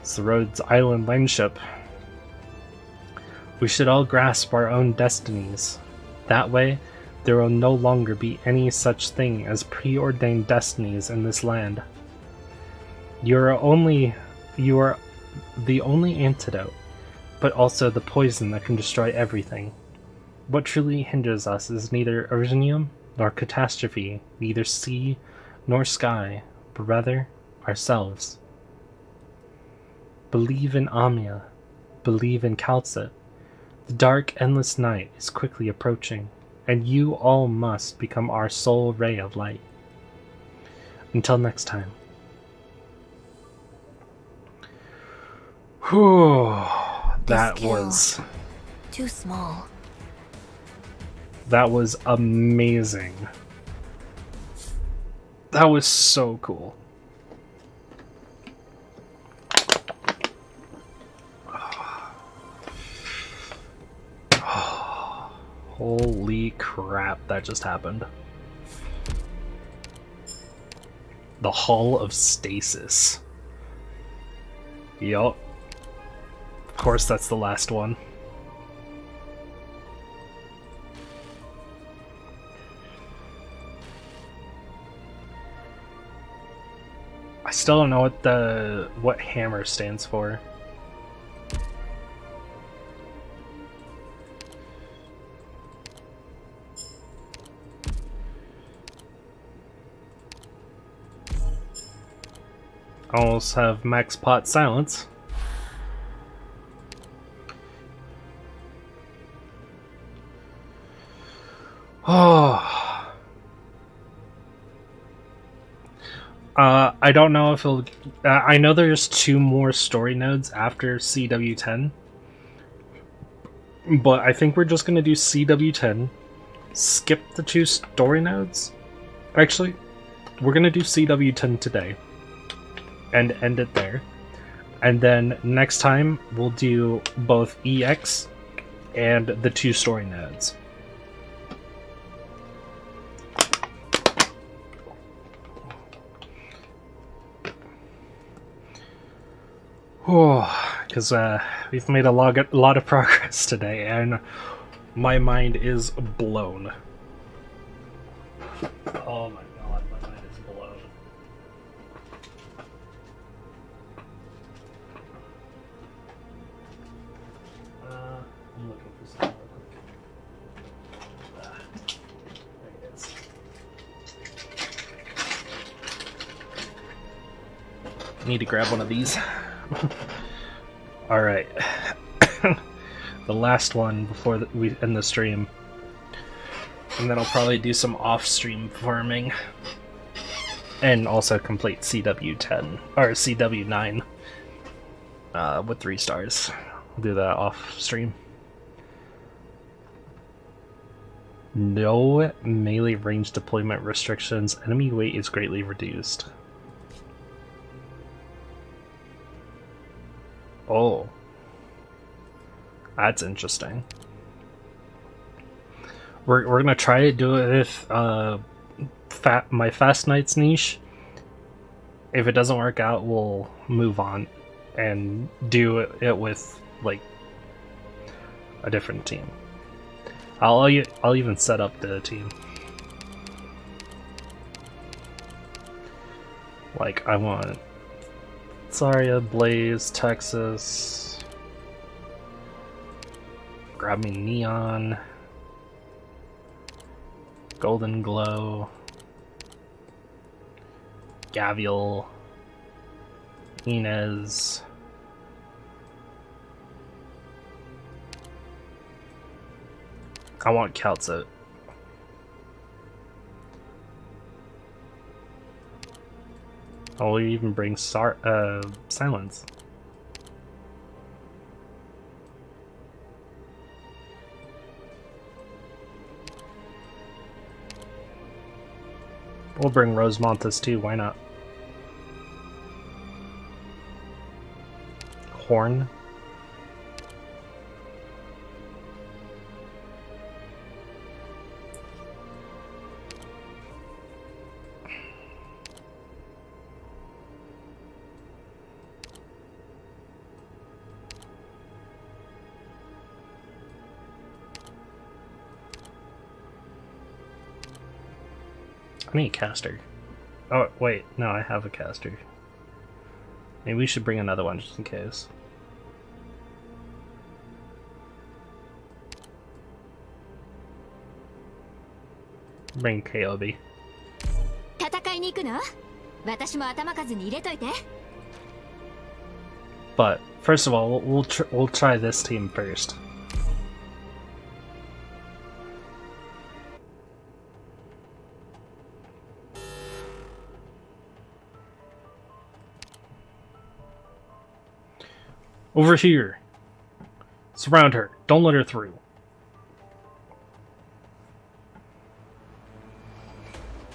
It's the Rhodes Island Lineship. We should all grasp our own destinies. That way, there will no longer be any such thing as preordained destinies in this land. You are the only antidote, but also the poison that can destroy everything. What truly hinders us is neither Uranium nor catastrophe, neither sea nor sky, but rather ourselves. Believe in Amya, believe in Keltsit. The dark, endless night is quickly approaching, and you all must become our sole ray of light. Until next time. Whew, that was too small. That was amazing. That was so cool. Holy crap, that just happened. The Hall of Stasis. Yup. Of course, that's the last one. I still don't know what hammer stands for. I also have max pot silence. Oh. I don't know if it'll... I know there's 2 more story nodes after CW10. But I think we're just going to do CW10. Skip the 2 story nodes. Actually, we're going to do CW10 today. And end it there. And then next time, we'll do both EX and the 2 story nodes. Because we've made a lot of progress today, and my mind is blown. Oh my god, my mind is blown. I'm looking for something real quick. There it is. Need to grab one of these. Alright. The last one before we end the stream. And then I'll probably do some off-stream farming. And also complete CW10. Or CW9. With 3 stars. I'll do that off-stream. No melee range deployment restrictions. Enemy weight is greatly reduced. Oh. That's interesting. We're gonna try to do it with my Fast Knights niche. If it doesn't work out, we'll move on and do it with like a different team. I'll even set up the team. Like I want Zarya, Blaze, Texas. Grab me Neon. Golden Glow. Gavial. Inez. I want Kaltzit. I'll even bring Silence. We'll bring Rosemonthus too, why not? Horn. I need a caster. Oh, wait. No, I have a caster. Maybe we should bring another one just in case. Bring KOB. But, first of all, we'll try this team first. Over here. Surround her. Don't let her through.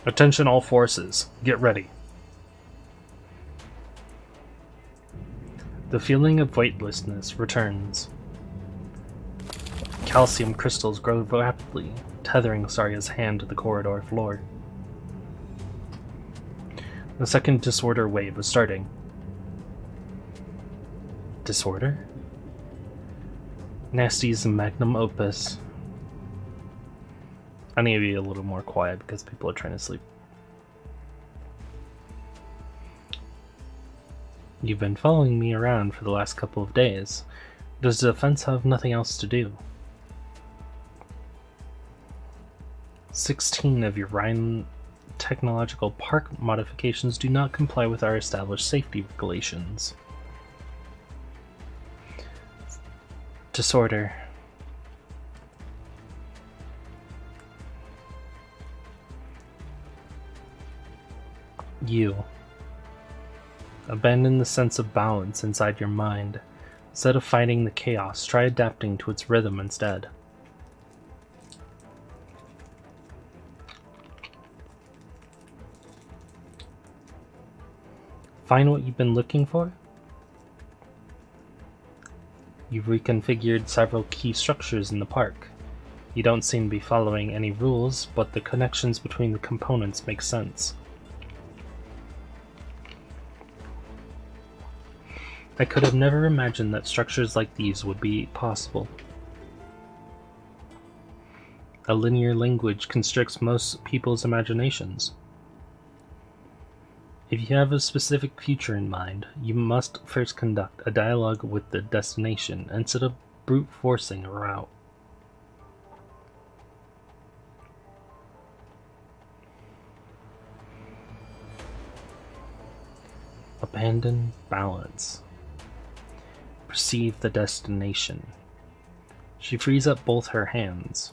Attention all forces. Get ready. The feeling of weightlessness returns. Calcium crystals grow rapidly, tethering Zarya's hand to the corridor floor. The second disorder wave is starting. Disorder? Nasty's magnum opus. I need to be a little more quiet because people are trying to sleep. You've been following me around for the last couple of days. Does the defense have nothing else to do? 16 of your technological park modifications do not comply with our established safety regulations. Disorder. You. Abandon the sense of balance inside your mind. Instead of fighting the chaos, try adapting to its rhythm instead. Find what you've been looking for? You've reconfigured several key structures in the park. You don't seem to be following any rules, but the connections between the components make sense. I could have never imagined that structures like these would be possible. A linear language constricts most people's imaginations. If you have a specific future in mind, you must first conduct a dialogue with the destination instead of brute forcing a route. Abandon balance. Perceive the destination. She frees up both her hands.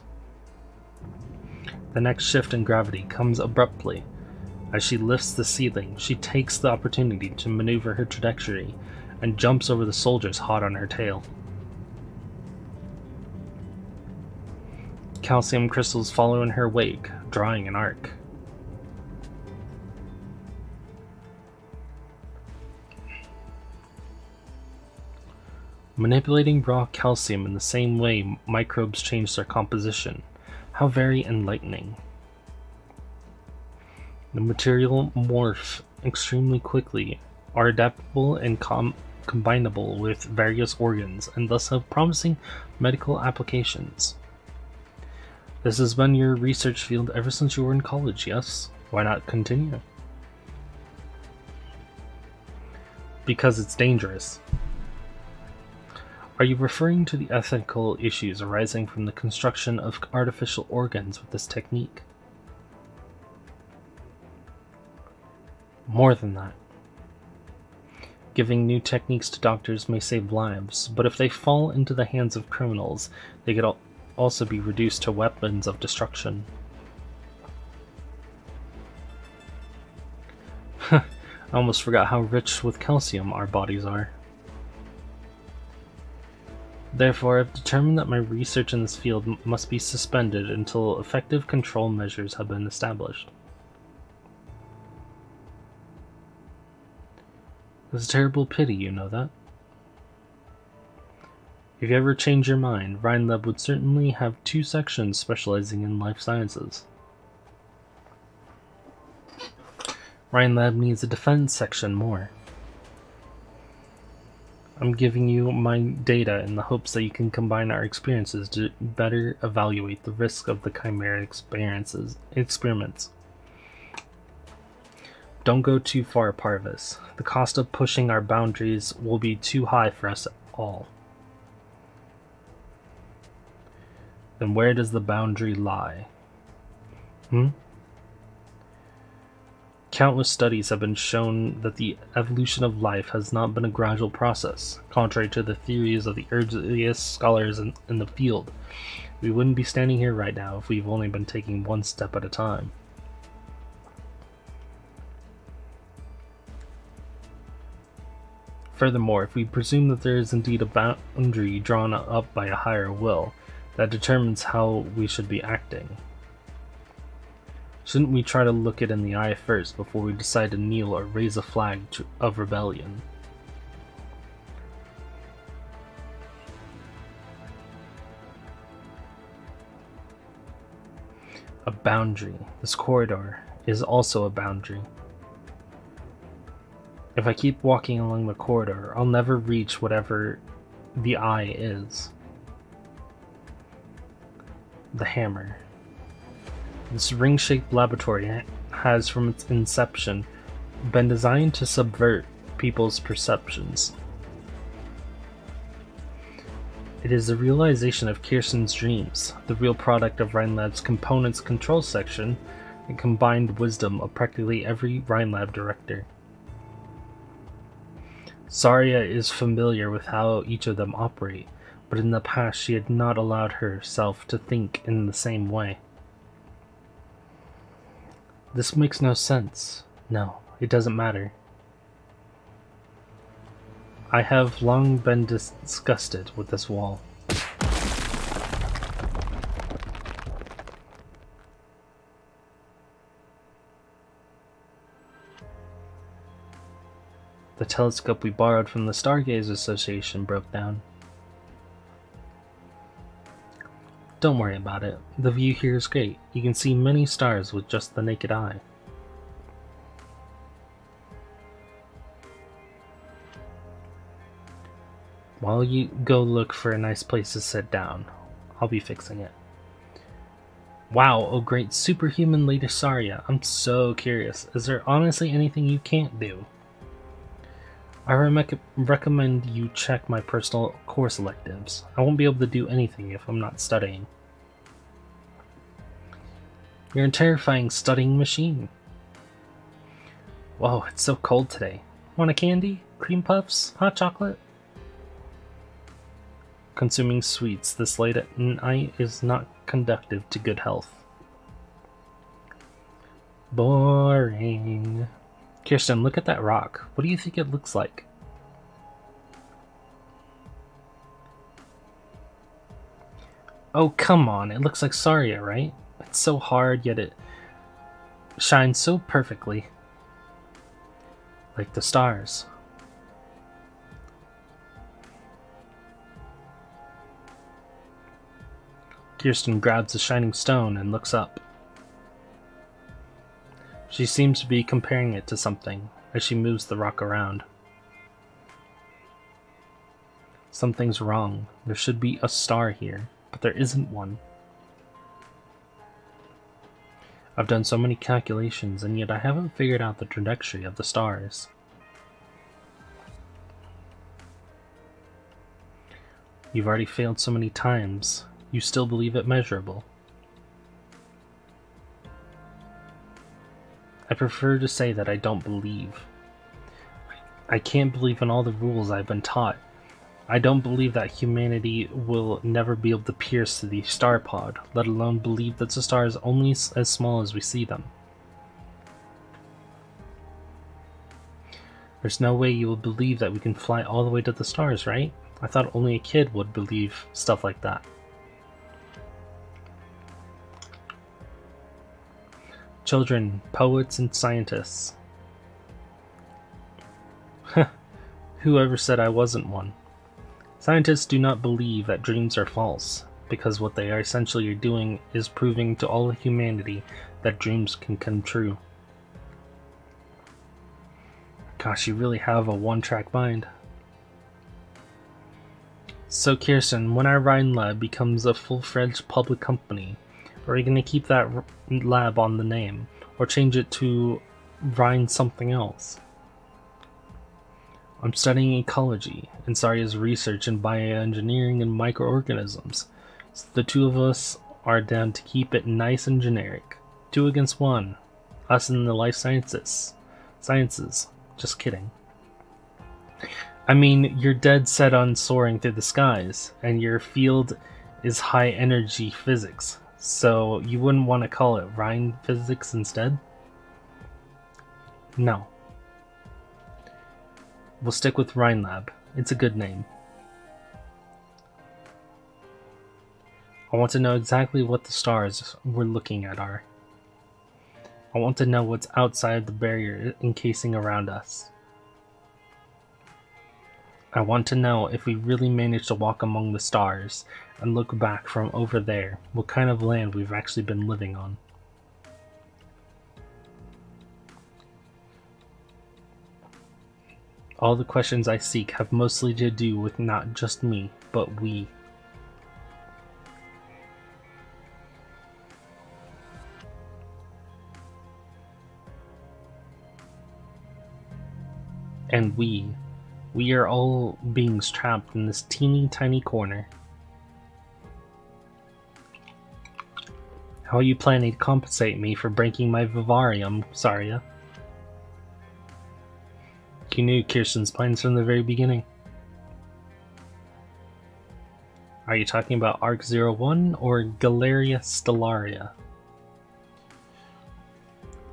The next shift in gravity comes abruptly. As she lifts the ceiling, she takes the opportunity to maneuver her trajectory and jumps over the soldiers hot on her tail. Calcium crystals follow in her wake, drawing an arc. Manipulating raw calcium in the same way microbes change their composition. How very enlightening. The material morph extremely quickly, are adaptable and combinable with various organs, and thus have promising medical applications. This has been your research field ever since you were in college, yes? Why not continue? Because it's dangerous. Are you referring to the ethical issues arising from the construction of artificial organs with this technique? More than that. Giving new techniques to doctors may save lives, but if they fall into the hands of criminals, they could also be reduced to weapons of destruction. I almost forgot how rich with calcium our bodies are. Therefore, I've determined that my research in this field must be suspended until effective control measures have been established. It's a terrible pity, you know that. If you ever change your mind, Rhinelab would certainly have 2 sections specializing in life sciences. Rhinelab needs a defense section more. I'm giving you my data in the hopes that you can combine our experiences to better evaluate the risk of the Chimera experiments. Don't go too far, Parvis. The cost of pushing our boundaries will be too high for us all. Then where does the boundary lie? Countless studies have been shown that the evolution of life has not been a gradual process, contrary to the theories of the earliest scholars in the field. We wouldn't be standing here right now if we've only been taking one step at a time. Furthermore, if we presume that there is indeed a boundary drawn up by a higher will, that determines how we should be acting. Shouldn't we try to look it in the eye first before we decide to kneel or raise a flag of rebellion? A boundary. This corridor is also a boundary. If I keep walking along the corridor, I'll never reach whatever the eye is. The hammer. This ring-shaped laboratory has, from its inception, been designed to subvert people's perceptions. It is the realization of Kirsten's dreams, the real product of Rhinelab's components control section, and combined wisdom of practically every Rhinelab director. Saria is familiar with how each of them operate, but in the past she had not allowed herself to think in the same way. This makes no sense. No, it doesn't matter. I have long been disgusted with this wall. The telescope we borrowed from the Stargaze Association broke down. Don't worry about it. The view here is great. You can see many stars with just the naked eye. While you go look for a nice place to sit down, I'll be fixing it. Wow, oh great superhuman Lady Saria, I'm so curious. Is there honestly anything you can't do? I recommend you check my personal course electives. I won't be able to do anything if I'm not studying. You're a terrifying studying machine. Whoa, it's so cold today. Want a candy? Cream puffs? Hot chocolate? Consuming sweets this late at night is not conducive to good health. Boring. Kirsten, look at that rock. What do you think it looks like? Oh, come on. It looks like Saria, right? It's so hard, yet it shines so perfectly. Like the stars. Kirsten grabs a shining stone and looks up. She seems to be comparing it to something as she moves the rock around. Something's wrong. There should be a star here, but there isn't one. I've done so many calculations, and yet I haven't figured out the trajectory of the stars. You've already failed so many times. You still believe it measurable. I prefer to say that I don't believe. I can't believe in all the rules I've been taught. I don't believe that humanity will never be able to pierce the star pod, let alone believe that the star is only as small as we see them. There's no way you will believe that we can fly all the way to the stars, right? I thought only a kid would believe stuff like that. Children, poets, and scientists. Whoever said I wasn't one? Scientists do not believe that dreams are false, because what they are essentially doing is proving to all of humanity that dreams can come true. Gosh, you really have a one-track mind. So Kirsten, when our Rhine lab becomes a full-fledged public company, are we going to keep that lab on the name, or change it to Rhine something else? I'm studying ecology, and Saria's research in bioengineering and microorganisms. So the two of us are down to keep it nice and generic. 2 against 1. Us in the life sciences. Just kidding. I mean, you're dead set on soaring through the skies, and your field is high energy physics. So you wouldn't want to call it Rhine physics instead? No. We'll stick with Rhine Lab. It's a good name. I want to know exactly what the stars we're looking at are. I want to know what's outside the barrier encasing around us. I want to know if we really managed to walk among the stars and look back from over there, what kind of land we've actually been living on. All the questions I seek have mostly to do with not just me, but we. And we are all beings trapped in this teeny tiny corner. How are you planning to compensate me for breaking my vivarium, Saria? You knew Kirsten's plans from the very beginning. Are you talking about Ark-01 or Galeria Stellaria?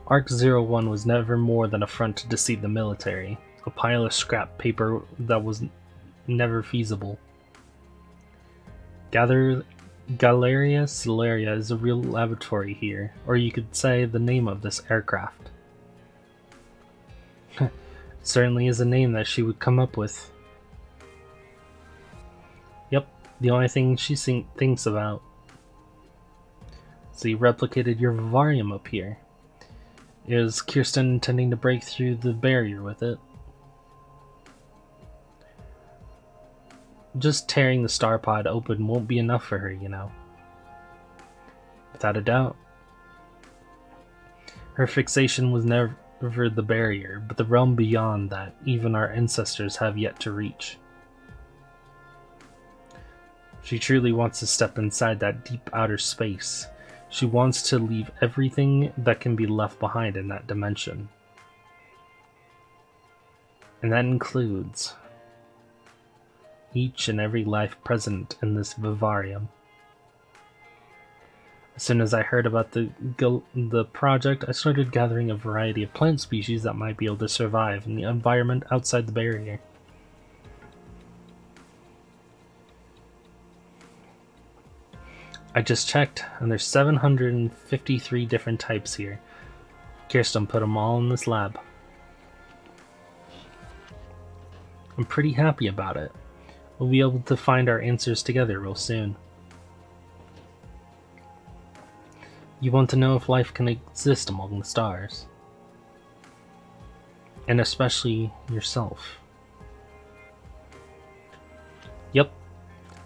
Ark-01 was never more than a front to deceive the military, a pile of scrap paper that was never feasible. Galeria Stellaria is a real laboratory here, or you could say the name of this aircraft. Certainly is a name that she would come up with. Yep, the only thing she thinks about. So you replicated your vivarium up here. Is Kirsten intending to break through the barrier with it? Just tearing the star pod open won't be enough for her, you know. Without a doubt. Her fixation was never the barrier, but the realm beyond that even our ancestors have yet to reach. She truly wants to step inside that deep outer space. She wants to leave everything that can be left behind in that dimension. And that includes each and every life present in this vivarium. As soon as I heard about the project, I started gathering a variety of plant species that might be able to survive in the environment outside the barrier. I just checked, and there's 753 different types here. Kirsten put them all in this lab. I'm pretty happy about it. We'll be able to find our answers together real soon. You want to know if life can exist among the stars. And especially yourself. Yep.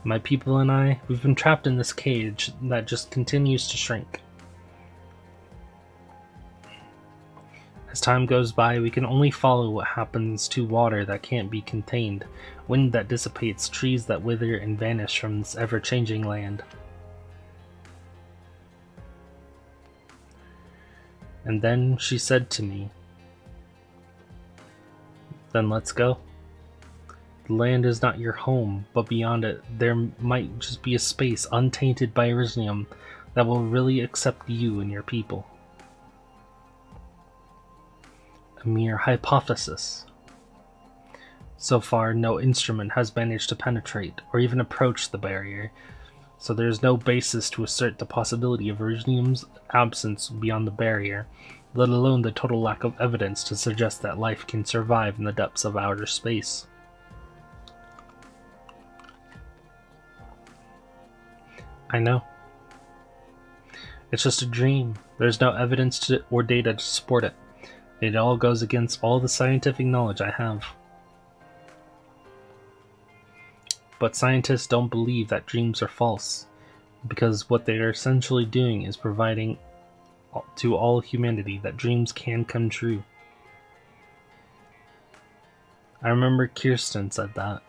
My people and I, we've been trapped in this cage that just continues to shrink. As time goes by, we can only follow what happens to water that can't be contained, wind that dissipates, trees that wither and vanish from this ever-changing land. And then she said to me, "Then let's go. The land is not your home, but beyond it, there might just be a space untainted by Elysium that will really accept you and your people." A mere hypothesis. So far, no instrument has managed to penetrate or even approach the barrier, so there is no basis to assert the possibility of Elysium's absence beyond the barrier, let alone the total lack of evidence to suggest that life can survive in the depths of outer space. I know. It's just a dream. There's no evidence or data to support it. It all goes against all the scientific knowledge I have. But scientists don't believe that dreams are false, because what they are essentially doing is providing to all humanity that dreams can come true. I remember Kirsten said that.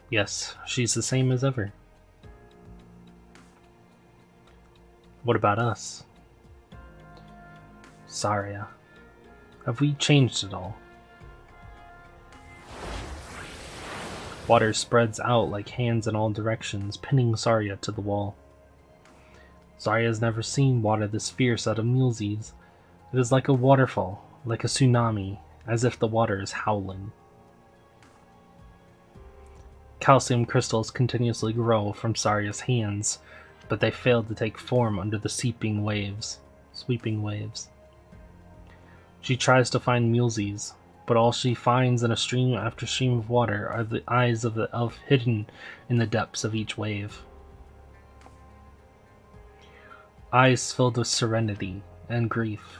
Yes, she's the same as ever. What about us? Saria, have we changed at all? Water spreads out like hands in all directions, pinning Saria to the wall. Saria has never seen water this fierce out of Mulesi's. It is like a waterfall, like a tsunami, as if the water is howling. Calcium crystals continuously grow from Saria's hands, but they fail to take form under the sweeping waves. She tries to find Mulesi's, but all she finds in a stream after stream of water are the eyes of the elf hidden in the depths of each wave. Eyes filled with serenity and grief.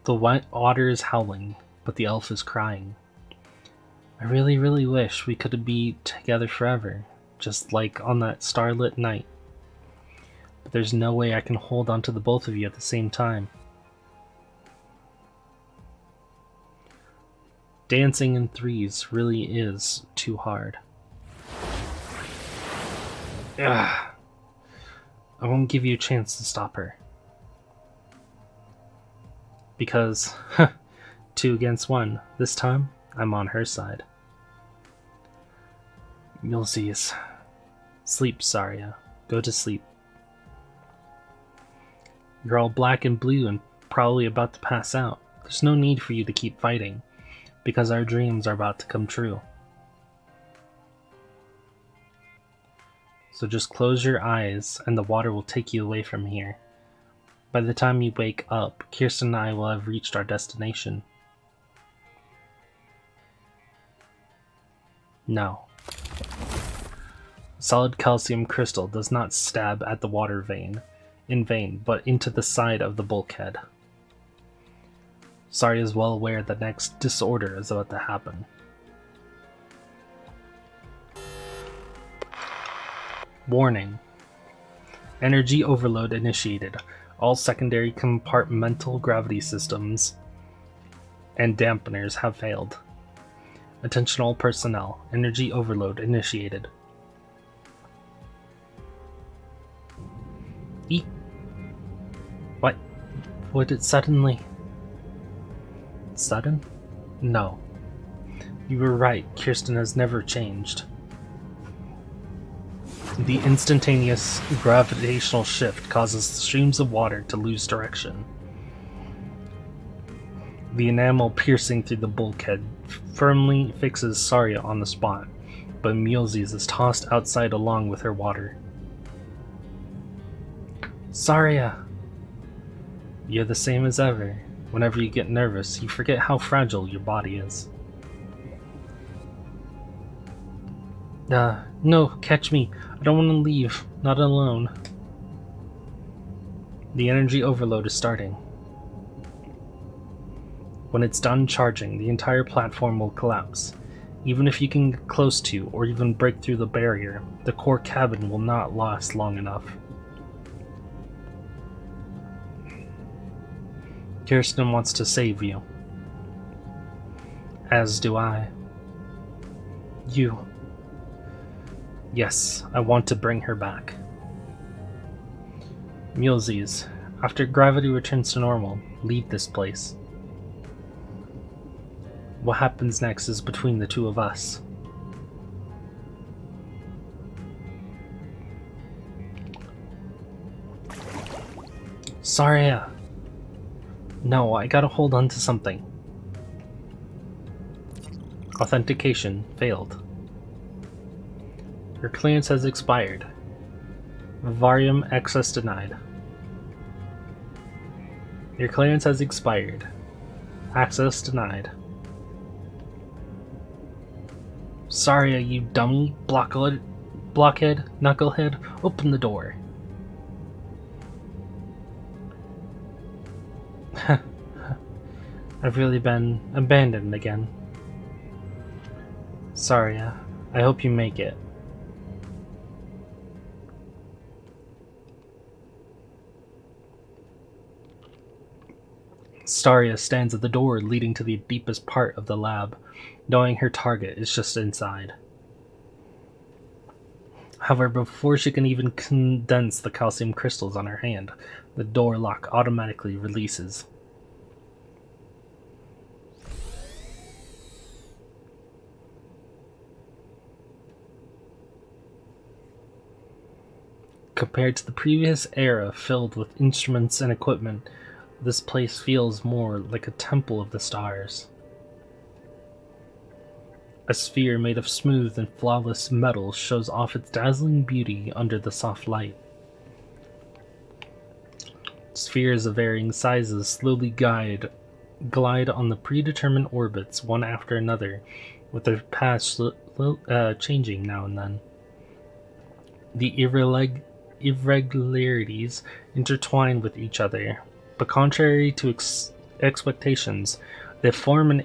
The water is howling, but the elf is crying. I really, really wish we could be together forever, just like on that starlit night. But there's no way I can hold on to the both of you at the same time. Dancing in threes really is too hard. Ugh. I won't give you a chance to stop her. Because, 2 against 1. This time, I'm on her side. You'll see. Sleep, Saria. Go to sleep. You're all black and blue and probably about to pass out. There's no need for you to keep fighting, because our dreams are about to come true. So just close your eyes and the water will take you away from here. By the time you wake up, Kirsten and I will have reached our destination. No. Solid calcium crystal does not stab at the water vein in vain, but into the side of the bulkhead. Saria is well aware the next disorder is about to happen. Warning. Energy overload initiated. All secondary compartmental gravity systems and dampeners have failed. Attention all personnel. Energy overload initiated. What? Would it suddenly... Sudden? No. You were right, Kirsten has never changed. The instantaneous gravitational shift causes streams of water to lose direction. The enamel piercing through the bulkhead firmly fixes Saria on the spot, but Mulesi's is tossed outside along with her water. Saria! You're the same as ever. Whenever you get nervous, you forget how fragile your body is. No, catch me. I don't want to leave. Not alone. The energy overload is starting. When it's done charging, the entire platform will collapse. Even if you can get close to, or even break through the barrier, the core cabin will not last long enough. Kirsten wants to save you. As do I. You. Yes, I want to bring her back. Mulesi's, after gravity returns to normal, leave this place. What happens next is between the two of us. Saria! No, I gotta hold on to something. Authentication failed. Your clearance has expired. Vivarium access denied. Your clearance has expired. Access denied. Saria, you dummy, blockhead, knucklehead, open the door. I've really been abandoned again. Saria, I hope you make it. Saria stands at the door leading to the deepest part of the lab, knowing her target is just inside. However, before she can even condense the calcium crystals on her hand, the door lock automatically releases. Compared to the previous era filled with instruments and equipment, this place feels more like a temple of the stars. A sphere made of smooth and flawless metal shows off its dazzling beauty under the soft light. Spheres of varying sizes slowly glide on the predetermined orbits one after another, with their paths changing now and then. The irregularities intertwine with each other, but contrary to expectations, they form an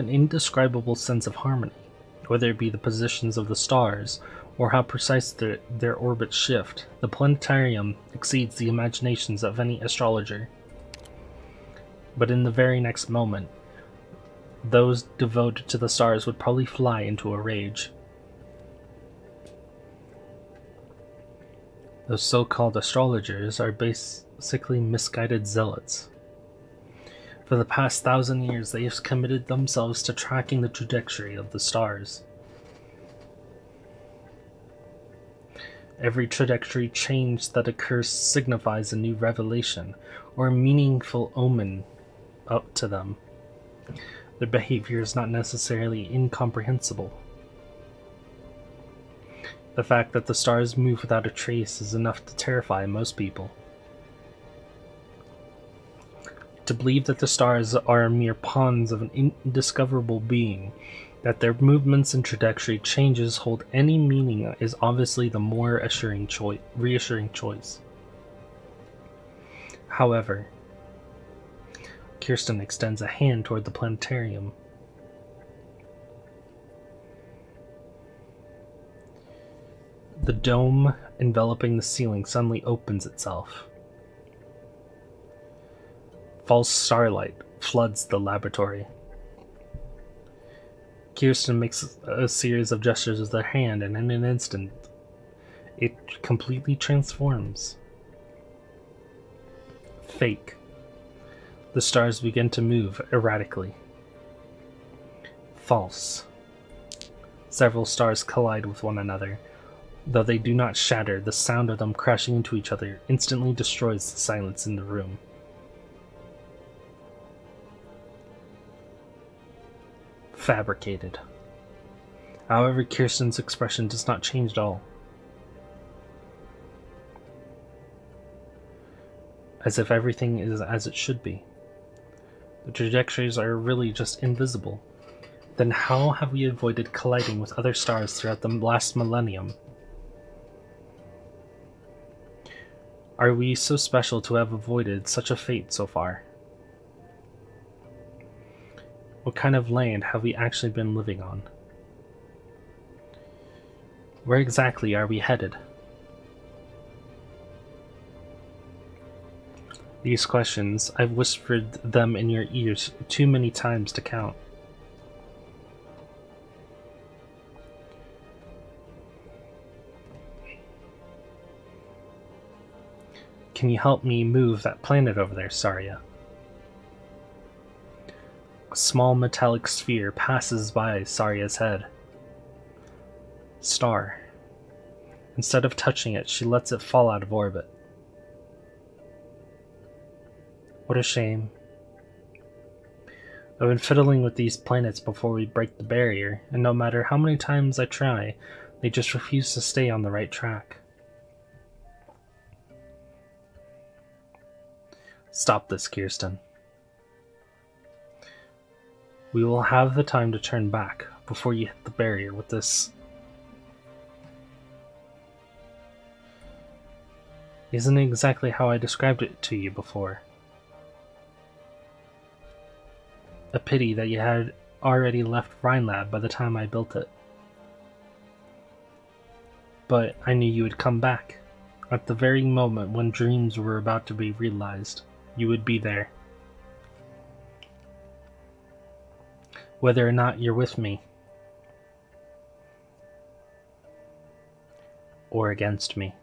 indescribable sense of harmony, whether it be the positions of the stars or how precise their orbits shift. The planetarium exceeds the imaginations of any astrologer. But in the very next moment, those devoted to the stars would probably fly into a rage. Those so-called astrologers are basically misguided zealots. For the past 1,000 years, they have committed themselves to tracking the trajectory of the stars. Every trajectory change that occurs signifies a new revelation or a meaningful omen up to them. Their behavior is not necessarily incomprehensible. The fact that the stars move without a trace is enough to terrify most people. To believe that the stars are mere pawns of an indiscoverable being, that their movements and trajectory changes hold any meaning is obviously the more reassuring choice. However, Kirsten extends a hand toward the planetarium. The dome enveloping the ceiling suddenly opens itself. False starlight floods the laboratory. Kirsten makes a series of gestures with her hand, and in an instant, it completely transforms. Fake. The stars begin to move erratically. False. Several stars collide with one another. Though they do not shatter, the sound of them crashing into each other instantly destroys the silence in the room. Fabricated. However, Kirsten's expression does not change at all. As if everything is as it should be. The trajectories are really just invisible. Then how have we avoided colliding with other stars throughout the last millennium? Are we so special to have avoided such a fate so far? What kind of land have we actually been living on? Where exactly are we headed? These questions, I've whispered them in your ears too many times to count. Can you help me move that planet over there, Saria? A small metallic sphere passes by Saria's head. Star. Instead of touching it, she lets it fall out of orbit. What a shame. I've been fiddling with these planets before we break the barrier, and no matter how many times I try, they just refuse to stay on the right track. Stop this, Kirsten. We will have the time to turn back before you hit the barrier with this. Isn't exactly how I described it to you before. A pity that you had already left Rhinelab by the time I built it. But I knew you would come back. At the very moment when dreams were about to be realized, you would be there. Whether or not you're with me. Or against me.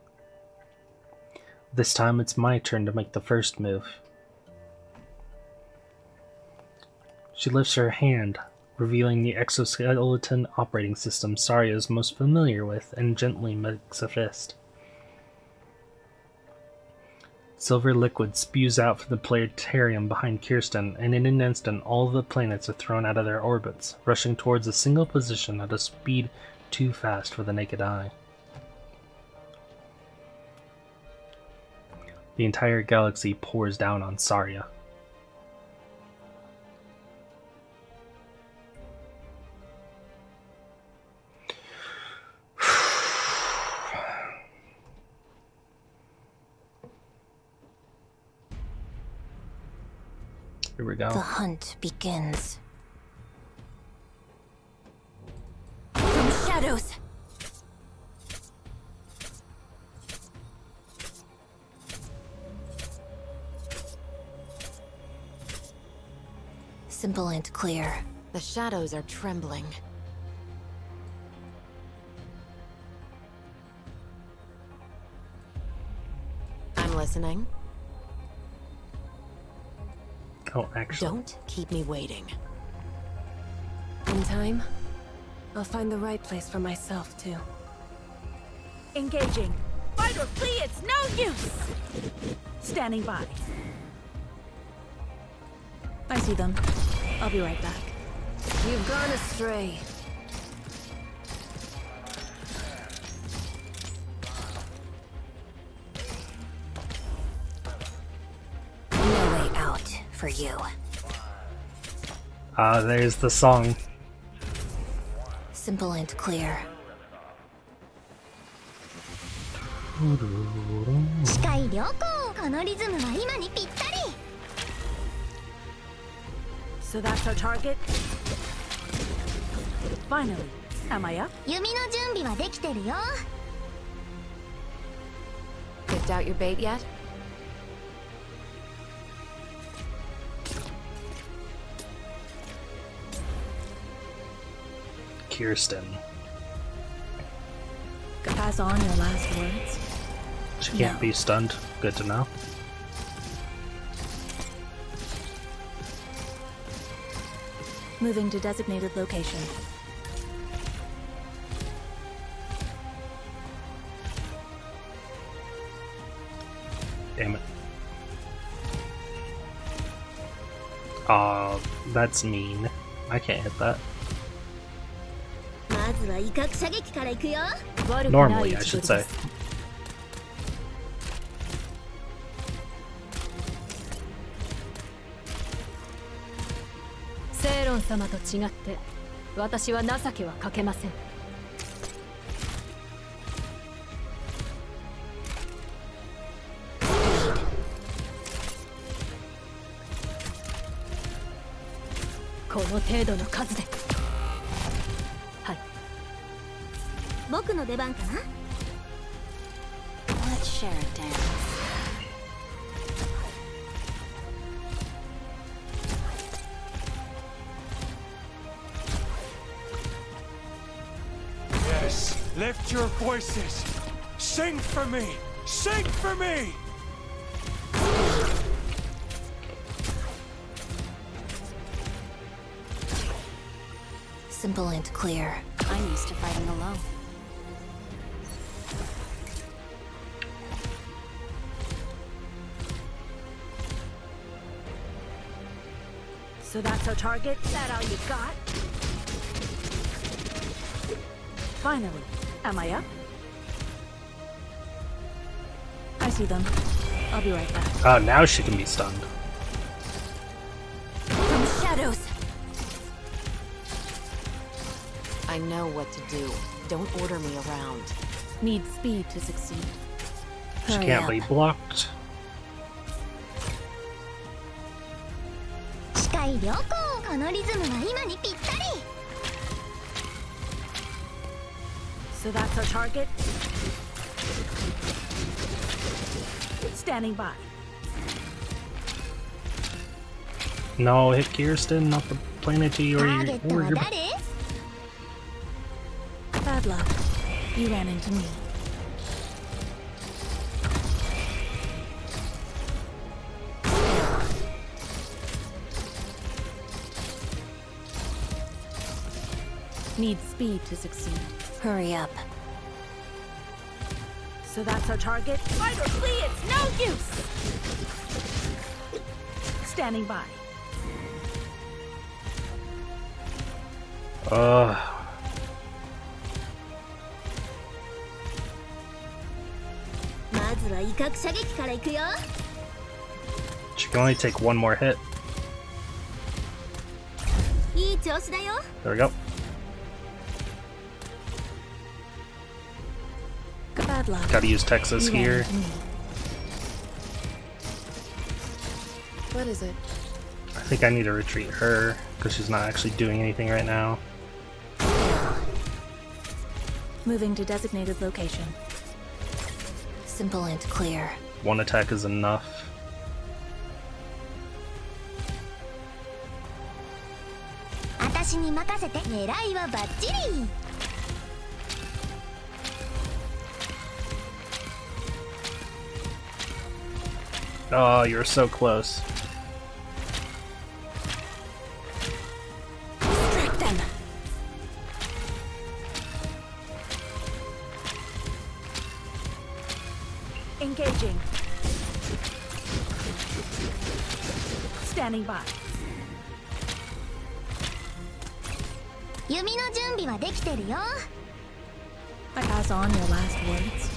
This time it's my turn to make the first move. She lifts her hand, revealing the exoskeleton operating system Saria is most familiar with, and gently makes a fist. Silver liquid spews out from the planetarium behind Kirsten, and in an instant all the planets are thrown out of their orbits, rushing towards a single position at a speed too fast for the naked eye. The entire galaxy pours down on Saria. Here we go. The hunt begins. From shadows! Simple and clear. The shadows are trembling. I'm listening. Oh, actually. Don't keep me waiting. In time, I'll find the right place for myself, too. Engaging. Fight or flee, it's no use! Standing by. I see them. I'll be right back. You've gone astray. No way out for you. There's the song. Simple and clear. 視界良好。このリズムは今にぴったり。 So that's our target? Finally. Am I up? 弓の準備はできてるよ。 Picked out your bait yet? Kirsten. Pass on your last words. She can't be stunned. Good to know. Moving to designated location. Damn it. That's mean. I can't hit that. まずは威嚇射撃から行くよ。 Normally, I should say. セイロン様と違って私は情けはかけません。この程度の数で。はい。僕の出番かな。 Let's share it down. Yes, lift your voices. Sing for me. Sing for me. Simple and clear. I'm used to fighting alone. So that's our target? That all you got? Finally. Am I up? I see them. I'll be right back. Oh, now she can be stunned. From shadows. I know what to do. Don't order me around. Need speed to succeed. She Hurry can't up. be blocked. 視界良好。このリズムは今にぴったり。 So that's our target? Standing by. No, hit Kirsten, not the planetary タ or ーゲ your ットは warrior. 誰？ Bad luck. You ran into me. Need speed to succeed. Hurry up. So that's our target? Fight or flee, it's no use! Standing by. Ugh. She can only take one more hit. There we go. Bad luck. Gotta use Texas You ran here. into me. What is it? I think I need to retreat her because she's not actually doing anything right now. Moving to designated location. Simple and clear. One attack is enough. 私に任せて。狙いはバッチリ。Oh, you're so close. Distract them. Engaging. Standing by. 弓の準備はできてるよ。 I pass on your last words?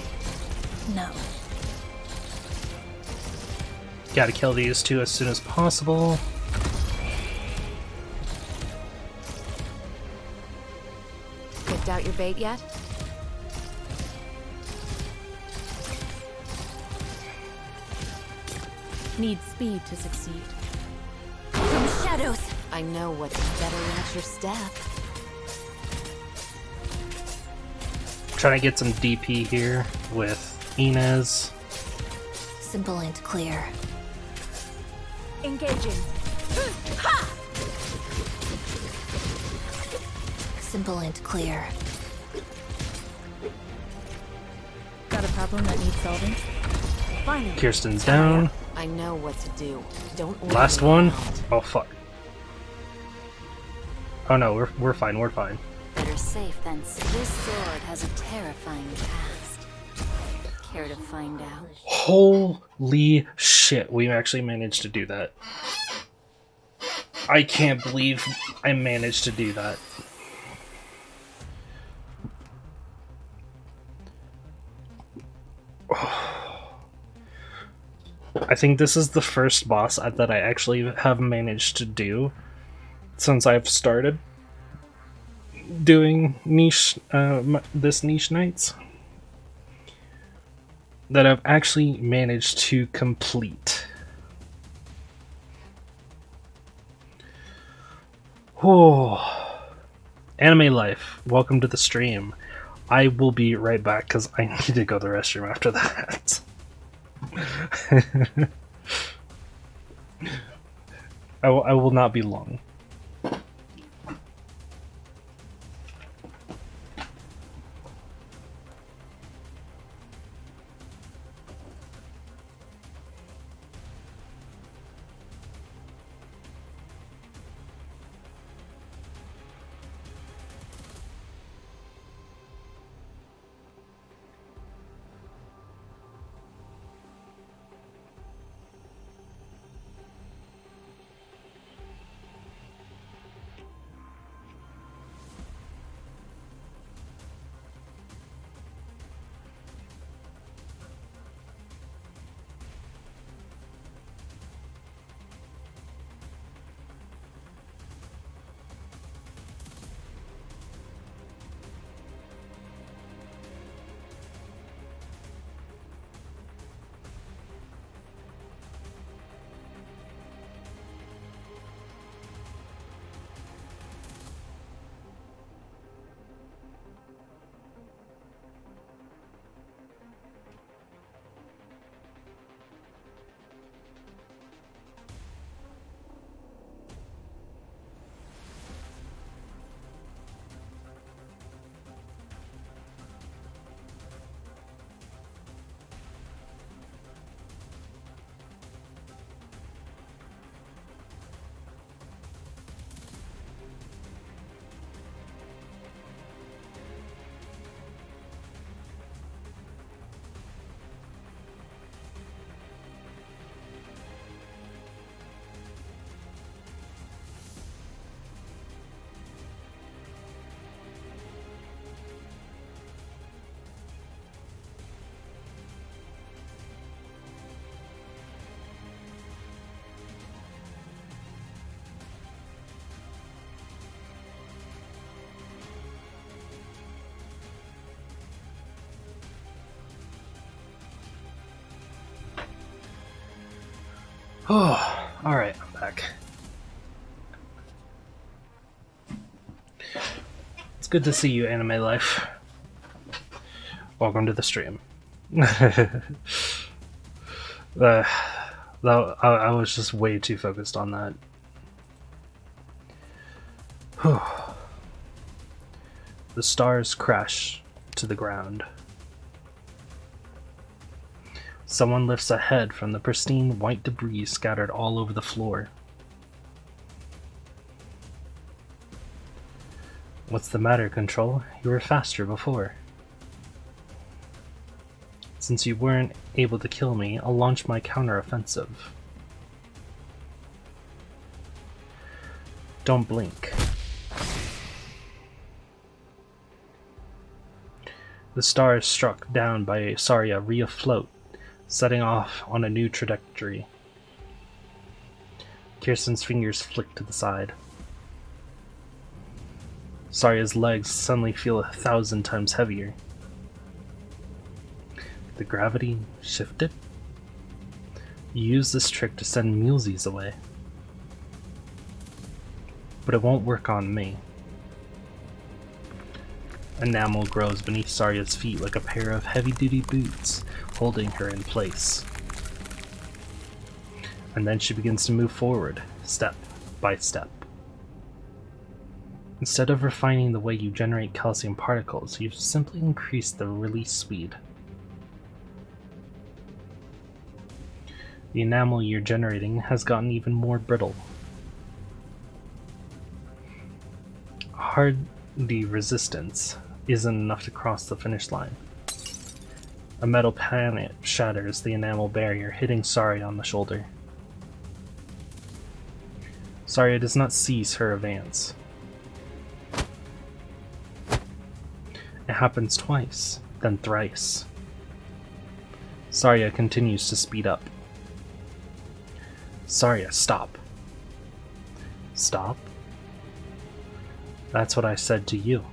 No. Gotta kill these two as soon as possible. Picked out your bait yet? Need speed to succeed. From shadows. I know what's better watch your step. Trying to get some DP here with Inez. Simple and clear. Engaging. Simple and clear. Got a problem that needs solving? Finding. Kirsten's down. I know what to do. Don't order Last me one. around. Oh fuck. Oh no, we're fine. We're fine. Better safe than sorry. This sword has a terrifying past. Care to find out? Holy shit! We actually managed to do that. I can't believe I managed to do that. I think this is the first boss that I actually have managed to do since I've started doing niche, this niche nights, that I've actually managed to complete. Oh, Anime Life, welcome to the stream. I will be right back because I need to go to the restroom after that. I will not be long. Oh, alright, I'm back. It's good to see you, Anime Life. Welcome to the stream. I was just way too focused on that. The stars crash to the ground. Someone lifts a head from the pristine white debris scattered all over the floor. What's the matter, Control? You were faster before. Since you weren't able to kill me, I'll launch my counteroffensive. Don't blink. The star is struck down by Saria re-afloat, setting off on a new trajectory. Kirsten's fingers flick to the side. Saria's legs suddenly feel 1,000 times heavier. The gravity shifted? You use this trick to send mulesies away. But it won't work on me. Enamel grows beneath Saria's feet like a pair of heavy-duty boots, holding her in place. And then she begins to move forward, step by step. Instead of refining the way you generate calcium particles, you've simply increased the release speed. The enamel you're generating has gotten even more brittle. Hardy resistance isn't enough to cross the finish line. A metal planet shatters the enamel barrier, hitting Saria on the shoulder. Saria does not cease her advance. It happens twice, then thrice. Saria continues to speed up. Saria, stop. Stop? That's what I said to you.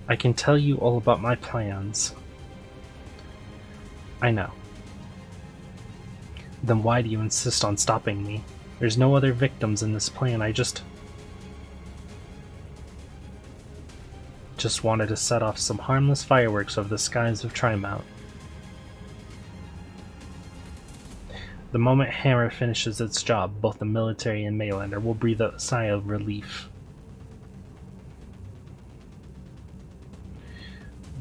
I can tell you all about my plans. I know. Then why do you insist on stopping me? There's no other victims in this plan, I just wanted to set off some harmless fireworks over the skies of Trimount. The moment Hammer finishes its job, both the military and Maylander will breathe a sigh of relief.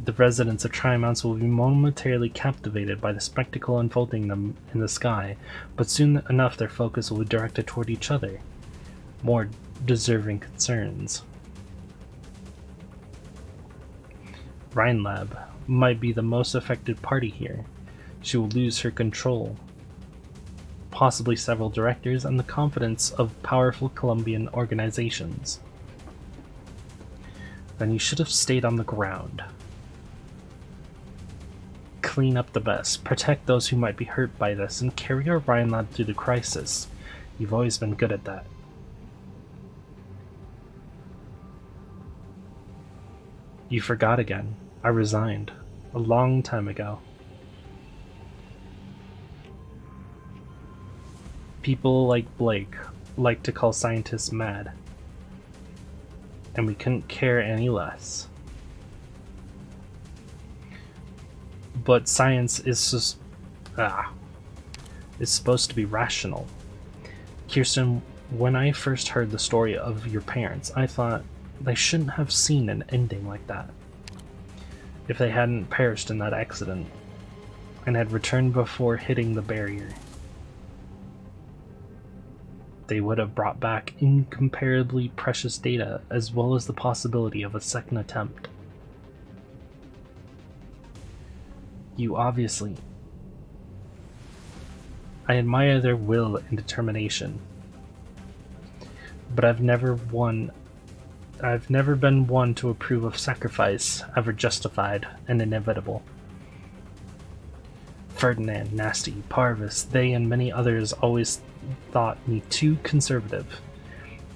The residents of Trimounts will be momentarily captivated by the spectacle unfolding them in the sky, but soon enough their focus will be directed toward each other, more deserving concerns. Rhinelab might be the most affected party here. She will lose her control, possibly several directors, and the confidence of powerful Colombian organizations. Then you should have stayed on the ground. Clean up the best, protect those who might be hurt by this, and carry our Rhinelab through the crisis. You've always been good at that. You forgot again. I resigned. A long time ago. People like Blake like to call scientists mad. And we couldn't care any less. But science is supposed to be rational. Kirsten, when I first heard the story of your parents, I thought they shouldn't have seen an ending like that. If they hadn't perished in that accident, and had returned before hitting the barrier, they would have brought back incomparably precious data, as well as the possibility of a second attempt. You obviously... I admire their will and determination, but I've never been one to approve of sacrifice, ever justified and inevitable. Ferdinand, Nasty, Parvis, they and many others always thought me too conservative.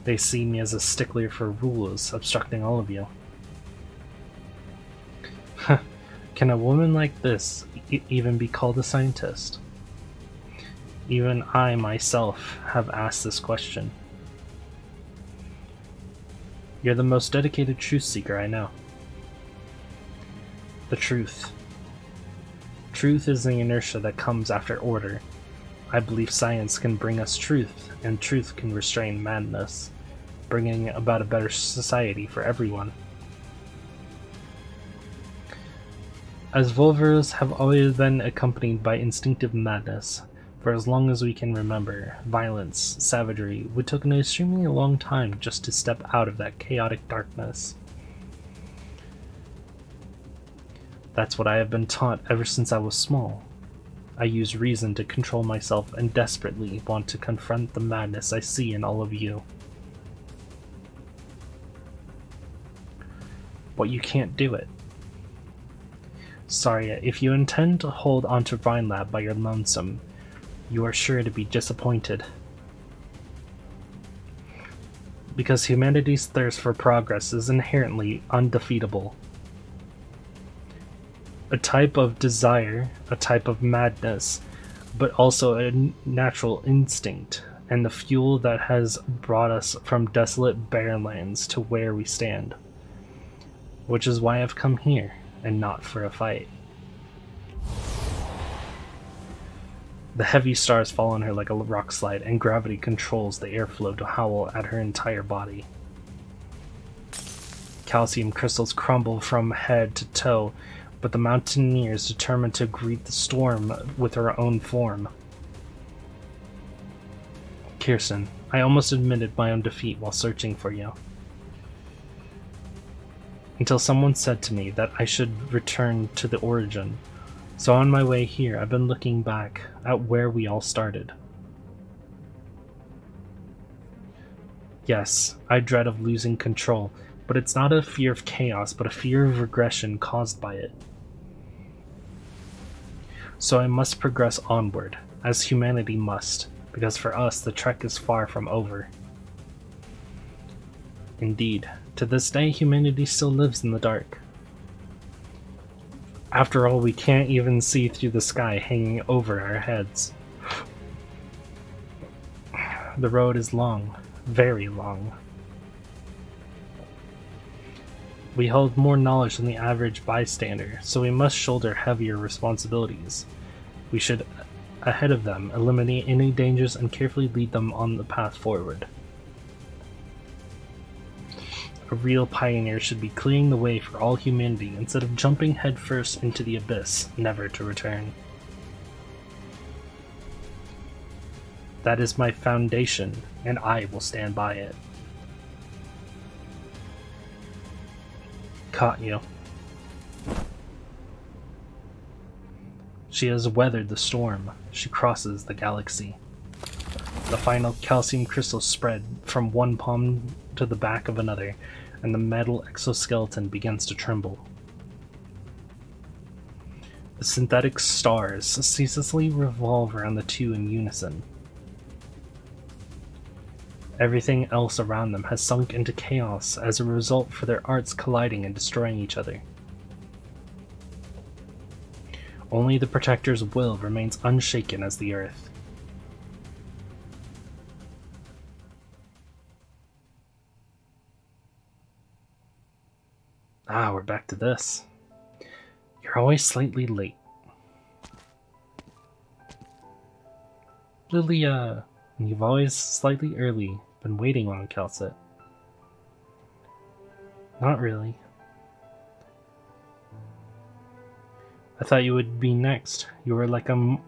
They see me as a stickler for rules, obstructing all of you. Can a woman like this even be called a scientist? Even I myself have asked this question. You're the most dedicated truth seeker I know. The truth. Truth is the inertia that comes after order. I believe science can bring us truth, and truth can restrain madness. bringing about a better society for everyone. As Volvers have always been accompanied by instinctive madness, for as long as we can remember, violence, savagery, we took an extremely long time just to step out of that chaotic darkness. That's what I have been taught ever since I was small. I use reason to control myself and desperately want to confront the madness I see in all of you. But you can't do it. Sorry, if you intend to hold onto Rhinelab by your lonesome, you are sure to be disappointed. Because humanity's thirst for progress is inherently undefeatable. A type of desire, a type of madness, but also a natural instinct, and the fuel that has brought us from desolate barren lands to where we stand. Which is why I've come here, and not for a fight. The heavy stars fall on her like a rock slide, and gravity controls the airflow to howl at her entire body. Calcium crystals crumble from head to toe, but the mountaineers determined to greet the storm with her own form. Kirsten, I almost admitted my own defeat while searching for you. Until someone said to me that I should return to the origin. So on my way here, I've been looking back at where we all started. Yes, I dread of losing control, but it's not a fear of chaos, but a fear of regression caused by it. So I must progress onward, as humanity must, because for us the trek is far from over. Indeed, to this day humanity still lives in the dark. After all, we can't even see through the sky hanging over our heads. The road is long, very long. We hold more knowledge than the average bystander, so we must shoulder heavier responsibilities. We should, ahead of them, eliminate any dangers and carefully lead them on the path forward. A real pioneer should be clearing the way for all humanity instead of jumping headfirst into the abyss, never to return. That is my foundation, and I will stand by it. Caught you. She has weathered the storm. She crosses the galaxy. The final calcium crystals spread from one palm to the back of another, and the metal exoskeleton begins to tremble. The synthetic stars ceaselessly revolve around the two in unison. Everything else around them has sunk into chaos as a result for their arts colliding and destroying each other. Only the Protector's will remains unshaken as the Earth. Ah, we're back to this. You're always slightly late. Lilia, you've always slightly early. Been waiting on Calcit. Not really. I thought you would be next. You were like a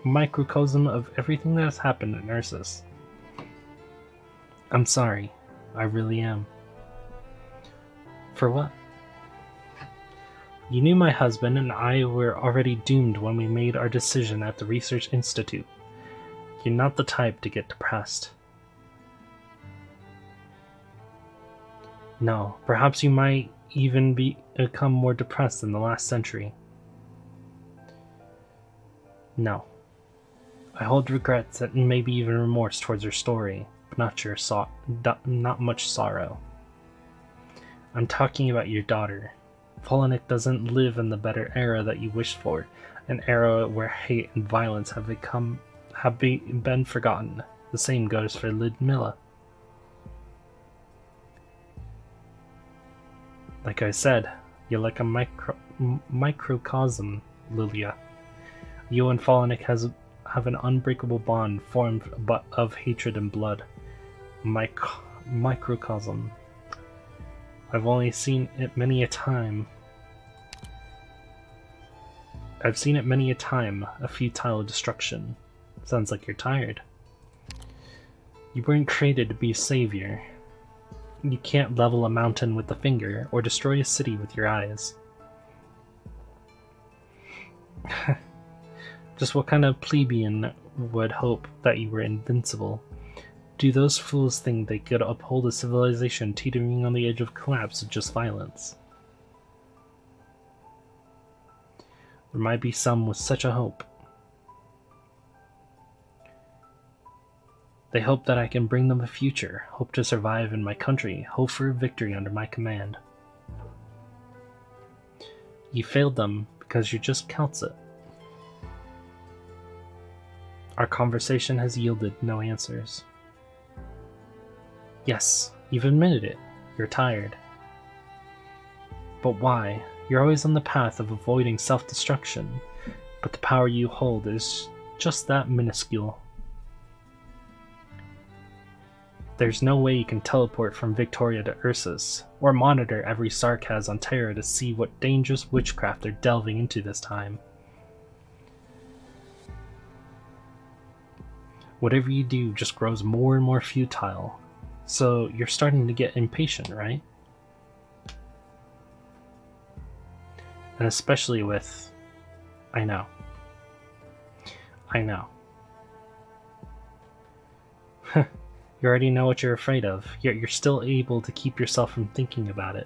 microcosm of everything that has happened in Ursus. I'm sorry. I really am. For what? You knew my husband and I were already doomed when we made our decision at the Research Institute. You're not the type to get depressed. No, perhaps you might even become more depressed than the last century. No. I hold regrets and maybe even remorse towards your story, but not much sorrow. I'm talking about your daughter. Folinic doesn't live in the better era that you wished for, an era where hate and violence have been forgotten. The same goes for Ludmilla. Like I said, you're like a microcosm, Lilia. You and Folinic have an unbreakable bond formed of hatred and blood. microcosm. I've only seen it many a time. I've seen it many a time, a futile destruction. Sounds like you're tired. You weren't created to be a savior. You can't level a mountain with the finger, or destroy a city with your eyes. Just what kind of plebeian would hope that you were invincible? Do those fools think they could uphold a civilization teetering on the edge of collapse with just violence? There might be some with such a hope. They hope that I can bring them a future, hope to survive in my country, hope for a victory under my command. You failed them because you're just Celtic. Our conversation has yielded no answers. Yes, you've admitted it. You're tired. But why? You're always on the path of avoiding self-destruction, but the power you hold is just that minuscule. There's no way you can teleport from Victoria to Ursus, or monitor every Sarkaz on Terra to see what dangerous witchcraft they're delving into this time. Whatever you do just grows more and more futile, so you're starting to get impatient, right? And especially with... I know. You already know what you're afraid of, yet you're still able to keep yourself from thinking about it.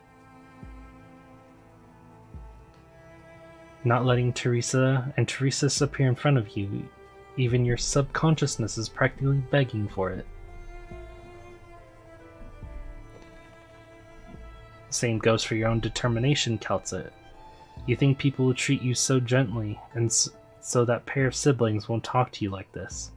Not letting Teresa and Teresa's appear in front of you, even your subconsciousness is practically begging for it. Same goes for your own determination, Celtic. You think people will treat you so gently, and so that pair of siblings won't talk to you like this.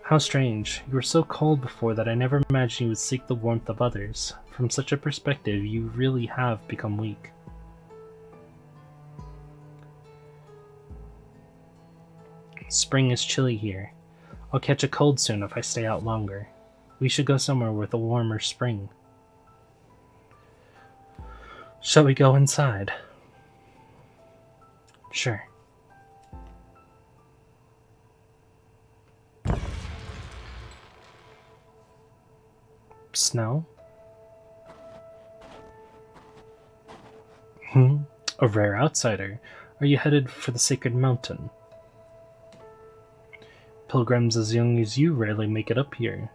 How strange. You were so cold before that I never imagined you would seek the warmth of others. From such a perspective, you really have become weak. Spring is chilly here. I'll catch a cold soon if I stay out longer. We should go somewhere with a warmer spring. Shall we go inside? Sure. Snow? A rare outsider. Are you headed for the Sacred Mountain? Pilgrims as young as you rarely make it up here.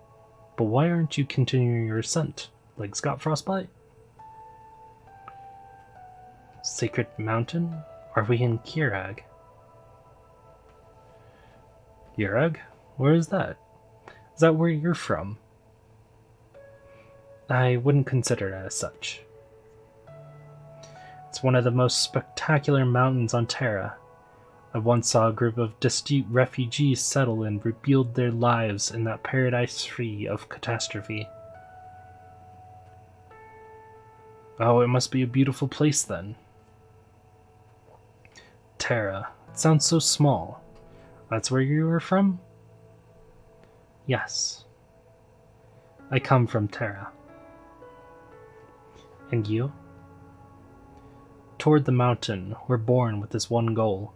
But why aren't you continuing your ascent? Legs got frostbite? Sacred Mountain? Are we in Kirag? Kirag? Where is that? Is that where you're from? I wouldn't consider it as such. It's one of the most spectacular mountains on Terra. I once saw a group of destitute refugees settle and rebuild their lives in that paradise free of catastrophe. Oh, it must be a beautiful place then. Terra. It sounds so small. That's where you were from? Yes. I come from Terra. And you? Toward the mountain, we're born with this one goal.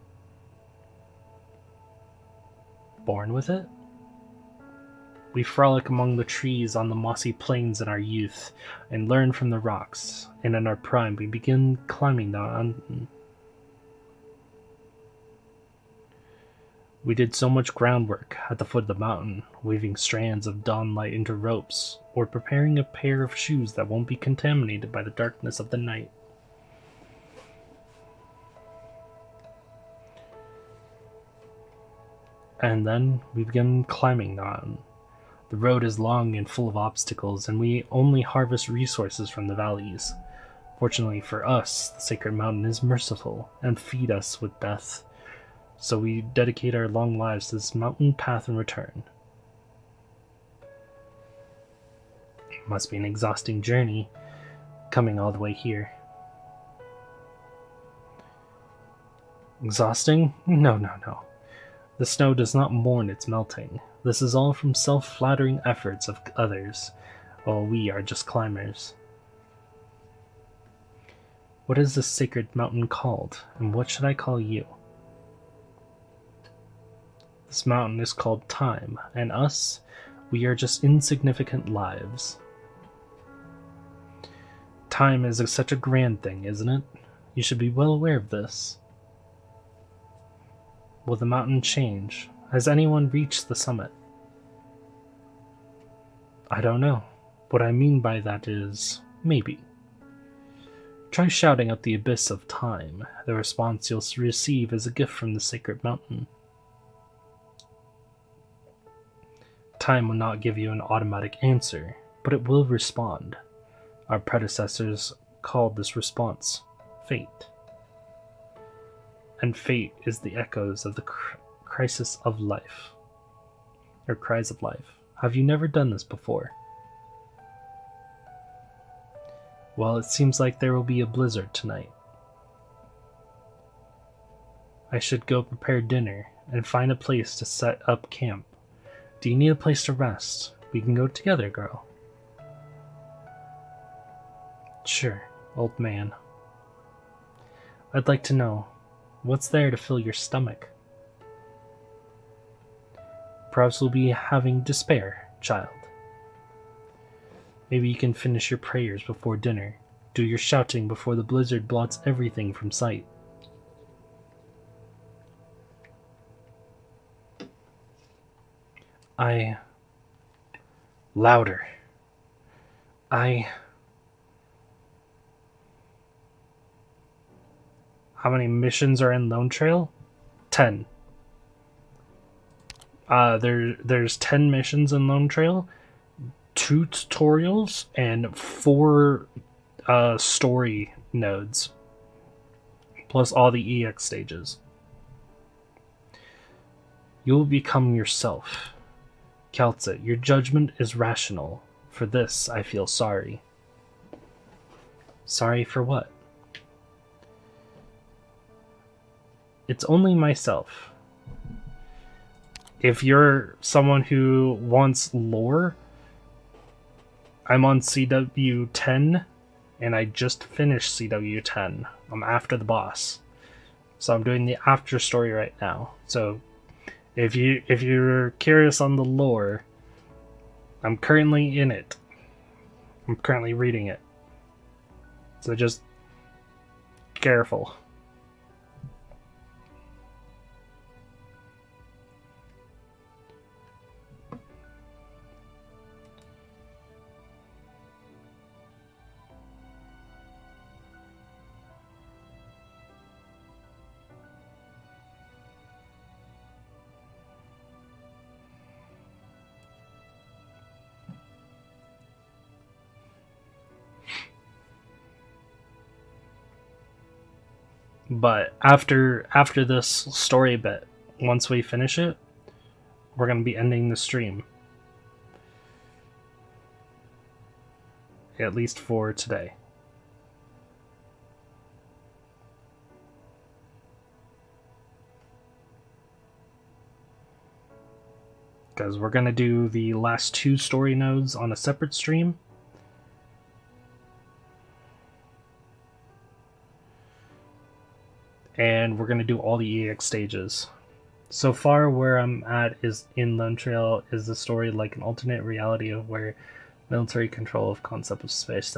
Born with it? We frolic among the trees on the mossy plains in our youth, and learn from the rocks, and in our prime we begin climbing down. We did so much groundwork at the foot of the mountain, weaving strands of dawn light into ropes, or preparing a pair of shoes that won't be contaminated by the darkness of the night. And then we begin climbing the mountain. The road is long and full of obstacles, and we only harvest resources from the valleys. Fortunately for us, the Sacred Mountain is merciful and feed us with death. So we dedicate our long lives to this mountain path in return. It must be an exhausting journey, coming all the way here. Exhausting? No. The snow does not mourn its melting. This is all from self-flattering efforts of others, while we are just climbers. What is this sacred mountain called, and what should I call you? This mountain is called Time, and us, we are just insignificant lives. Time is such a grand thing, isn't it? You should be well aware of this. Will the mountain change? Has anyone reached the summit? I don't know. What I mean by that is, maybe. Try shouting out the abyss of time. The response you'll receive is a gift from the sacred mountain. Time will not give you an automatic answer, but it will respond. Our predecessors called this response fate. And fate is the echoes of the crisis of life. Or cries of life. Have you never done this before? Well, it seems like there will be a blizzard tonight. I should go prepare dinner and find a place to set up camp. Do you need a place to rest? We can go together, girl. Sure, old man. I'd like to know, what's there to fill your stomach? Perhaps we'll be having despair, child. Maybe you can finish your prayers before dinner. Do your shouting before the blizzard blots everything from sight. Louder. How many missions are in Lonetrail? 10. There's 10 missions in Lonetrail, 2 tutorials, and 4 story nodes, plus all the EX stages. You will become yourself. Kaltze, your judgment is rational. For this, I feel sorry. Sorry for what? It's only myself. If you're someone who wants lore, I'm on CW 10, and I just finished CW 10. I'm after the boss, so I'm doing the after story right now. So, if you're curious on the lore, I'm currently in it. I'm currently reading it. So just careful. But after this story bit, once we finish it, we're going to be ending the stream. At least for today. Because we're going to do the last 2 story nodes on a separate stream. And we're going to do all the EX stages. So far, where I'm at is in Lonetrail is the story like an alternate reality of where military control of concept of space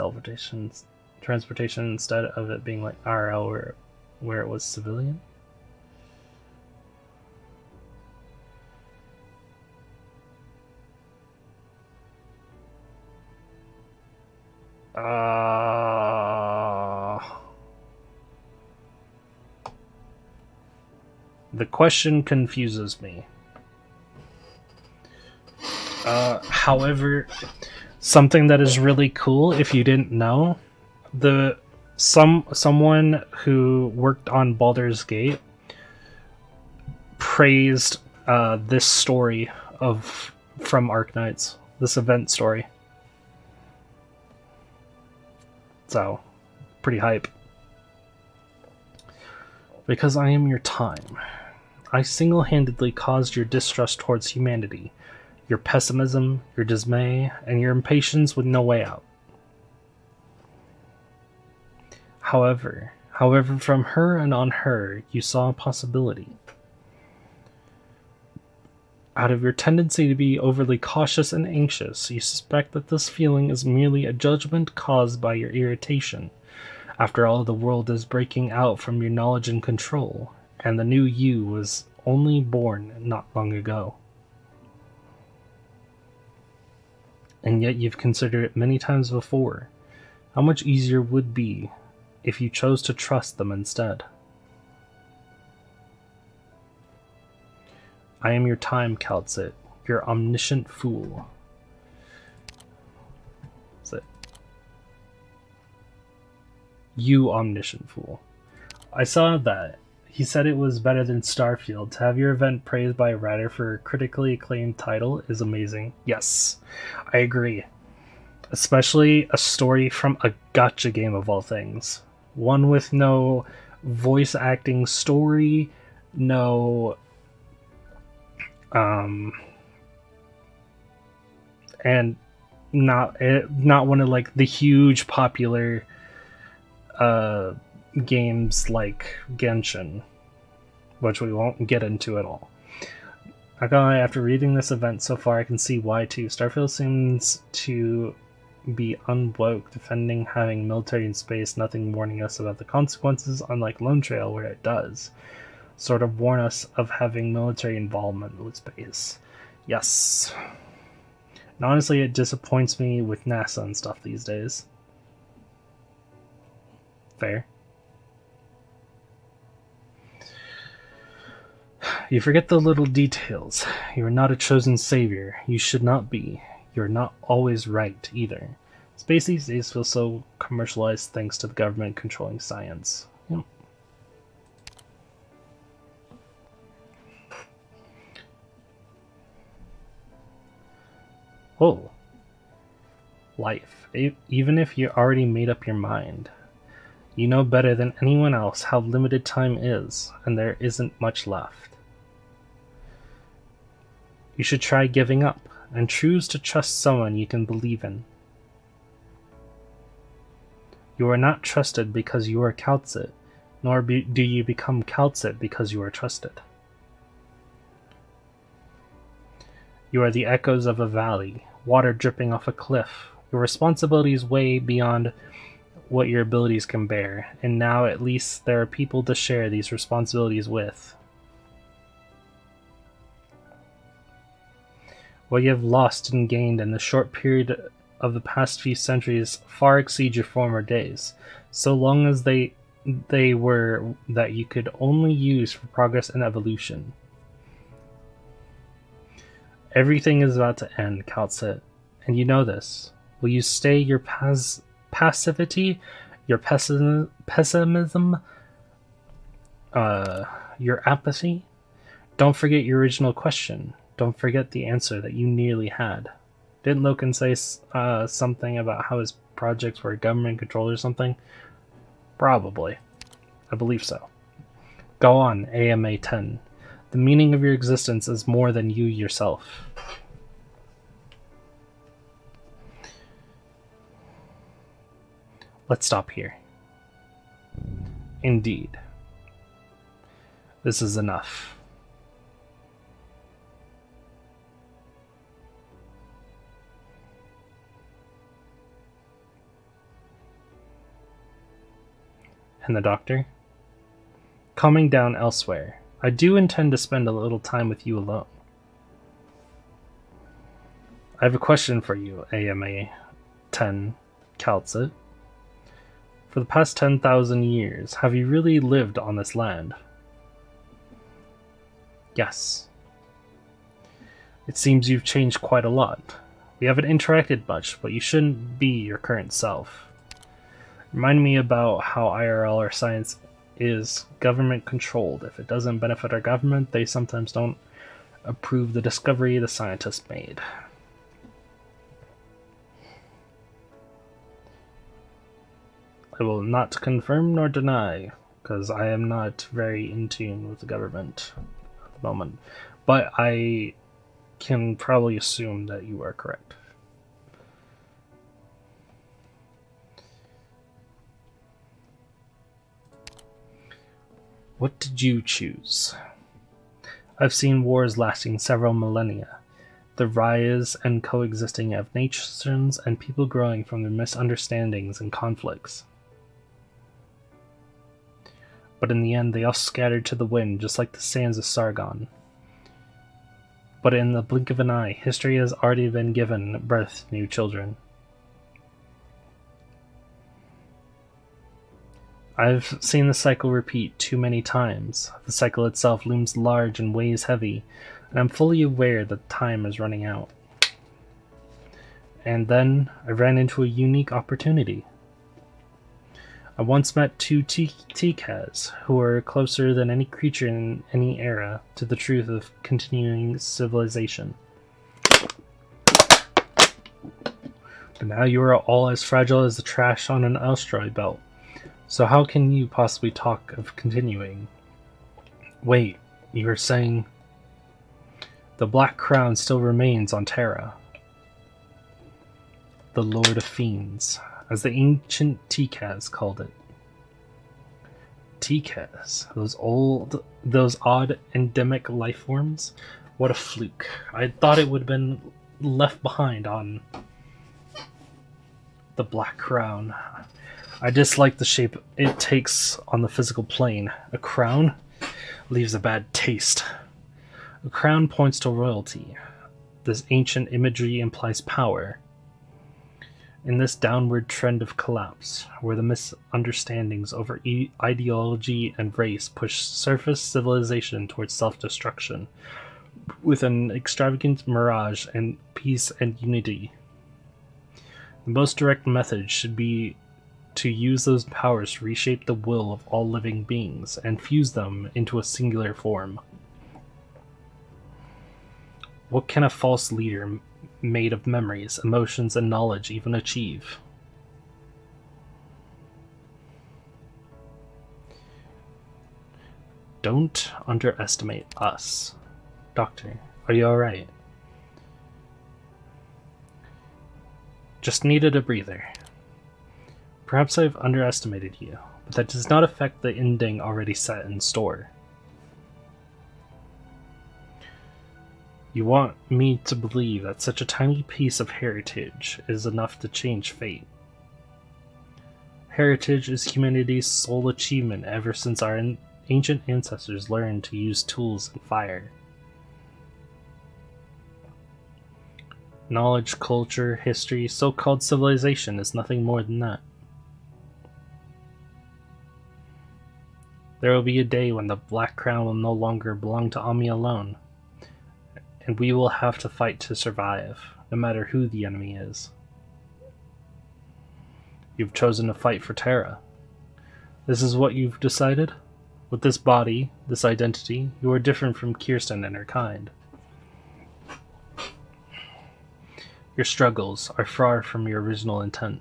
transportation instead of it being like RL where it was civilian. The question confuses me. However, something that is really cool, if you didn't know, someone who worked on Baldur's Gate praised this story from Arknights, this event story. So, pretty hype. Because I am your time. I single-handedly caused your distrust towards humanity, your pessimism, your dismay, and your impatience with no way out. However, from her and on her, you saw a possibility. Out of your tendency to be overly cautious and anxious, you suspect that this feeling is merely a judgment caused by your irritation. After all, the world is breaking out from your knowledge and control, and the new you was only born not long ago. And yet you've considered it many times before. How much easier would be if you chose to trust them instead. I am your time, Kaltzit, your omniscient fool. That's it. You omniscient fool. I saw that. He said it was better than Starfield. To have your event praised by a writer for a critically acclaimed title is amazing. Yes, I agree. Especially a story from a gacha game of all things. One with no voice acting story, no and not one of like the huge popular games like Genshin, which we won't get into at all. I gotta lie, after reading this event so far, I can see why too. Starfield seems to be unwoke, defending having military in space, nothing warning us about the consequences, unlike Lonetrail, where it does sort of warn us of having military involvement with space. Yes. And honestly, it disappoints me with NASA and stuff these days. Fair. You forget the little details. You are not a chosen savior. You should not be. You're not always right, either. Space these days feels so commercialized thanks to the government controlling science. Yep. Oh. Life. Even if you already made up your mind, you know better than anyone else how limited time is, and there isn't much left. You should try giving up, and choose to trust someone you can believe in. You are not trusted because you are Kaltzit, nor do you become Kaltzit because you are trusted. You are the echoes of a valley, water dripping off a cliff. Your responsibilities way beyond what your abilities can bear, and now at least there are people to share these responsibilities with. What you have lost and gained in the short period of the past few centuries far exceed your former days, so long as they were that you could only use for progress and evolution. Everything is about to end, Kaltzit, and you know this. Will you stay your passivity, your pessimism, your apathy? Don't forget your original question. Don't forget the answer that you nearly had. Didn't Loken say something about how his projects were government controlled or something? Probably. I believe so. Go on, AMA 10. The meaning of your existence is more than you yourself. Let's stop here. Indeed. This is enough. And the doctor? Calming down elsewhere. I do intend to spend a little time with you alone. I have a question for you, AMA 10 Kaltzit. For the past 10,000 years, have you really lived on this land? Yes. It seems you've changed quite a lot. We haven't interacted much, but you shouldn't be your current self. Remind me about how IRL or science is government controlled. If it doesn't benefit our government, they sometimes don't approve the discovery the scientists made. I will not confirm nor deny, because I am not very in tune with the government. moment, but I can probably assume that you are correct. What did you choose? I've seen wars lasting several millennia, the rise and coexisting of nations and people growing from their misunderstandings and conflicts. But in the end, they all scattered to the wind, just like the sands of Sargon. But in the blink of an eye, history has already been given birth to new children. I've seen the cycle repeat too many times. The cycle itself looms large and weighs heavy, and I'm fully aware that time is running out. And then I ran into a unique opportunity. I once met two Tikaz who were closer than any creature in any era to the truth of continuing civilization. But now you are all as fragile as the trash on an asteroid belt. So how can you possibly talk of continuing? Wait, you are saying the Black Crown still remains on Terra? The Lord of Fiends, as the ancient Tikaz called it. Tikaz, those odd endemic life forms? What a fluke. I thought it would have been left behind on the Black Crown. I dislike the shape it takes on the physical plane. A crown leaves a bad taste. A crown points to royalty. This ancient imagery implies power. In this downward trend of collapse, where the misunderstandings over ideology and race push surface civilization towards self-destruction, with an extravagant mirage and peace and unity, the most direct method should be to use those powers to reshape the will of all living beings and fuse them into a singular form. What can a false leader made of memories, emotions, and knowledge even achieve? Don't underestimate us. Doctor, are you alright? Just needed a breather. Perhaps I've underestimated you, but that does not affect the ending already set in store. You want me to believe that such a tiny piece of heritage is enough to change fate. Heritage is humanity's sole achievement ever since our ancient ancestors learned to use tools and fire. Knowledge, culture, history, so-called civilization is nothing more than that. There will be a day when the Black Crown will no longer belong to Ami alone, and we will have to fight to survive, no matter who the enemy is. You've chosen to fight for Terra. This is what you've decided? With this body, this identity, you are different from Kirsten and her kind. Your struggles are far from your original intent.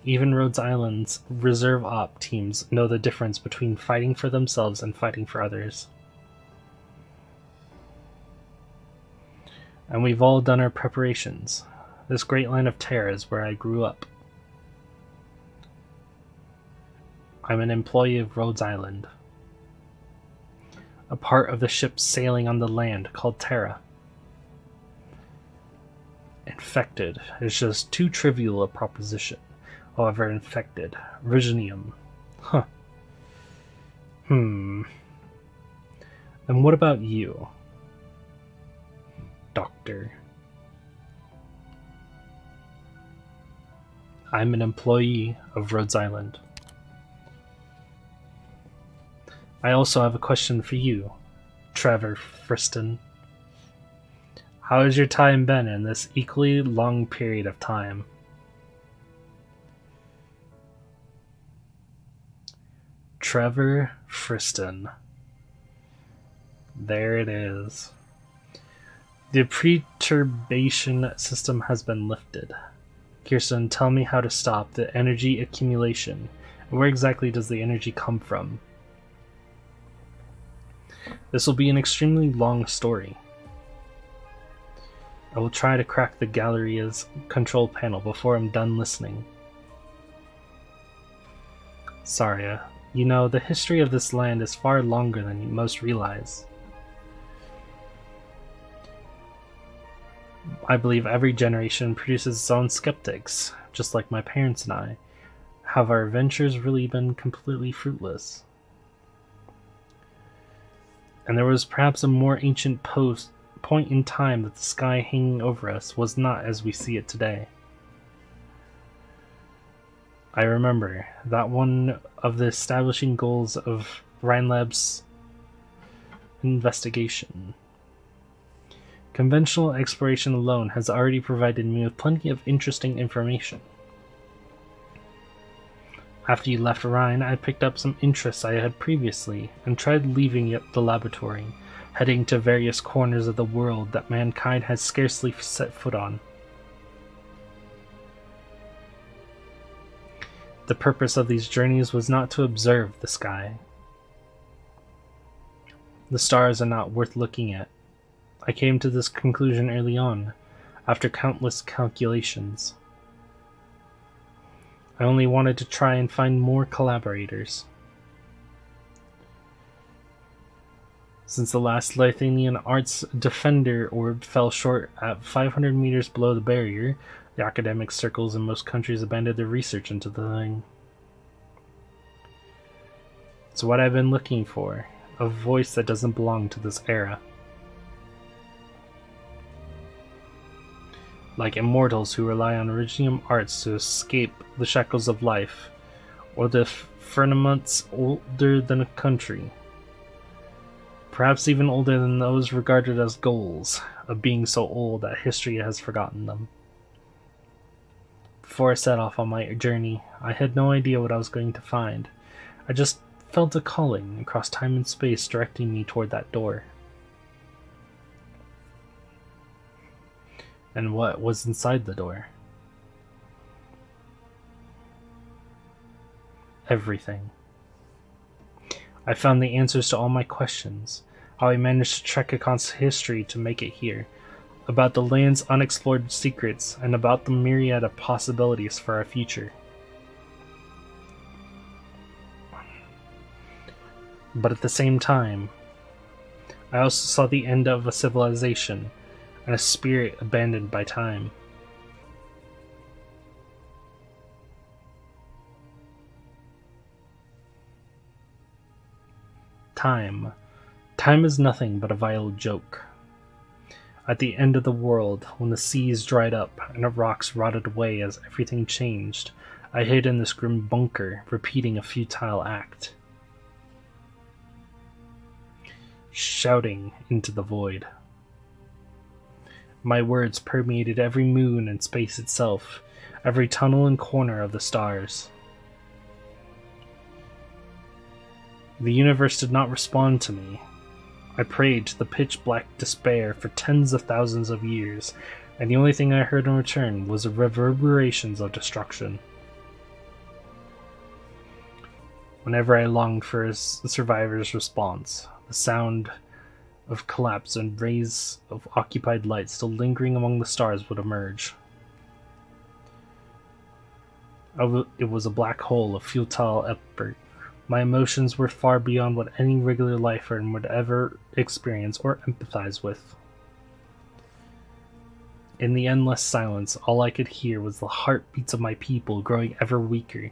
Even Rhodes Island's reserve op teams know the difference between fighting for themselves and fighting for others. And we've all done our preparations. This great line of Terra is where I grew up. I'm an employee of Rhodes Island, a part of the ship sailing on the land called Terra. Infected is just too trivial a proposition. However, infected. Virginium. Huh. And what about you, Doctor? I'm an employee of Rhodes Island. I also have a question for you, Trevor Friston. How has your time been in this equally long period of time? Trevor Friston. There it is. The perturbation system has been lifted. Kirsten, tell me how to stop the energy accumulation. And where exactly does the energy come from? This will be an extremely long story. I will try to crack the Galeria's control panel before I'm done listening. Saria, you know, the history of this land is far longer than most realize. I believe every generation produces its own skeptics, just like my parents and I. Have our adventures really been completely fruitless? And there was perhaps a more ancient point in time that the sky hanging over us was not as we see it today. I remember that one of the establishing goals of Rhinelab's investigation. Conventional exploration alone has already provided me with plenty of interesting information. After you left Rhine, I picked up some interests I had previously and tried leaving the laboratory, heading to various corners of the world that mankind has scarcely set foot on. The purpose of these journeys was not to observe the sky. The stars are not worth looking at. I came to this conclusion early on, after countless calculations. I only wanted to try and find more collaborators. Since the last Lithuanian Arts Defender orb fell short at 500 meters below the barrier, the academic circles in most countries abandoned their research into the thing. It's what I've been looking for, a voice that doesn't belong to this era. Like immortals who rely on Originium arts to escape the shackles of life, or the firmaments older than a country. Perhaps even older than those regarded as goals, of being so old that history has forgotten them. Before I set off on my journey, I had no idea what I was going to find. I just felt a calling across time and space directing me toward that door. And what was inside the door? Everything. I found the answers to all my questions, how I managed to trek across history to make it here, about the land's unexplored secrets, and about the myriad of possibilities for our future. But at the same time, I also saw the end of a civilization, and a spirit abandoned by time. Time. Time is nothing but a vile joke. At the end of the world, when the seas dried up and the rocks rotted away as everything changed, I hid in this grim bunker, repeating a futile act. Shouting into the void. My words permeated every moon and space itself, every tunnel and corner of the stars. The universe did not respond to me. I prayed to the pitch-black despair for tens of thousands of years, and the only thing I heard in return was the reverberations of destruction. Whenever I longed for a survivor's response, the sound of collapse and rays of occupied light still lingering among the stars would emerge. It was a black hole of futile effort. My emotions were far beyond what any regular life form would ever experience or empathize with. In the endless silence, all I could hear was the heartbeats of my people growing ever weaker,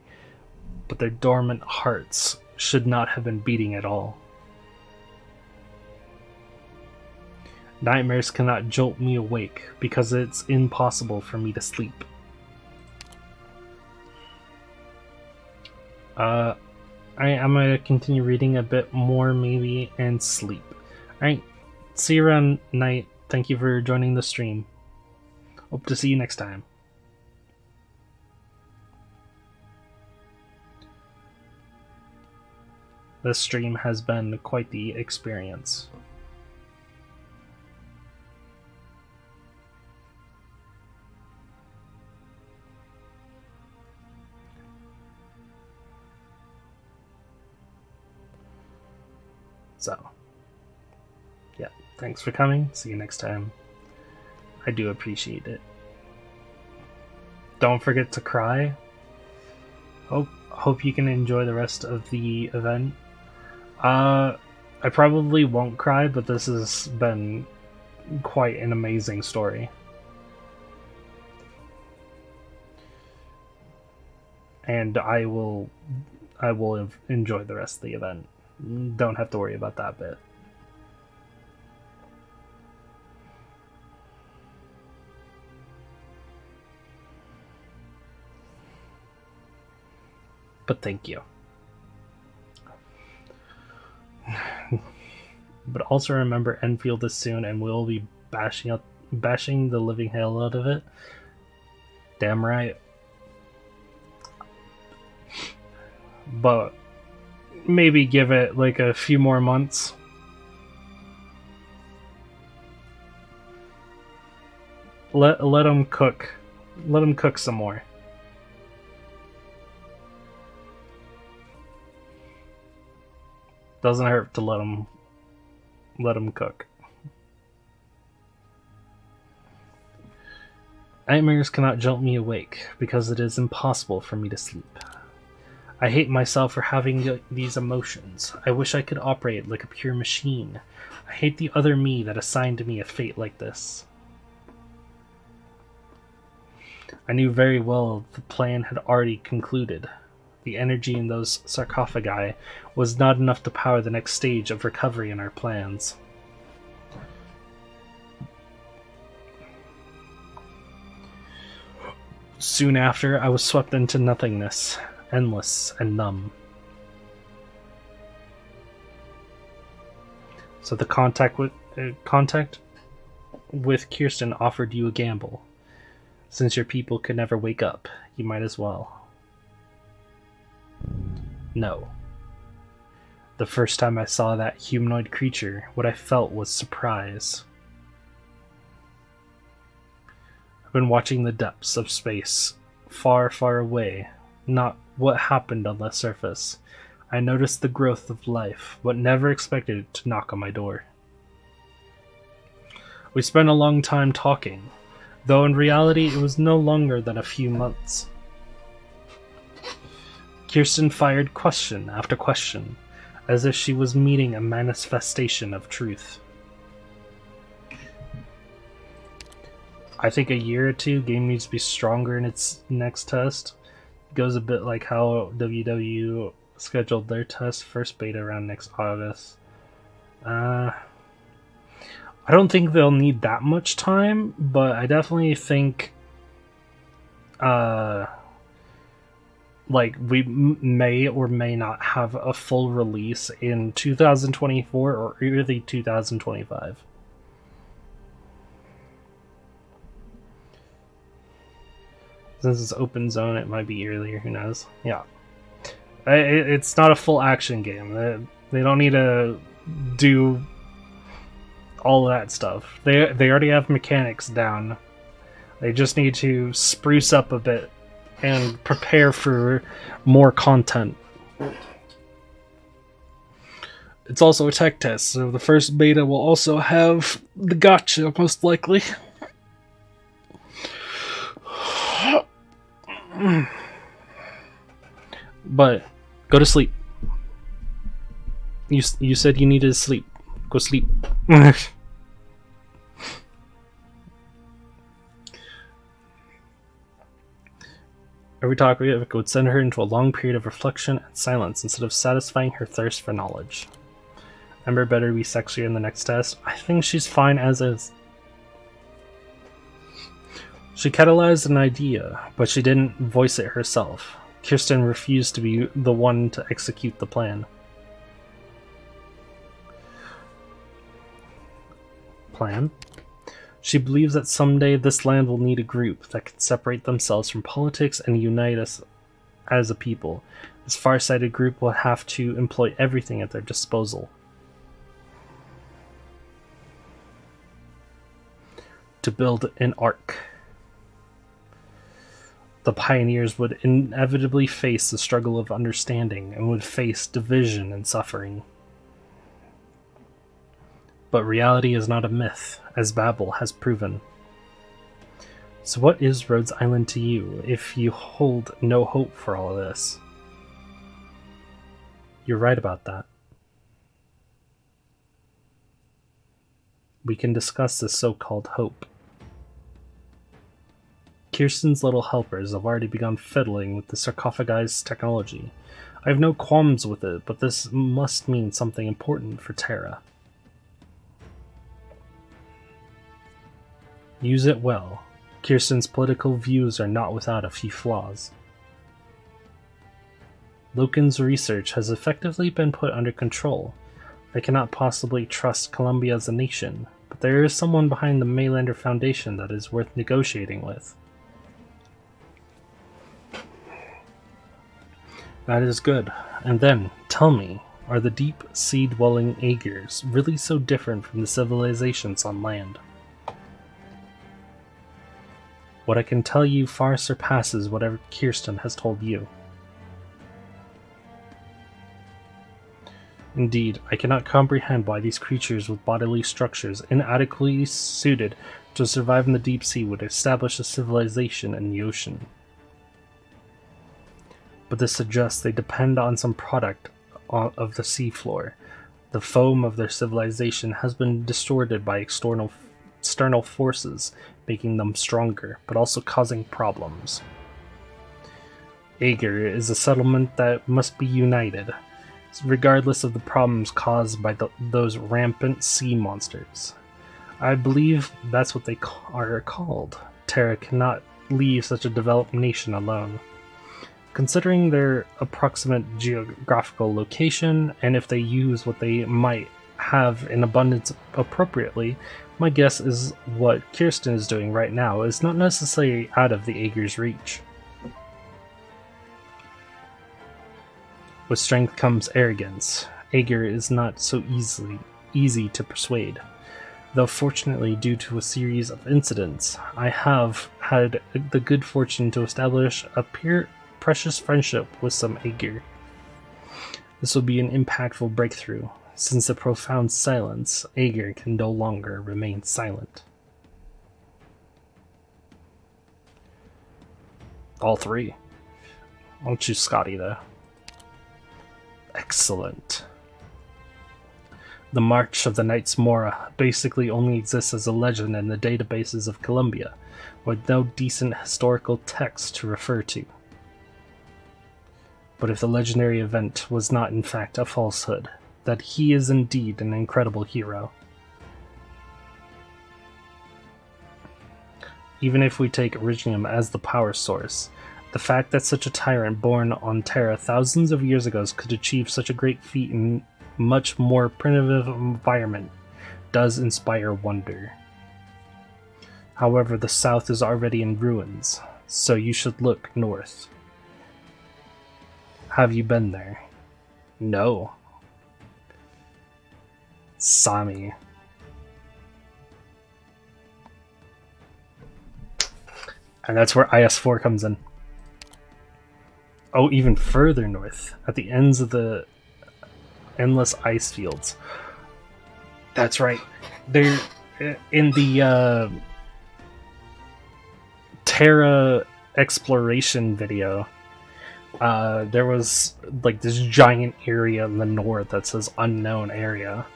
but their dormant hearts should not have been beating at all. Nightmares cannot jolt me awake because it's impossible for me to sleep. I'm going to continue reading a bit more maybe and sleep. Alright, see you around night. Thank you for joining the stream. Hope to see you next time. This stream has been quite the experience. So, Thanks for coming. See you next time. I do appreciate it. Don't forget to cry. Hope you can enjoy the rest of the event. I probably won't cry, but this has been quite an amazing story. And I will enjoy the rest of the event. Don't have to worry about that bit. But thank you. But also remember, Enfield is soon, and we'll be bashing the living hell out of it. Damn right. But maybe give it like a few more months. Let them cook. Let them cook some more. Doesn't hurt to let them cook. Nightmares cannot jolt me awake because it is impossible for me to sleep. I hate myself for having these emotions. I wish I could operate like a pure machine. I hate the other me that assigned me a fate like this. I knew very well the plan had already concluded. The energy in those sarcophagi was not enough to power the next stage of recovery in our plans. Soon after, I was swept into nothingness, endless and numb. So the contact with Kirsten offered you a gamble. Since your people could never wake up, you might as well. No. The first time I saw that humanoid creature, what I felt was surprise. I've been watching the depths of space, far, far away, not what happened on the surface. I noticed the growth of life, but never expected it to knock on my door. We spent a long time talking, though in reality it was no longer than a few months. Kirsten fired question after question, as if she was meeting a manifestation of truth. I think a year or two, game needs to be stronger in its next test. It goes a bit like how WW scheduled their test, first beta around next August. I don't think they'll need that much time, but I definitely think like we may or may not have a full release in 2024 or early 2025. Since it's open zone, it might be earlier, who knows. Yeah. It's not a full action game. They don't need to do all of that stuff. They already have mechanics down. They just need to spruce up a bit and prepare for more content. It's also a tech test, so the first beta will also have the gotcha, most likely. But go to sleep. You said you needed to sleep. Go sleep. Every talk we have would send her into a long period of reflection and silence instead of satisfying her thirst for knowledge. Ember better be sexier in the next test. I think she's fine as is. She catalyzed an idea, but she didn't voice it herself. Kirsten refused to be the one to execute the plan. Plan? She believes that someday this land will need a group that can separate themselves from politics and unite us as a people. This far-sighted group will have to employ everything at their disposal to build an ark. The pioneers would inevitably face the struggle of understanding and would face division and suffering. But reality is not a myth, as Babel has proven. So what is Rhodes Island to you, if you hold no hope for all of this? You're right about that. We can discuss this so-called hope. Kirsten's little helpers have already begun fiddling with the sarcophagized technology. I have no qualms with it, but this must mean something important for Terra. Use it well. Kirsten's political views are not without a few flaws. Loken's research has effectively been put under control. I cannot possibly trust Columbia as a nation, but there is someone behind the Maylander Foundation that is worth negotiating with. That is good. And then, tell me, are the deep sea-dwelling Aegers really so different from the civilizations on land? What I can tell you far surpasses whatever Kirsten has told you. Indeed, I cannot comprehend why these creatures with bodily structures inadequately suited to survive in the deep sea would establish a civilization in the ocean. But this suggests they depend on some product of the seafloor. The foam of their civilization has been distorted by external forces, making them stronger, but also causing problems. Aegir is a settlement that must be united, regardless of the problems caused by those rampant sea monsters. I believe that's what they are called. Terra cannot leave such a developed nation alone. Considering their approximate geographical location, and if they use what they might have in abundance appropriately, my guess is what Kirsten is doing right now is not necessarily out of the Aegir's reach. With strength comes arrogance. Aegir is not so easy to persuade. Though fortunately, due to a series of incidents, I have had the good fortune to establish a precious friendship with some Aegir. This will be an impactful breakthrough. Since the profound silence, Aegir can no longer remain silent. All three. I'll choose Scotty though. Excellent. The March of the Knights Mora basically only exists as a legend in the databases of Columbia, with no decent historical text to refer to. But if the legendary event was not in fact a falsehood, that he is indeed an incredible hero. Even if we take Originium as the power source, the fact that such a tyrant born on Terra thousands of years ago could achieve such a great feat in much more primitive environment does inspire wonder. However, the south is already in ruins, so you should look north. Have you been there? No. Sami. And that's where IS-4 comes in. Oh, even further north, at the ends of the endless ice fields. That's right. They're in the Terra exploration video. There was like this giant area in the north that says unknown area.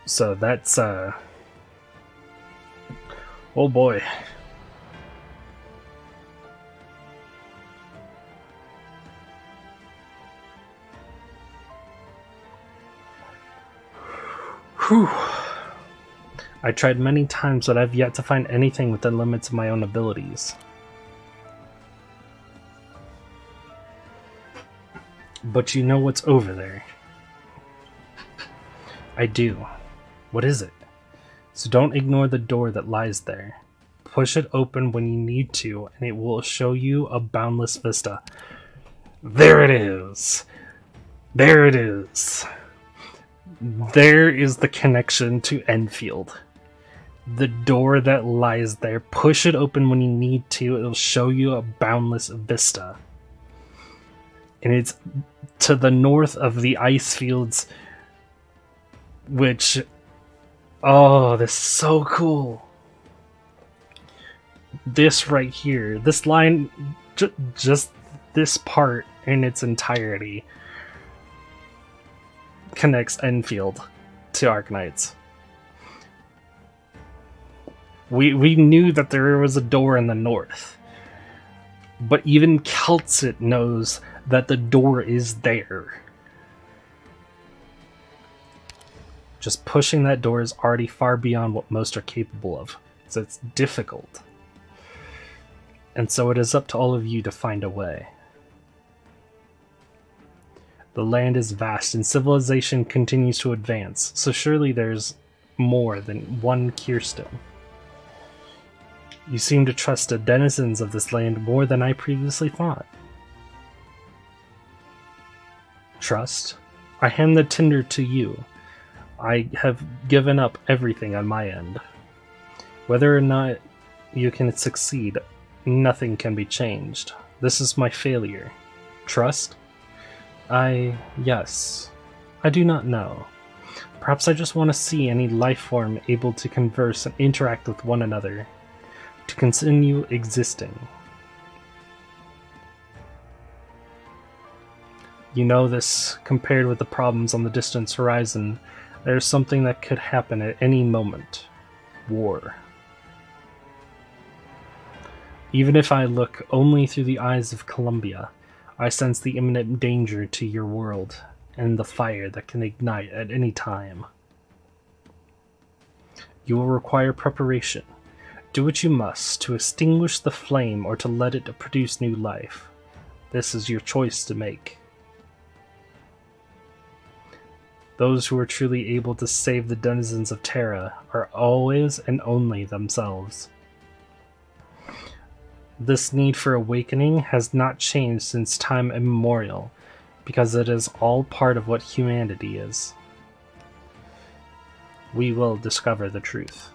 So that's oh boy. Whew. I tried many times, but I've yet to find anything within limits of my own abilities. But you know what's over there. I do. What is it? So don't ignore the door that lies there. Push it open when you need to, and it will show you a boundless vista. There it is! There it is! There is the connection to Enfield. The door that lies there. Push it open when you need to. It'll show you a boundless vista. And it's to the north of the ice fields Which, oh, this is so cool. This right here, this line, just this part in its entirety connects Enfield to Arknights. We knew that there was a door in the north, but even Keltsit knows that the door is there. Just pushing that door is already far beyond what most are capable of, so it's difficult. And so it is up to all of you to find a way. The land is vast and civilization continues to advance, so surely there's more than one Kirsten. You seem to trust the denizens of this land more than I previously thought. Trust? I hand the tinder to you. I have given up everything on my end. Whether or not you can succeed, nothing can be changed. This is my failure. Trust? Yes. I do not know. Perhaps I just want to see any life form able to converse and interact with one another, to continue existing. You know this, compared with the problems on the distant horizon, there's something that could happen at any moment. War. Even if I look only through the eyes of Columbia, I sense the imminent danger to your world, and the fire that can ignite at any time. You will require preparation. Do what you must to extinguish the flame or to let it produce new life. This is your choice to make. Those who are truly able to save the denizens of Terra are always and only themselves. This need for awakening has not changed since time immemorial, because it is all part of what humanity is. We will discover the truth.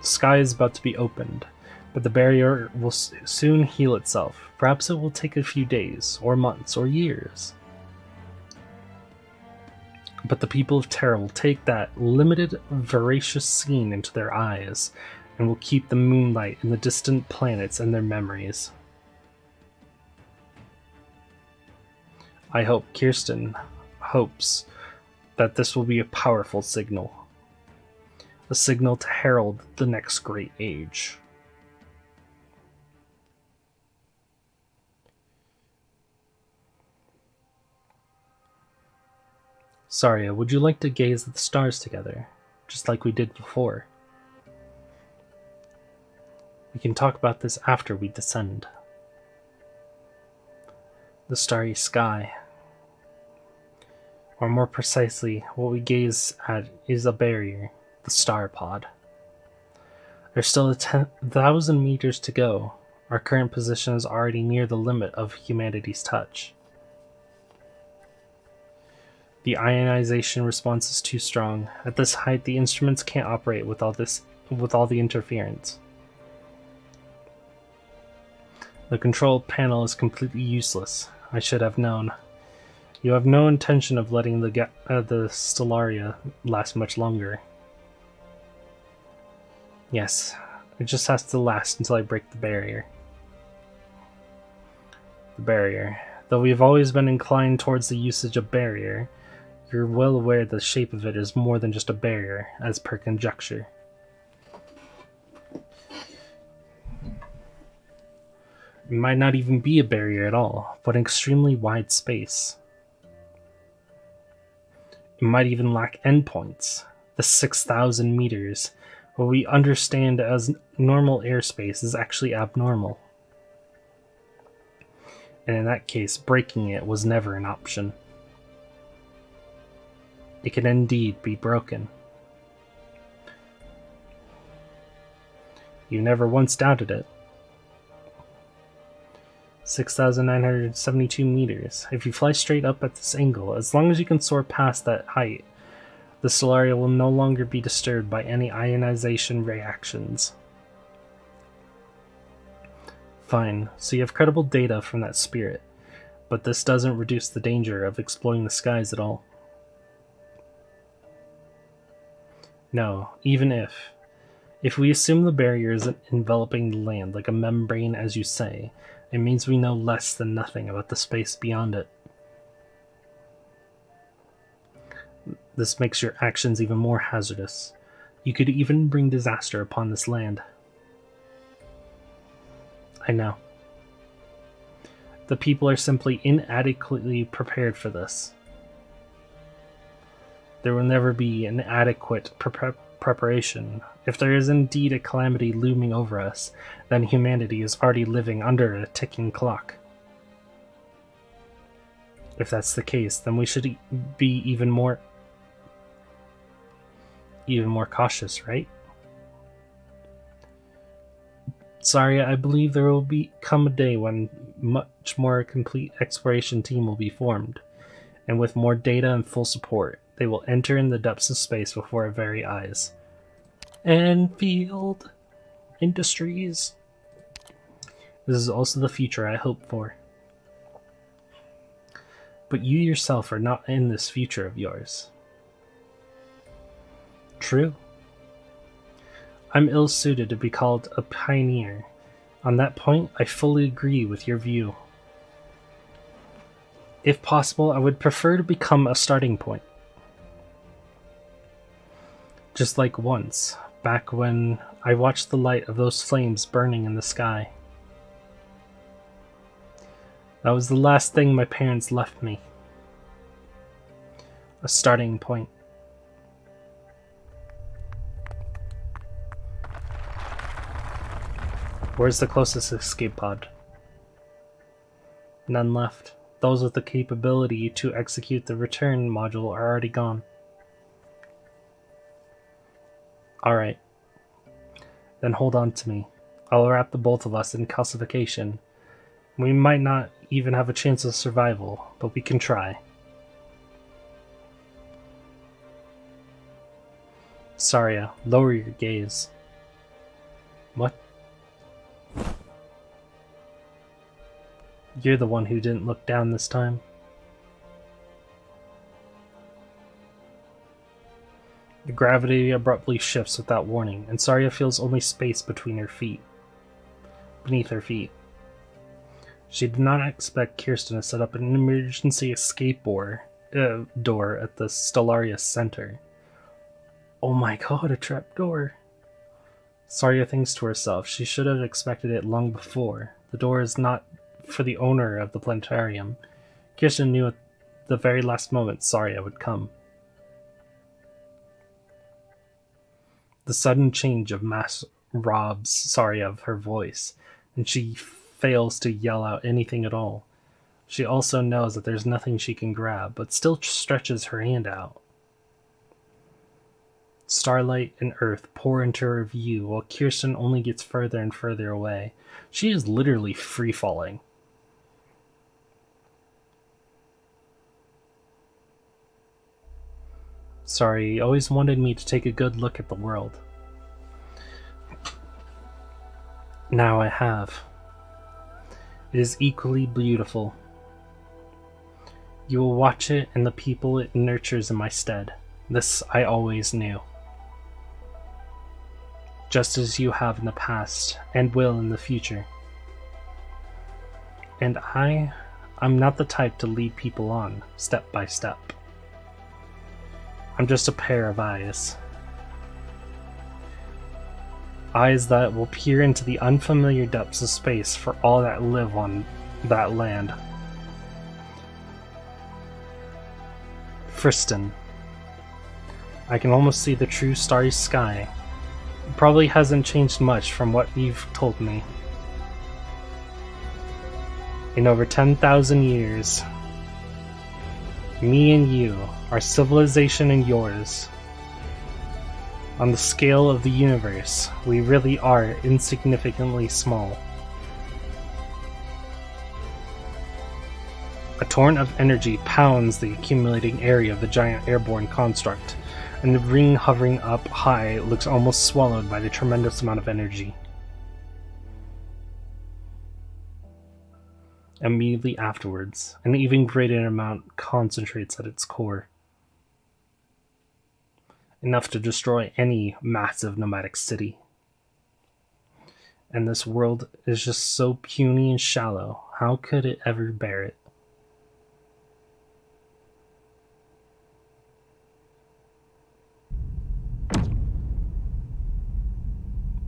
The sky is about to be opened, but the barrier will soon heal itself. Perhaps it will take a few days, or months, or years. But the people of Terra will take that limited, voracious scene into their eyes, and will keep the moonlight and the distant planets in their memories. I hope Kirsten hopes that this will be a powerful signal. A signal to herald the next great age. Saria, would you like to gaze at the stars together, just like we did before? We can talk about this after we descend. The starry sky. Or more precisely, what we gaze at is a barrier, the star pod. There's still 10,000 meters to go. Our current position is already near the limit of humanity's touch. The ionization response is too strong. At this height, the instruments can't operate with all the interference. The control panel is completely useless. I should have known. You have no intention of letting the Stellaria last much longer. Yes, it just has to last until I break the barrier. The barrier. Though we've always been inclined towards the usage of barrier, you're well aware the shape of it is more than just a barrier, as per conjecture. It might not even be a barrier at all, but an extremely wide space. It might even lack endpoints. The 6,000 meters, what we understand as normal airspace, is actually abnormal. And in that case, breaking it was never an option. It can indeed be broken. You never once doubted it. 6,972 meters. If you fly straight up at this angle, as long as you can soar past that height, the Stellaria will no longer be disturbed by any ionization reactions. Fine, so you have credible data from that spirit, but this doesn't reduce the danger of exploring the skies at all. No, even if. If we assume the barrier is enveloping the land like a membrane, as you say, it means we know less than nothing about the space beyond it. This makes your actions even more hazardous. You could even bring disaster upon this land. I know. The people are simply inadequately prepared for this. There will never be an adequate preparation. If there is indeed a calamity looming over us, then humanity is already living under a ticking clock. If that's the case, then we should be even more cautious, right? Sorry, I believe there will come a day when much more complete exploration team will be formed, and with more data and full support, they will enter in the depths of space before our very eyes. Enfield Industries. This is also the future I hope for. But you yourself are not in this future of yours. True. I'm ill-suited to be called a pioneer. On that point, I fully agree with your view. If possible, I would prefer to become a starting point. Just like once, back when I watched the light of those flames burning in the sky. That was the last thing my parents left me. A starting point. Where's the closest escape pod? None left. Those with the capability to execute the return module are already gone. Alright. Then hold on to me. I'll wrap the both of us in calcification. We might not even have a chance of survival, but we can try. Saria, lower your gaze. What? You're the one who didn't look down this time. The gravity abruptly shifts without warning, and Saria feels only space beneath her feet. She did not expect Kirsten to set up an emergency escape door at the Stellaris Center. Oh my god, a trapdoor! Saria thinks to herself, she should have expected it long before. The door is not for the owner of the planetarium. Kirsten knew at the very last moment Saria would come. The sudden change of mass robs Saria of her voice, and she fails to yell out anything at all. She also knows that there's nothing she can grab, but still stretches her hand out. Starlight and Earth pour into her view, while Kirsten only gets further and further away. She is literally free-falling. Sorry, you always wanted me to take a good look at the world. Now I have. It is equally beautiful. You will watch it and the people it nurtures in my stead. This I always knew. Just as you have in the past, and will in the future. And I'm not the type to lead people on, step by step. I'm just a pair of eyes. Eyes that will peer into the unfamiliar depths of space for all that live on that land. Friston. I can almost see the true starry sky. It probably hasn't changed much from what you've told me. In over 10,000 years, me and you, our civilization and yours, on the scale of the universe, we really are insignificantly small. A torrent of energy pounds the accumulating area of the giant airborne construct, and the ring hovering up high looks almost swallowed by the tremendous amount of energy. Immediately afterwards, an even greater amount concentrates at its core. enough to destroy any massive nomadic city. And this world is just so puny and shallow. How could it ever bear it?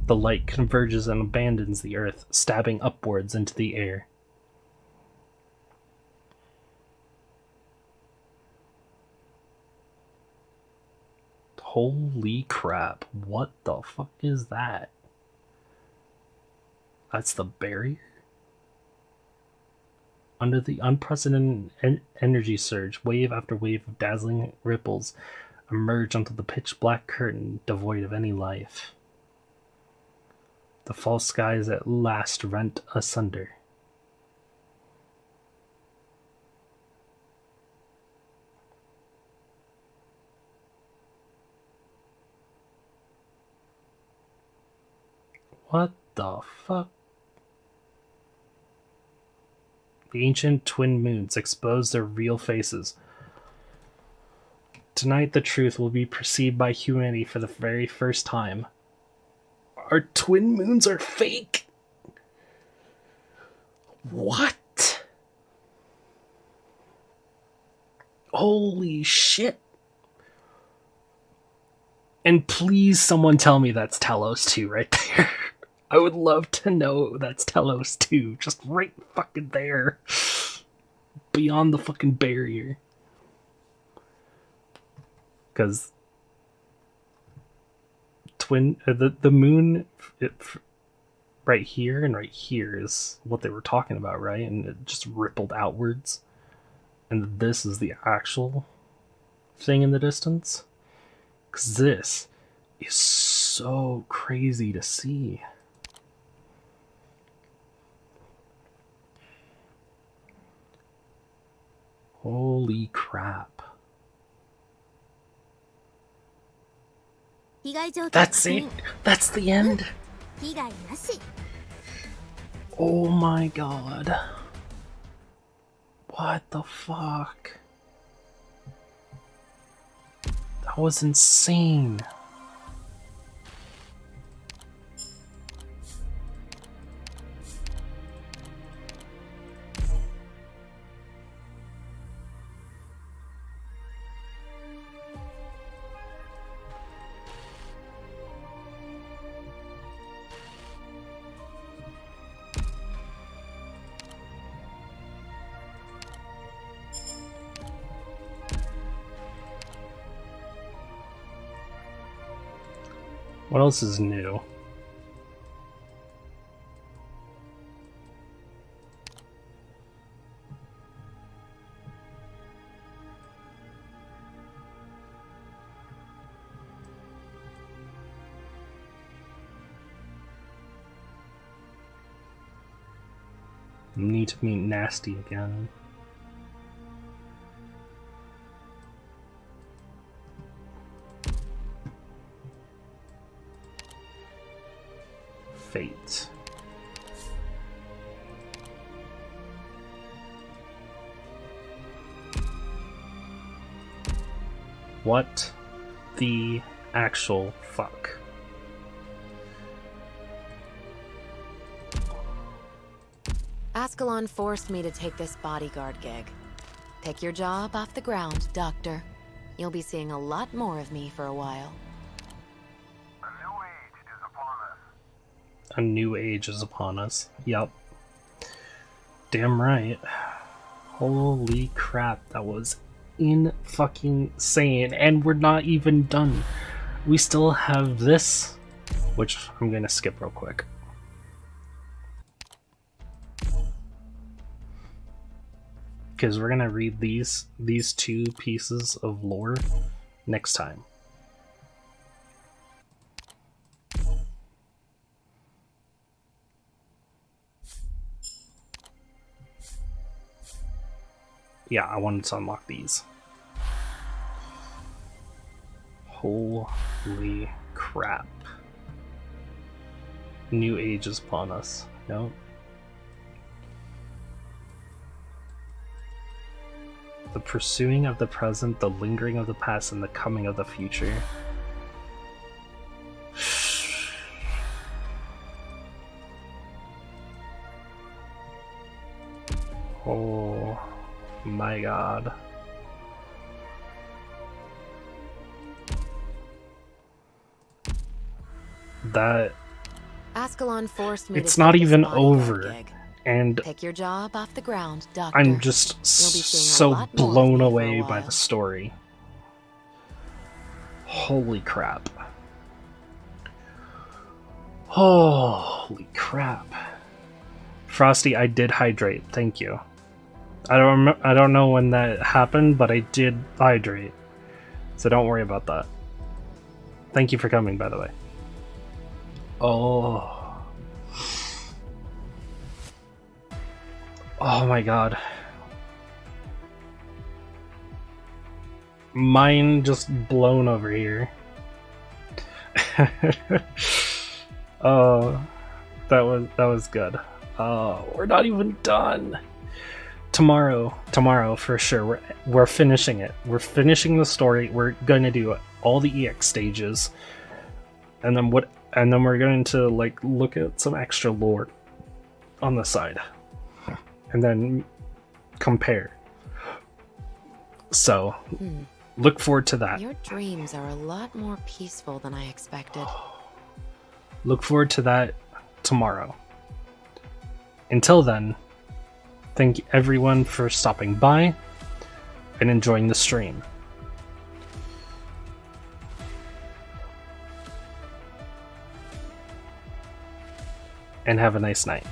The light converges and abandons the earth, stabbing upwards into the air. Holy crap, what the fuck is that? That's the barrier? Under the unprecedented energy surge, wave after wave of dazzling ripples emerge onto the pitch-black curtain, devoid of any life. The false sky is at last rent asunder. What the fuck? The ancient twin moons expose their real faces. Tonight the truth will be perceived by humanity for the very first time. Our twin moons are fake? What? Holy shit. And please someone tell me that's Talos 2 right there. I would love to know that's Talos 2. Just right fucking there. Beyond the fucking barrier. Because the moon right here and right here is what they were talking about, right? And it just rippled outwards. And this is the actual thing in the distance. Because this is so crazy to see. Holy crap. That's it. That's the end. Oh my god. What the fuck? That was insane. What else is new? Need to meet Nasty again. Fate. What the actual fuck? Ascalon forced me to take this bodyguard gig. Take your job off the ground, Doctor. You'll be seeing a lot more of me for a while. A new age is upon us. Yup. Damn right. Holy crap, that was in-fucking-sane. And we're not even done. We still have this, which I'm gonna skip real quick. Because we're gonna read these two pieces of lore next time. Yeah, I wanted to unlock these. Holy crap. New age is upon us. No. The pursuing of the present, the lingering of the past, and the coming of the future. Oh my god. That Ascalon forced me it's to not take this even bodyguard over. gig. And Pick your job off the ground, Doctor. I'm just You'll be seeing a so lot more of blown me for a away by while. the story. Holy crap. Holy crap. Frosty, I did hydrate. Thank you. I don't know when that happened, but I did hydrate. So don't worry about that. Thank you for coming, by the way. Oh. Oh my god. Mine just blown over here. Oh, that was good. Oh, we're not even done. Tomorrow for sure. We're finishing it. We're finishing the story. We're going to do all the EX stages. And then we're going to like look at some extra lore on the side. And then compare. So, look forward to that. Your dreams are a lot more peaceful than I expected. Look forward to that tomorrow. Until then, thank everyone for stopping by and enjoying the stream. And have a nice night.